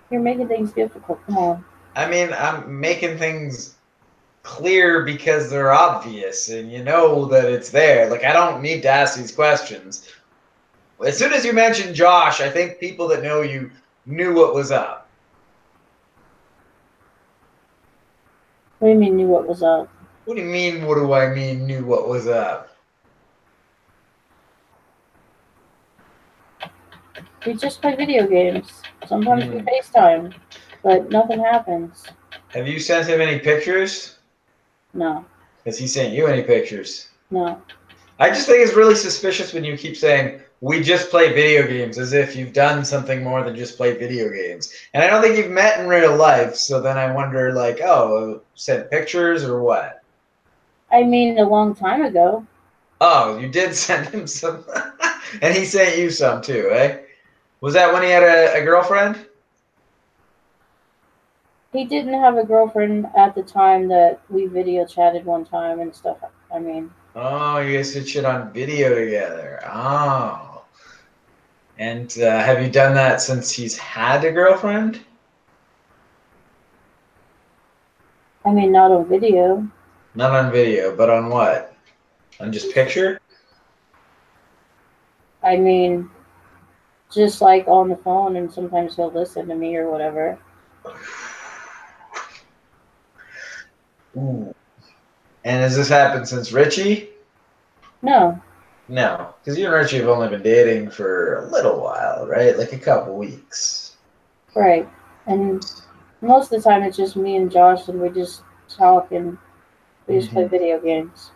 you're making things difficult. Come on. I mean, I'm making things clear because they're obvious and you know that it's there. Like, I don't need to ask these questions. As soon as you mentioned Josh, I think people that know you knew what was up. What do you mean, knew what was up? What do you mean, what do I mean, knew what was up? We just play video games. Sometimes we FaceTime, but nothing happens. Have you sent him any pictures? No. Has he sent you any pictures? No. I just think it's really suspicious when you keep saying, we just play video games, as if you've done something more than just play video games. And I don't think you've met in real life, so then I wonder, like, oh, sent pictures or what? I mean, a long time ago. Oh, you did send him some. And he sent you some too, eh? Was that when he had a girlfriend? He didn't have a girlfriend at the time that we video chatted one time and stuff. I mean. Oh, you guys did shit on video together. Oh. And have you done that since he's had a girlfriend? I mean, not on video. Not on video, but on what? On just picture? I mean, just like on the phone, and sometimes he'll listen to me or whatever. Ooh. And has this happened since Richie? No. No, because you and Richie have only been dating for a little while, right? Like a couple weeks. Right. And most of the time it's just me and Josh, and we just talk and we just play video games.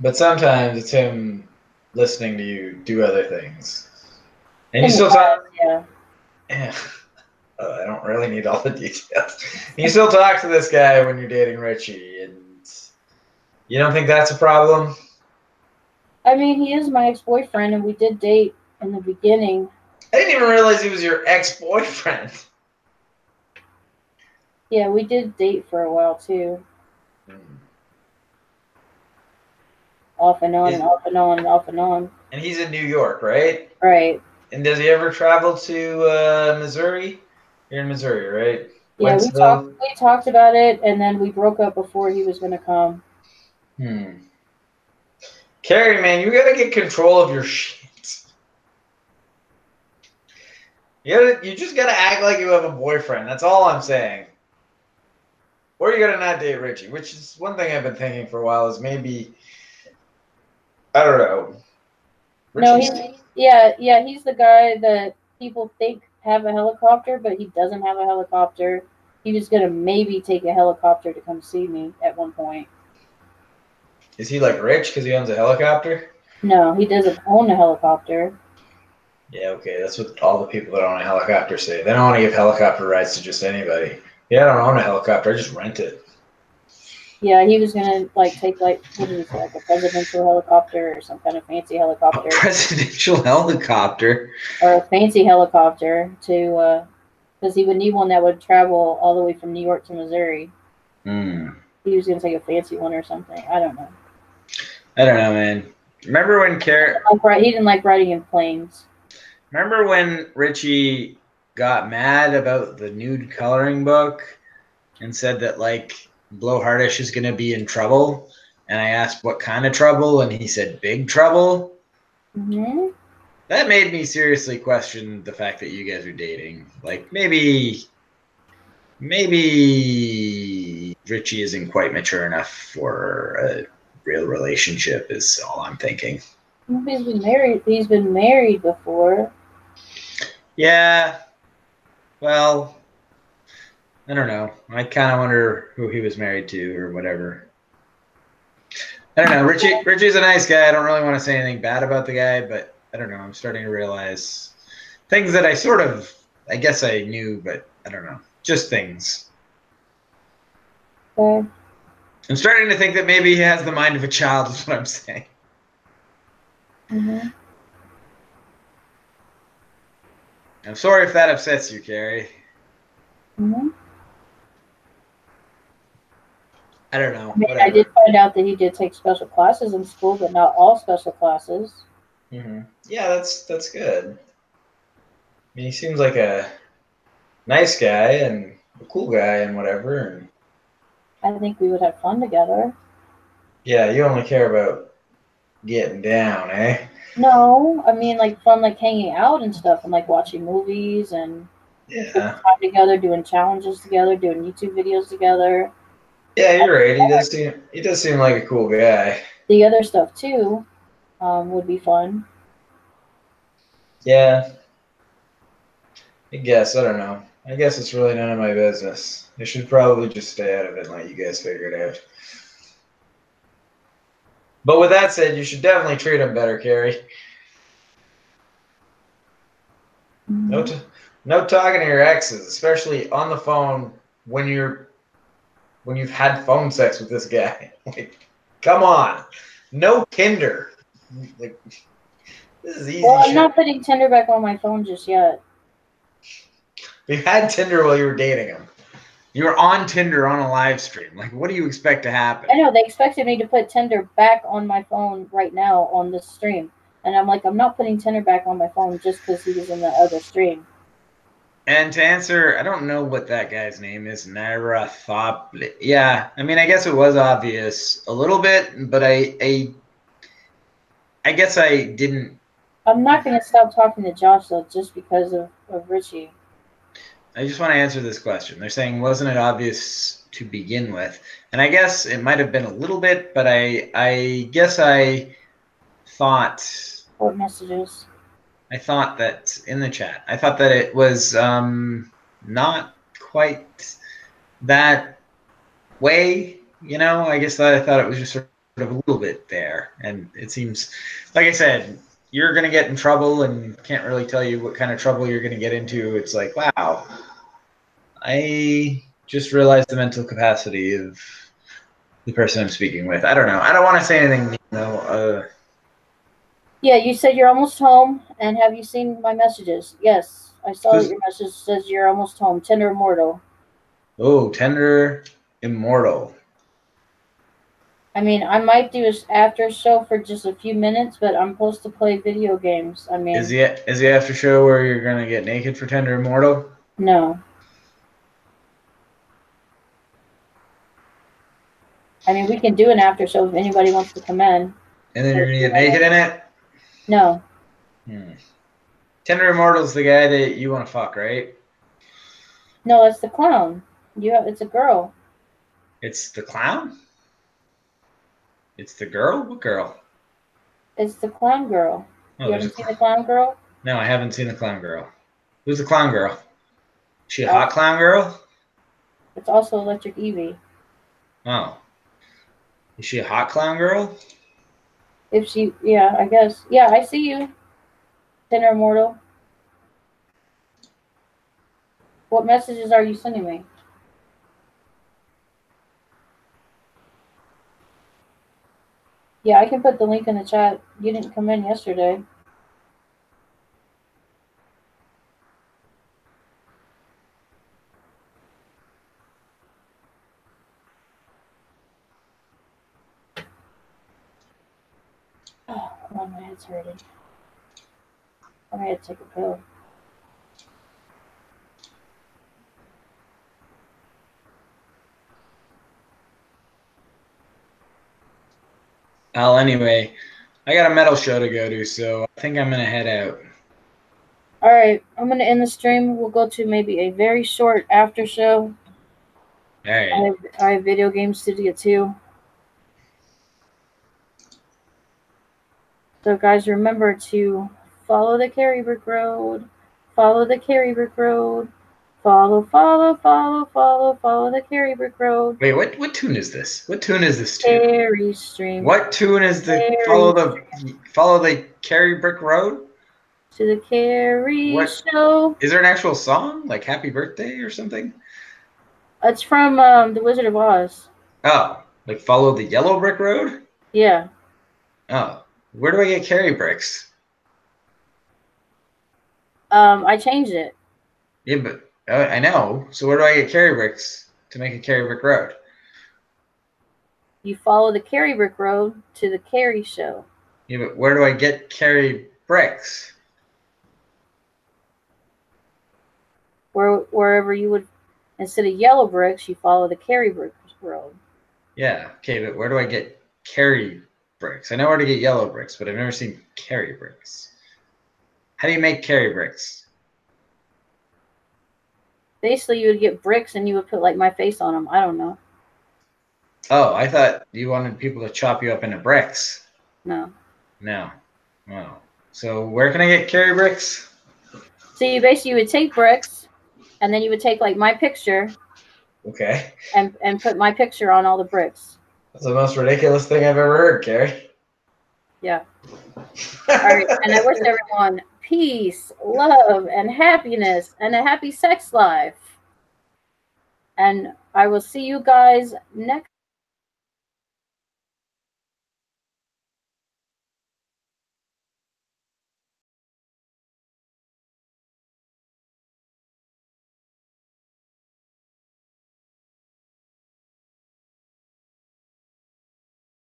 But sometimes it's him listening to you do other things. And you still talk? Yeah. I don't really need all the details. You still talk to this guy when you're dating Richie, and you don't think that's a problem? I mean, he is my ex-boyfriend, and we did date in the beginning. I didn't even realize he was your ex-boyfriend. Yeah, we did date for a while, too. Off and on, and off and on, and off and on. And he's in New York, right? Right. And does he ever travel to Missouri? You're in Missouri, right? Yeah, we talked about it, and then we broke up before he was going to come. Carrie, man, you got to get control of your shit. You just got to act like you have a boyfriend. That's all I'm saying. Or you got to not date Richie, which is one thing I've been thinking for a while is maybe, I don't know. Richie's... No, he's the guy that people think have a helicopter, but he doesn't have a helicopter. He was going to maybe take a helicopter to come see me at one point. Is he like rich because he owns a helicopter? No, he doesn't own a helicopter. Yeah, okay, that's what all the people that own a helicopter say. They don't want to give helicopter rides to just anybody. Yeah, I don't own a helicopter. I just rent it. Yeah, he was gonna take what did he say, like a presidential helicopter or some kind of fancy helicopter. A presidential helicopter. Or a fancy helicopter to, because he would need one that would travel all the way from New York to Missouri. He was gonna take a fancy one or something. I don't know. I don't know, man. Remember when Carrie... He didn't like riding in planes. Remember when Richie got mad about the nude coloring book and said that, like, Blow Hardish is going to be in trouble and I asked what kind of trouble, and he said big trouble. Mm-hmm. That made me seriously question the fact that you guys are dating. Like maybe Richie isn't quite mature enough for a real relationship. Is all I'm thinking. He's been married. He's been married before. Yeah. Well, I don't know. I kind of wonder who he was married to or whatever. I don't know. Richie's a nice guy. I don't really want to say anything bad about the guy, but I don't know. I'm starting to realize things that I guess I knew, but I don't know. Just things. Okay. I'm starting to think that maybe he has the mind of a child, is what I'm saying. Mm-hmm. I'm sorry if that upsets you, Carrie. Mm-hmm. I don't know. I mean, Whatever. I did find out that he did take special classes in school, but not all special classes. Mm-hmm. Yeah, that's good. I mean, he seems like a nice guy and a cool guy and whatever. And I think we would have fun together. yeah, you only care about getting down, eh? No, I mean like fun, like hanging out and stuff, and like watching movies and spending Yeah. time together, doing challenges together, doing YouTube videos together. Yeah, you're right. He does seem like a cool guy. The other stuff too would be fun. Yeah. I guess. I don't know. I guess it's really none of my business. I should probably just stay out of it and let you guys figure it out. But with that said, you should definitely treat him better, Carrie. No, no talking to your exes, especially on the phone when you've had phone sex with this guy. Like, come on, no Tinder. Like, this is easy Well, I'm shit. not putting Tinder back on my phone just yet. You had Tinder while you were dating him. You were on Tinder on a live stream. Like, what do you expect to happen? I know they expected me to put Tinder back on my phone right now on this stream, and I'm like, I'm not putting Tinder back on my phone just because he was in the other stream. And to answer, I don't know what that guy's name is. Naira Thop. Yeah, I mean, I guess it was obvious a little bit, but I guess I didn't. I'm not going to stop talking to Josh though, just because of Richie. I just want to answer this question. They're saying, wasn't it obvious to begin with? And I guess it might have been a little bit, but I guess I thought. What messages? I thought that in the chat. I thought that it was not quite that way. You know, I guess that I thought it was just sort of a little bit there. And it seems, like I said, you're going to get in trouble and can't really tell you what kind of trouble you're going to get into. It's like, wow, I just realized the mental capacity of the person I'm speaking with. I don't know. I don't want to say anything, Yeah, you said you're almost home, and have you seen my messages? Yes, I saw that your message says you're almost home. Tender Immortal. Oh, Tender Immortal. I mean, I might do an after show for just a few minutes, but I'm supposed to play video games. I mean, Is the after show where you're gonna get naked for Tender Immortal? no. I mean, we can do an after show if anybody wants to come in. And then you're gonna get naked in it? No. Tender Immortal's the guy that you want to fuck, right? No, it's the clown. It's a girl. It's the clown? It's the girl? What girl? It's the clown girl. Oh, You haven't seen the clown girl? No, I haven't seen the clown girl. Who's the clown girl? Is she a hot clown girl? It's also Electric Eevee. Oh. Is she a hot clown girl? Yeah, I guess. Yeah, I see you. Tender Immortal. What messages are you sending me? Yeah, I can put the link in the chat. You didn't come in yesterday. Oh, come on, my head's hurting. I'm gonna take a pill. Well, anyway, I got a metal show to go to, so I think I'm gonna head out. All right, I'm gonna end the stream. We'll go to maybe a very short after show. All right. I have video games to get to. So guys, remember to follow the Carrie Brick Road. Follow the Carrie Brick Road. Follow the Carrie Brick Road. Wait, what tune is this? What tune is this tune? tune? Carrie Stream. What tune is the follow the Carrie Brick Road? To the Carrie Show. Is there an actual song like Happy Birthday or something? It's from The Wizard of Oz. Oh, like follow the yellow brick road? Yeah. Oh, where do I get Carrie bricks? I changed it. Yeah, but I know. So where do I get Carrie bricks to make a Carrie Brick Road? You follow the Carrie Brick Road to the Carrie Show. Yeah, but where do I get Carrie bricks? Wherever you would, instead of yellow bricks, you follow the Carrie Brick Road. Yeah, okay, but where do I get Carrie bricks? I know where to get yellow bricks, but I've never seen Carrie bricks. How do you make Carrie bricks? Basically, you would get bricks and you would put like my face on them. I don't know. Oh, I thought you wanted people to chop you up into bricks. No. No. Well, so where can I get Carrie bricks? So you would take bricks, and then you would take like my picture. Okay. And put my picture on all the bricks. That's the most ridiculous thing I've ever heard, Carrie. Yeah. All right, and I wish everyone peace, love, and happiness, and a happy sex life. And I will see you guys next